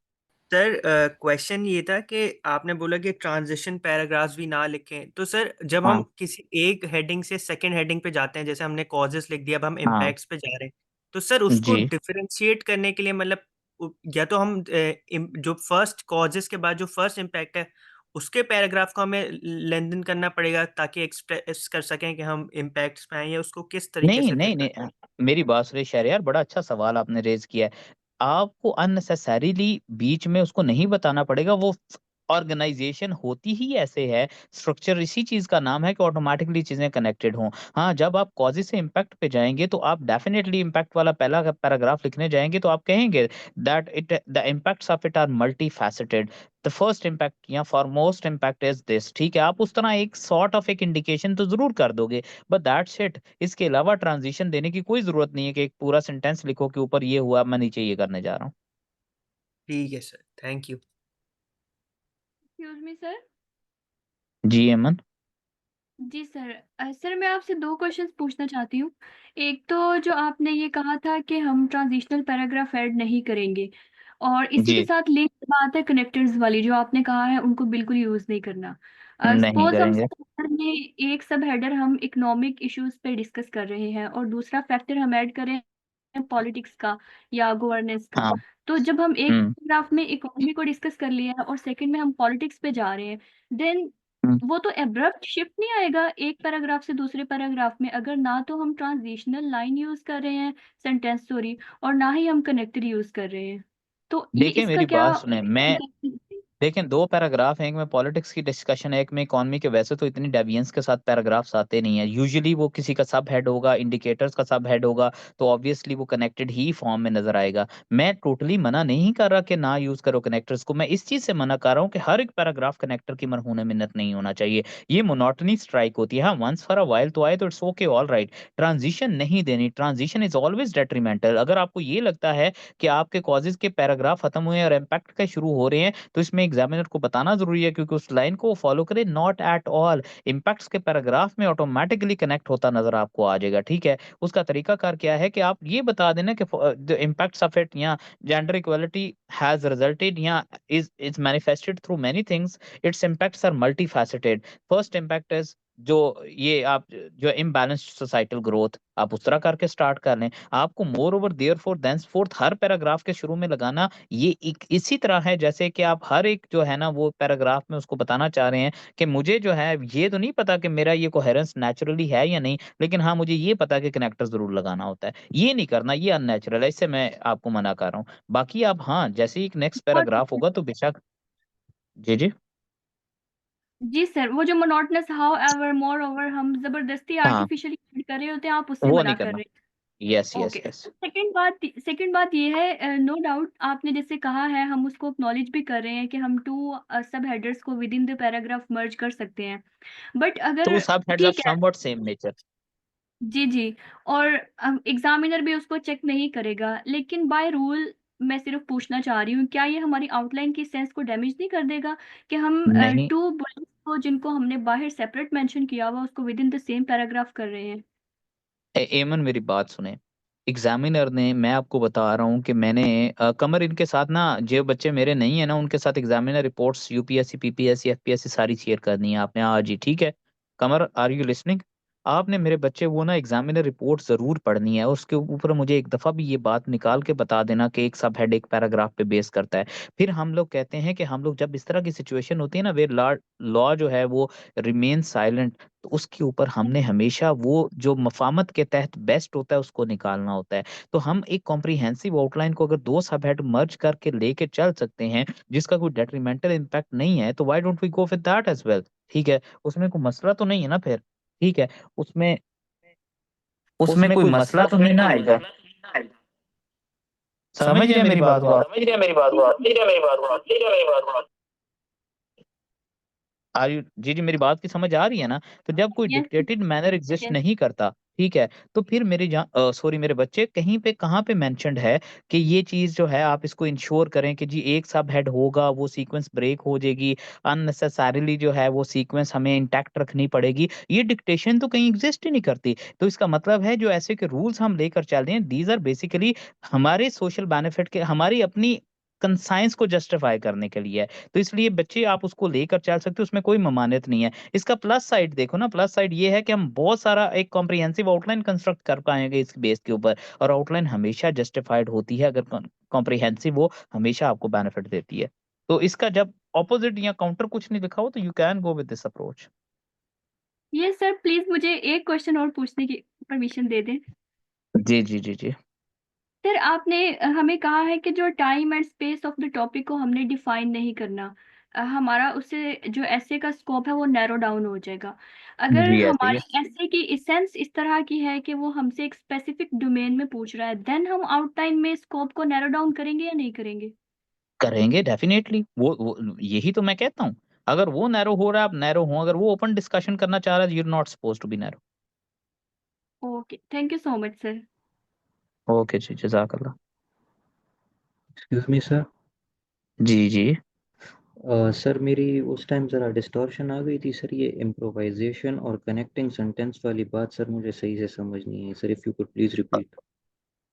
सर क्वेश्चन ये था कि आपने बोला कि ट्रांजिशन पैराग्राफ्स भी ना लिखें, तो सर जब हाँ हम किसी एक हेडिंग से सेकंड हेडिंग पे जाते हैं, जैसे हमने कॉजेस लिख दिया, अब हम हाँ इम्पैक्ट्स पे जा रहे हैं, तो सर उसको जी। डिफरेंशिएट करने के लिए मतलब या तो हम जो फर्स्ट कॉजेस के बाद जो फर्स्ट इम्पैक्ट है उसके पैराग्राफ को हमें लेंथन करना पड़ेगा ताकि एक्सप्रेस कर सकें कि हम इम्पैक्ट्स पे आए, या उसको किस तरीके नहीं से फिर नहीं नहीं, करना है? मेरी बात सुनिए शहरयार, बड़ा अच्छा सवाल आपने रेज किया है। आपको अननेसेसरीली बीच में उसको नहीं बताना पड़ेगा, वो ऑर्गेनाइजेशन होती ही ऐसे है, स्ट्रक्चर इसी चीज का नाम है कि ऑटोमेटिकली चीजें कनेक्टेड हों। हाँ, जब आप कॉजेज से इम्पैक्ट पे जाएंगे तो आप डेफिनेटली इम्पैक्ट वाला पहला पैराग्राफ लिखने जाएंगे तो आप कहेंगे that it the impacts of it are multi faceted, the first impact या फॉरमोस्ट इम्पैक्ट इज दिस, ठीक है। आप उस तरह एक सॉर्ट ऑफ एक इंडिकेशन तो जरूर कर दोगे, बट दैट्स इट। इसके अलावा ट्रांजिशन देने की कोई जरूरत नहीं है कि एक पूरा सेंटेंस लिखो कि ऊपर ये हुआ मैं नीचे ये करने जा रहा हूँ। ठीक है sir, thank you. Excuse me sir. जी अमन। जी सर। सर मैं आपसे 2 क्वेश्चंस पूछना चाहती हूँ। एक तो जो आपने ये कहा था कि हम ट्रांजिशनल पैराग्राफ ऐड नहीं करेंगे, और इसी के जी साथ लिंक बात है कनेक्टर्स वाली जो आपने कहा है उनको बिल्कुल यूज़ नहीं करना। नहीं सपोज हम करेंगे। सब में एक सब हेडर हम इकोनॉमिक इश्यूज पे डिस्कस कर रहे हैं और दूसरा फैक्टर हम ऐड करें पॉलिटिक्स का या गवर्नेंस का। हाँ। तो जब हम एक हम्म पैराग्राफ में इकोनॉमी को डिस्कस कर लिया है और सेकंड में हम पॉलिटिक्स पे जा रहे हैं, देन हम्म। वो तो एब्रप्ट शिफ्ट नहीं आएगा एक पैराग्राफ से दूसरे पैराग्राफ में, अगर ना तो हम ट्रांजिशनल लाइन यूज कर रहे हैं, सेंटेंस सॉरी, और ना ही हम कनेक्टर यूज कर रहे हैं। तो ये देखिए इसका मेरी क्या? बात सुने, मैं देखें 2 पैराग्राफ हैं, एक में पॉलिटिक्स की डिस्कशन है, एक में इकोनॉमी के। वैसे तो इतनी डेविएंस के साथ पैराग्राफ्स आते नहीं है, यूजुअली वो किसी का सब हेड होगा, इंडिकेटर्स का सब हेड होगा, तो ऑब्वियसली वो कनेक्टेड ही फॉर्म में नजर आएगा। मैं टोटली मना नहीं कर रहा कि ना यूज करो कनेक्टर्स को, मैं इस चीज से मना कर रहा हूँ कि हर एक पैराग्राफ कनेक्टर की मरहून मिन्नत नहीं होना चाहिए, ये मोनोटनी स्ट्राइक होती है। हाँ, वंस फॉर अ वाइल तो आए तो it's okay, all right. Transition नहीं देनी, ट्रांजिशन इज ऑलवेज डेट्रीमेंटल। अगर आपको ये लगता है कि आपके कॉजेज के पैराग्राफ खत्म हुए हैं और इम्पैक्ट के शुरू हो रहे हैं, तो इसमें एग्जामिनर को बताना जरूरी है, क्योंकि उस लाइन को फॉलो करे। नॉट एट ऑल, इम्पैक्ट्स के पैराग्राफ में ऑटोमेटिकली कनेक्ट होता नजर आपको आ जाएगा, ठीक है। उसका तरीकाकार क्या है कि आप ये बता देना कि द इम्पैक्ट्स ऑफ इट या जेंडर इक्वालिटी हैज रिजल्टेड या is manifested through many things, its impacts are multifaceted, first impact is जो ये आप जो इम्बैलेंस्ड सोसाइटल ग्रोथ आप उस तरह करके स्टार्ट कर लें। आपको मोर ओवर देयरफॉर देंसफोर्थ हर पैराग्राफ के शुरू में लगाना ये एक इसी तरह है जैसे कि आप हर एक जो है ना वो पैराग्राफ में उसको बताना चाह रहे हैं कि मुझे जो है ये तो नहीं पता कि मेरा ये कोहेरेंस नेचुरली है या नहीं, लेकिन हाँ मुझे ये पता कि कनेक्टर जरूर लगाना होता है। ये नहीं करना, ये अननेचुरल है, इससे मैं आपको मना कर रहा हूँ। बाकी आप हाँ जैसे ही नेक्स्ट और पैराग्राफ होगा तो बेशक। जी जी। जी सर, वो जो monotonous how ever more over हम जबरदस्ती हाँ आर्टिफिशियली ऐड कर रहे होते हैं, आप उससे वो मना नहीं कर करना। रहे यस हैं। Yes okay. यस। सेकंड बात ये है, नो डाउट आपने जैसे कहा है, हम उसको एक्नॉलेज भी कर रहे हैं कि हम टू सब हेडर्स को विद इन द पैराग्राफ मर्ज कर सकते हैं, बट अगर तो सब हेड्स आर ठीक है, समवॉट सेम नेचर। जी जी, और एग्जामिनर भी उसको चेक नहीं करेगा, लेकिन बाय रूल मैं सिर्फ पूछना चाह रही हूँ, क्या ये हमारी आउटलाइन की सेंस को डैमेज नहीं कर देगा कि हम नहीं टू बुलेट्स को जिनको हमने बाहर सेपरेट मेंशन किया हुआ उसको with in the same paragraph कर रहे हैं? एमन मेरी बात सुने। एग्जामिनर ने, मैं आपको बता रहा हूँ कि मैंने कमर इनके साथ ना, जो बच्चे मेरे नहीं है ना उनके साथ examiner reports UPSC PPSC FPSC सारी शेयर करनी है आपने आज ही, ठीक है। कमर आर यू लिसनिंग? आपने मेरे बच्चे वो ना एग्जामिनर रिपोर्ट जरूर पढ़नी है और उसके ऊपर मुझे एक दफा भी ये बात निकाल के बता देना कि एक सब हेड एक पैराग्राफ पे बेस करता है। फिर हम लोग कहते हैं कि हम लोग जब इस तरह की सिचुएशन होती है ना वे लॉ जो है वो रिमेन साइलेंट, तो उसके ऊपर हमने हमेशा वो जो मफामत के तहत बेस्ट होता है उसको निकालना होता है। तो हम एक कॉम्प्रिहेंसिव आउटलाइन को अगर दो सब हेड मर्ज करके लेके चल सकते हैं जिसका कोई डेट्रीमेंटल इम्पैक्ट नहीं है, तो why don't we go with that as well. ठीक है, उसमें कोई मसला तो नहीं है ना फिर। ठीक है, उसमें उसमें उसमें कोई कोई मसला मसला तो तो नहीं नहीं ना ना आएगा। आएगा। समझ समझ रहे रहे हैं हैं मेरी मेरी बात बात को को आप? आप? समझ रहे हैं मेरी बात को आप? समझ रहे हैं मेरी बात को आप? समझ रहे हैं मेरी बात को आप? आर यू जी जी, मेरी बात की समझ आ रही है ना? तो जब कोई yes dictated manner exist yes. नहीं करता, ठीक है, तो फिर मेरे जहाँ सॉरी मेरे बच्चे कहीं पे कहाँ पे मेंशन्ड है कि ये चीज जो है आप इसको इंश्योर करें कि जी एक सब हेड होगा, वो सीक्वेंस ब्रेक हो जाएगी, अननेसेसरीली जो है वो सीक्वेंस हमें इंटैक्ट रखनी पड़ेगी, ये डिक्टेशन तो कहीं एग्जिस्ट ही नहीं करती। तो इसका मतलब है जो ऐसे के रूल्स हम लेकर चल रहे हैं दीज आर बेसिकली हमारे सोशल बेनिफिट के, हमारी अपनी कंसाइंस को जस्टिफाई करने के लिए है। तो इसलिए बच्चे आप उसको लेकर चल सकते हो, उसमें कोई ममानियत नहीं है। इसका प्लस साइड देखो ना, प्लस साइड ये है कि हम बहुत सारा एक कॉम्प्रिहेंसिव आउटलाइन कंस्ट्रक्ट कर पाएंगे इस बेस के ऊपर, और आउटलाइन हमेशा जस्टिफाइड होती है अगर कॉम्प्रिहेंसिव हो, हमेशा आपको बेनिफिट देती है। तो इसका जब ऑपोजिट या काउंटर कुछ नहीं लिखा हो तो you can go with this approach. Yes sir, please मुझे एक क्वेश्चन और पूछने की परमिशन दे दें। जी जी जी जी। सर आपने हमें कहा है कि जो time and space of the topic को हमने डिफाइन नहीं करना, हमारा उससे जो ऐसे का स्कोप है वो नैरो डाउन हो जाएगा। अगर जी ऐसे ही है। हमारी ऐसे की इसेंस इस तरह की है कि वो हमसे एक स्पेसिफिक डोमेन में पूछ रहा है, देन हम आउटलाइन में स्कोप को नैरो डाउन करेंगे या नहीं करेंगे? करेंगे डेफिनेटली, वो यही तो मैं कहता हूँ। अगर वो नैरो हो रहा है आप नैरो हो, अगर वो ओपन डिस्कशन करना चाह रहा है, you are not suppose to be narrow. Okay, thank you so much sir. Okay जी, जजाकल्ला। Excuse me sir. जी जी। सर मेरी उस टाइम ज़रा डिस्टॉर्शन आ गई थी सर, ये इम्प्रोवाइजेशन और कनेक्टिंग सेंटेंस वाली बात सर मुझे सही से समझ नहीं आई सर, if you could please repeat.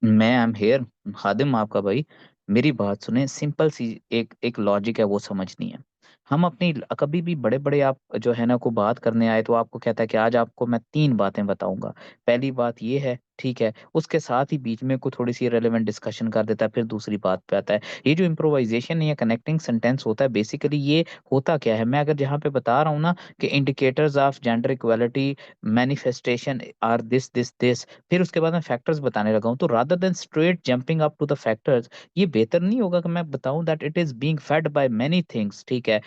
मैं आई एम हेयर, खादिम आपका भाई। मेरी बात सुने, सिंपल सी एक एक लॉजिक है वो समझनी है। हम अपनी कभी भी बड़े बड़े आप जो है ना को बात करने आए तो आपको कहता है कि आज आपको मैं 3 बातें बताऊंगा। पहली बात ये है, ठीक है, उसके साथ ही बीच में कोई थोड़ी सी रेलेवेंट डिस्कशन कर देता है, फिर दूसरी बात पे आता है। ये जो इम्प्रोवाइजेशन या कनेक्टिंग सेंटेंस होता है बेसिकली ये होता क्या है, मैं अगर जहाँ पे बता रहा हूँ ना कि indicators of gender equality manifestation are this this this, फिर उसके बाद मैं फैक्टर्स बताने लगा हूँ, तो rather than straight jumping up to the factors, ये बेहतर नहीं होगा कि मैं बताऊं that it is being fed by many things, ठीक है,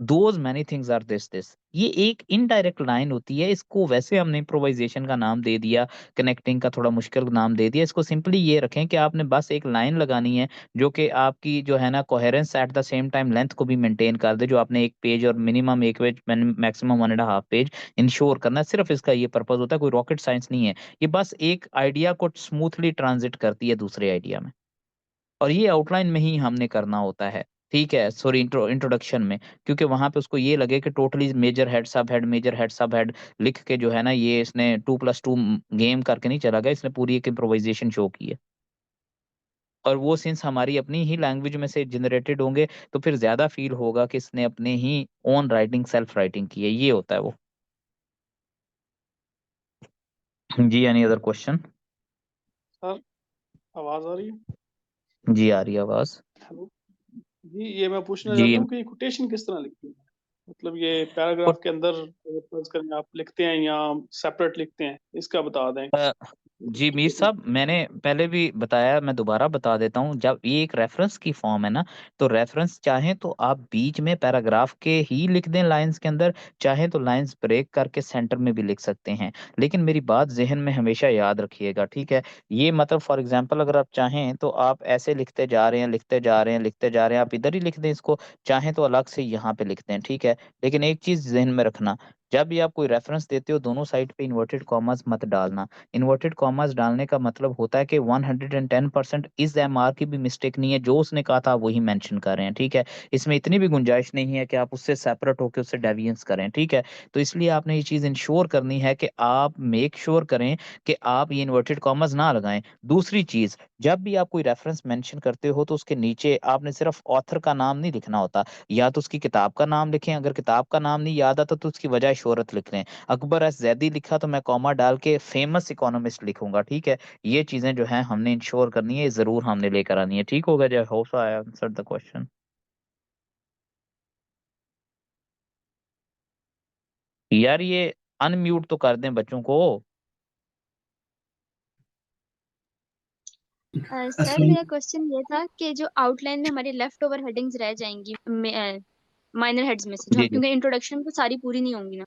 those many things are this. ये एक इनडायरेक्ट लाइन होती है, इसको वैसे हमने इम्प्रोवाइजेशन का नाम दे दिया, कनेक्टिंग का थोड़ा मुश्किल नाम दे दिया। इसको सिंपली ये रखें कि आपने बस एक लाइन लगानी है जो कि आपकी जो है ना coherence at the same time length को भी मेंटेन कर दे, जो आपने एक पेज और मिनिमम एक पेज मैक्सिमम 1.5 पेज इंश्योर करना है। सिर्फ इसका ये पर्पज होता है, कोई रॉकेट साइंस नहीं है। ये बस एक आइडिया को स्मूथली ट्रांजिट करती है दूसरे आइडिया में, और ये आउटलाइन में ही हमने करना होता है। ठीक है, सॉरी इंट्रोडक्शन में, क्योंकि वहां पे उसको ये लगे कि टोटली मेजर हेड सब हेड मेजर हेड सब हेड लिख के जो है ना ये इसने 2+2 गेम करके नहीं चला गया, इसने पूरी एक इम्प्रोवाइजेशन शो की है। और वो सिंस हमारी अपनी ही लैंग्वेज में से जनरेटेड होंगे तो फिर ज्यादा फील होगा कि इसने अपने ही ओन राइटिंग सेल्फ राइटिंग की है, ये होता है वो। जी, एनी अदर क्वेश्चन? सर आवाज आ रही है? जी, आ रही है आवाज। हेलो जी, ये मैं पूछना जी, चाहता हूँ कि कोटेशन किस तरह लिखते हैं? मतलब ये पैराग्राफ के अंदर अगर फर्ज करें आप लिखते हैं या सेपरेट लिखते हैं, इसका बता दें। जी मीर साहब, मैंने पहले भी बताया, मैं दोबारा बता देता हूँ। जब ये एक रेफरेंस की फॉर्म है ना, तो रेफरेंस चाहे तो आप बीच में पैराग्राफ के ही लिख दें लाइंस के अंदर, चाहे तो लाइंस ब्रेक करके सेंटर में भी लिख सकते हैं। लेकिन मेरी बात जहन में हमेशा याद रखिएगा, ठीक है? ये मतलब फॉर एग्जांपल अगर आप चाहें तो आप ऐसे लिखते जा रहे हैं, लिखते जा रहे हैं, लिखते जा रहे हैं, आप इधर ही लिख दें इसको, चाहे तो अलग से यहाँ पे लिख दें, ठीक है? लेकिन एक चीज जहन में रखना, जब भी आप कोई रेफरेंस देते हो, दोनों साइड पे इन्वर्टेड कॉमास मत डालना। इन्वर्टेड कॉमास डालने का मतलब होता है कि 110% इस एमआर की भी मिस्टेक नहीं है, जो उसने कहा था वही मेंशन कर रहे हैं, ठीक है? इसमें इतनी भी गुंजाइश नहीं है कि आप उससे सेपरेट होकर उससे डेविएंस करें, ठीक है? तो इसलिए आपने ये चीज़ इंश्योर करनी है कि आप मेक श्योर करें कि आप ये इन्वर्टेड कॉमास ना लगाएं। दूसरी चीज़, जब भी आप कोई रेफरेंस मेंशन करते हो तो उसके नीचे आपने सिर्फ ऑथर का नाम नहीं लिखना होता, या तो उसकी किताब का नाम लिखें, अगर किताब का नाम नहीं याद आता तो उसकी वजह शोहरत लिख लें। अकबर एस जैदी लिखा तो मैं कॉमा डाल के फेमस इकोनॉमिस्ट लिखूंगा, ठीक है? ये चीजें जो हैं हमने इंश्योर करनी है, ये जरूर हमने लेकर आनी है, ठीक होगा? जय hope I answer the question. यार ये अनम्यूट तो कर दें बच्चों को। सर मेरा क्वेश्चन ये था कि जो आउटलाइन में हमारी लेफ्ट ओवर हेडिंग्स रह जाएंगी माइनर हेड्स में से, जो हम जी जी। क्योंकि इंट्रोडक्शन तो सारी पूरी नहीं होंगी ना,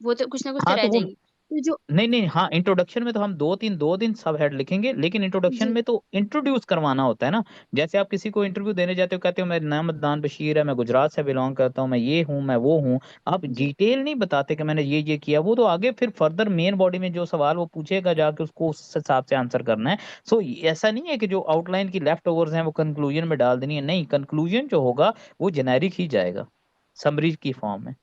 वो तो कुछ ना कुछ तो हाँ रह तो वो जाएंगी, तो जो नहीं नहीं, हाँ इंट्रोडक्शन में तो हम दो दिन सब हेड लिखेंगे, लेकिन इंट्रोडक्शन जी में तो इंट्रोड्यूस करवाना होता है ना। जैसे आप किसी को इंटरव्यू देने जाते हो, कहते हो मेरा नाम अदनान बशीर है, मैं गुजरात से बिलोंग करता हूँ, मैं ये हूँ, मैं वो हूँ। आप जी डिटेल नहीं बताते कि मैंने ये किया, वो तो आगे फिर फर्दर मेन बॉडी में जो सवाल वो पूछेगा जाके उसको उस हिसाब से आंसर करना है। सो ऐसा नहीं है कि जो आउटलाइन की लेफ्ट ओवर्स हैं वो कंक्लूजन में डाल देनी है, नहीं, कंक्लूजन जो होगा वो जेनेरिक ही जाएगा, समरी की फॉर्म में।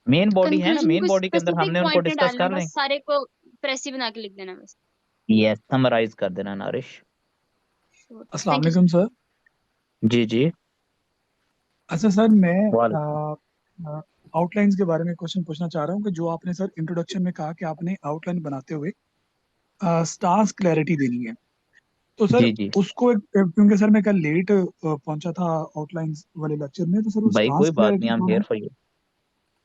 मेन बॉडी है ना, कंक्लूजन में मेन कोई बॉडी के अंदर स्पेसिफिक हमने उनको पॉइंट नहीं डिस्कस डालना, कर लें। बस सारे को प्रेस ही बना के लिख देना बस। यस, समराइज कर देना नारिश। अस्सलाम थैंक यू वालेकुम सर। जी जी। अच्छा सर, वाल मैं आउटलाइंस के बारे में क्वेश्चन पूछना चाह रहा हूँ कि जो आपने सर इंट्रोडक्शन में कहा कि आपने आउटलाइन बनाते हुए स्टार्स क्लैरिटी देनी है, तो सर जी जी। उसको क्योंकि सर मैं कल लेट पहुंचा था आउटलाइंस वाले लेक्चर में, तो सर वो भाई स्टार्स कोई बात नहीं, क्लैरिटी आई एम कौन हियर है? For you.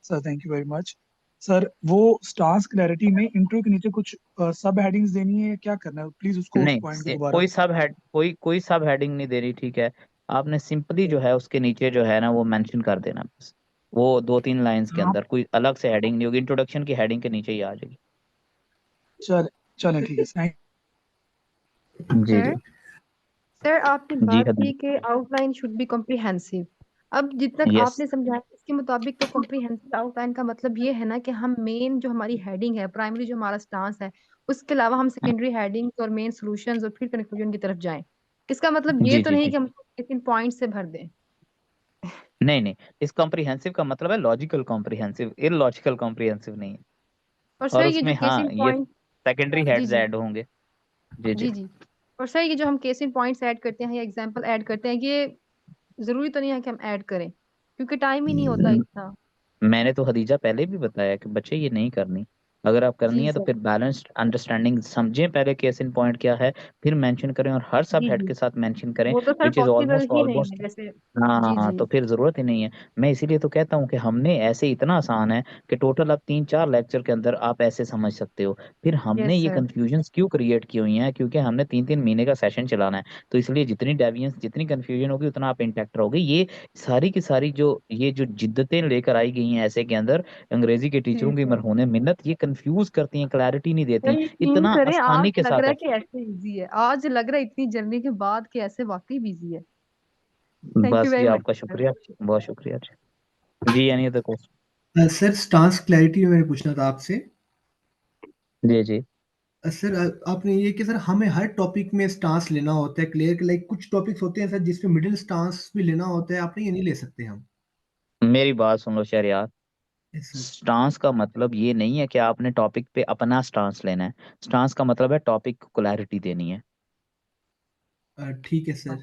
Sir thank you very much. Sir वो स्टार्स क्लैरिटी में इंट्रो के नीचे कुछ सब हेडिंग्स देनी है, क्या करना है? प्लीज उसको उस नहीं पॉइंट को दोबारा। कोई सब हेडिंग नहीं देनी, ठीक है? आपने सिंपली जो है उसके नीचे जो है ना वो मेंशन कर देना बस। वो 2-3 लाइंस के हाँ, अंदर कोई अलग से हेडिंग नहीं होगी, इंट्रोडक्शन की हेडिंग के नीचे ही आ जाएगी। चल चलें ठीक है, थैंक। जी जी। सर सर आपने जी बात हदीब। की कि आउटलाइन शुड बी कॉम्प्रिहेंसिव। अब जितना यस। आपने समझाया इसके मुताबिक, तो कॉम्प्रिहेंसिव आउटलाइन का मतलब ये है ना कि हम मेन जो हमारी हेडिंग है, प्राइमरी जो हमारा स्टांस है, उसके अलावा हम सेकेंडरी हेडिंग्स और मेन सॉल्यूशंस और फिर कंक्लूजन की तरफ जाएं। इसका मतलब ये जी तो जी नहीं जी। कि हम इन पॉइंट से भर दें। नहीं नहीं, इस कॉम्प्रिहेंसिव का मतलब है लॉजिकल कॉम्प्रिहेंसिव, इलॉजिकल कॉम्प्रिहेंसिव नहीं है। और सर और ये जो उसमें केस हाँ, इन ये पॉइंट। सेकेंडरी जी हेड्स जी। ऐड होंगे। जी जी। जी जी। और सर ये जो हम केस इन पॉइंट्स ऐड करते हैं या एग्जांपल ऐड करते हैं, ये जरूरी तो नहीं है कि हम ऐड करें, क्योंकि टाइम ही नहीं होता इतना। मैंने तो हदीजा पहले भी बताया कि बच्चे ये नहीं करनी। अगर आप करनी जी है तो सर। फिर बैलेंस्ड अंडरस्टैंडिंग समझें पहले केस इन पॉइंट क्या है, फिर मेंशन करें और हर सब जी हेड जी। के साथ मेंशन करें, वो तो sir which is possible almost ही नहीं ऑलमोस्ट। है जैसे। हाँ जी हाँ, जी। तो फिर जरूरत ही नहीं है। मैं इसीलिए तो कहता हूँ कि हमने ऐसे इतना आसान है कि टोटल आप 3-4 लेक्चर के अंदर आप ऐसे समझ सकते हो। फिर हमने यस ये सर। कंफ्यूजन्स क्यों क्रिएट की हुई हैं, क्योंकि हमने 3-3 महीने का सेशन चलाना है। तो इसलिए जितनी डेविएंस, जितनी कंफ्यूजन होगी उतना आप इंटैक्ट रहोगे। ये सारी की सारी जो जिद्दतें लेकर आई गई हैं ऐसे के अंदर, अंग्रेजी के जी टीचरों की सर। मरहूने मिन्नत, ये कंफ्यूज करती हैं, क्लैरिटी नहीं सर देती यकीन इतना करें, आज आसानी के लग रहा साथ। है कि ऐसे इजी है, आज लग रहा है इतनी जर्नी के बाद कि ऐसे वाकई बिजी है। थैंक यू बस जी, वेरी मच आपका सर। शुक्रिया, बहुत शुक्रिया जी। जी यानी तो सर स्टांस क्लैरिटी में मैंने पूछना था आपसे। जी जी। सर आपने ये कि सर हमें हर टॉपिक में स्टांस लेना होता है क्लियर, लाइक कुछ टॉपिक्स होते हैं सर जिसमें मिडिल स्टांस भी लेना होता है, आपने ये नहीं ले सकते हम। मेरी बात सुन लो शहरयार। Yes sir. स्टांस का मतलब ये नहीं है कि आपने टॉपिक पे अपना स्टांस लेना है। स्टांस का मतलब है टॉपिक को क्लैरिटी देनी है। ठीक है सर।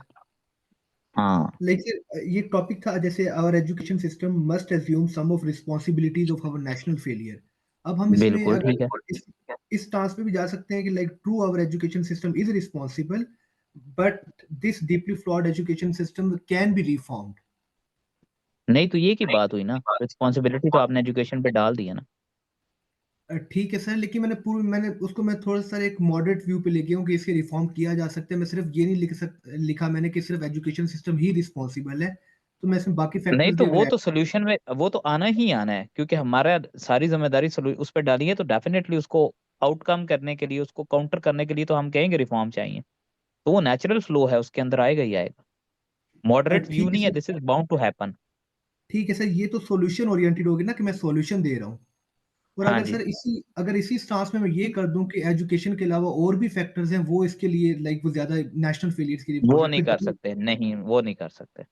हाँ लाइक सर ये टॉपिक था जैसे our education system must assume some of responsibilities of our national failure. अब हम इसमें बिल्कुल ठीक है। अगर इस स्टांस पे भी जा सकते हैं कि like true our education system is responsible but this deeply flawed education system can be reformed. नहीं तो ये की बात हुई ना, रिस्पॉन्सिबिलिटी तो आपने एजुकेशन पे डाल दी है ना। ठीक है सर, लेकिन मैंने उसको मैं थोड़ा सा एक मॉडरेट व्यू पे ले गया हूँ कि इसके रिफॉर्म किया जा सकता है। मैं सिर्फ ये नहीं लिखा मैंने कि सिर्फ एजुकेशन सिस्टम ही रिस्पॉन्सिबल है, तो मैं इसमें बाकी नहीं फैक्टर्स तो भी वो अगर तो सोल्यूशन में वो तो आना ही आना है, क्योंकि हमारा सारी जिम्मेदारी उस पर डाली है, तो डेफिनेटली उसको आउटकम करने के लिए, उसको काउंटर करने के लिए तो हम कहेंगे रिफॉर्म चाहिए। तो वो नेचुरल फ्लो है, उसके अंदर आएगा ही आएगा। मॉडरेट व्यू ठीक है नहीं है, sir, this is bound to happen. ठीक है सर, ये तो सॉल्यूशन ओरिएंटेड होगी ना कि मैं सॉल्यूशन दे रहा हूँ। और हाँ अगर जी। सर इसी स्टांस में मैं ये कर दूं कि एजुकेशन के अलावा और भी फैक्टर्स हैं वो इसके लिए लाइक वो ज्यादा नेशनल फेलियर्स के लिए वो इंपॉर्टेंट, नहीं फिर कर डबल सकते, नहीं वो नहीं कर सकते।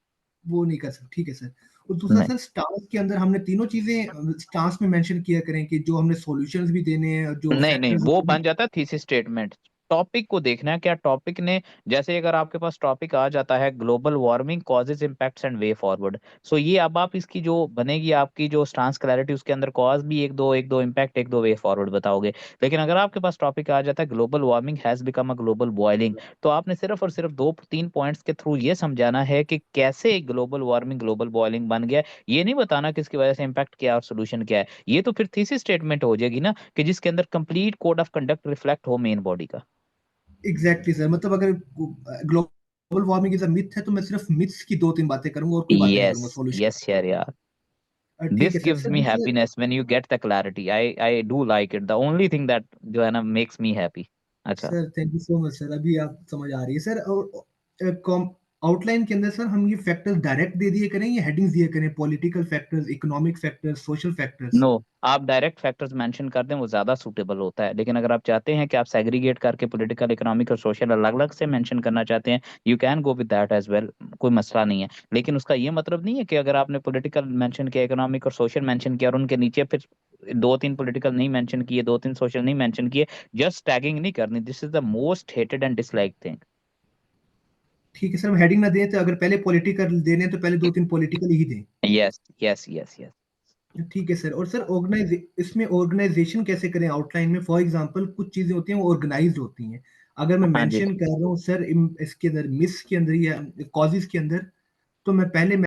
वो नहीं कर सकते। ठीक है सर। और दूसरा नहीं सर, स्टांस के अंदर हमने तीनों चीजें स्टांस में मेंशन किया करें कि जो हमने सॉल्यूशंस भी देने हैं और जो नहीं नहीं, फैक्टर्स वो बन जाता है थीसिस स्टेटमेंट। टॉपिक को देखना है, क्या टॉपिक ने, जैसे अगर आपके पास टॉपिक आ जाता है global warming causes impacts and way forward, so ये अब आप इसकी जो बनेगी आपकी जो स्टांस क्लैरिटी, उसके अंदर कॉज भी एक दो इम्पैक्ट, एक दो वे फॉरवर्ड बताओगे। लेकिन अगर आपके पास टॉपिक आ जाता है global warming has become a global boiling, तो आपने सिर्फ और सिर्फ दो तीन पॉइंट्स के थ्रू ये समझाना है कि कैसे ग्लोबल वार्मिंग ग्लोबल बॉइलिंग बन गया। ये नहीं बताना कि इसकी वजह से इम्पैक्ट क्या है और सोल्यूशन क्या है। ये तो फिर थीसिस स्टेटमेंट हो जाएगी ना, कि जिसके अंदर complete code of conduct reflect हो मेन बॉडी का। एग्जैक्टली सर, मतलब अगर global warming is a myth है तो मैं सिर्फ मिथ्स की दो तीन बातें करूंगा और कोई बातें नहीं यस करूंगा सॉल्यूशन। यस यार, ठीक दिस है सर। गिव्स सर मी दूसरा happiness when you get the clarity. I do like it, the only thing that जो है ना मेक्स मी हैप्पी। अच्छा। Sir thank you so much sir, अभी आप समझ आ रही है सर। और आउटलाइन के अंदर सर हम ये फैक्टर्स डायरेक्ट दे दिए करें या हेडिंग्स दिए करें, political factors, economic factors, social factors? No, आप डायरेक्ट फैक्टर्स मेंशन कर दें, वो ज्यादा सूटेबल होता है। लेकिन अगर आप चाहते हैं कि आप सेग्रीगेट करके पॉलिटिकल, इकोनॉमिक और सोशल अलग अलग से मेंशन करना चाहते हैं, you can go with that as well, कोई मसला नहीं है। लेकिन उसका ये मतलब नहीं है कि अगर आपने पॉलिटिकल मेंशन किया, इकोनॉमिक और सोशल मेंशन किया और उनके नीचे फिर दो तीन पॉलिटिकल नहीं मेंशन किए, दो तीन सोशल नहीं मेंशन किए, जस्ट टैगिंग नहीं करनी। This is the most hated and dislike thing. ठीक है सर, हम हेडिंग ना दें तो अगर पहले पॉलिटिकल देने हैं तो पहले दो तीन पॉलिटिकल ही दें। Yes yes yes yes. ठीक है सर। और सर इसमें ऑर्गेनाइजेशन कैसे करें आउटलाइन में? फॉर एग्जांपल कुछ चीजें होती हैं वो ऑर्गेनाइज्ड होती हैं, अगर मैं हाँ जी। मेंशन कर रहा हूँ सर इसके अंदर मिस के अंदर या कॉजेज के अंदर, तो मैं पहले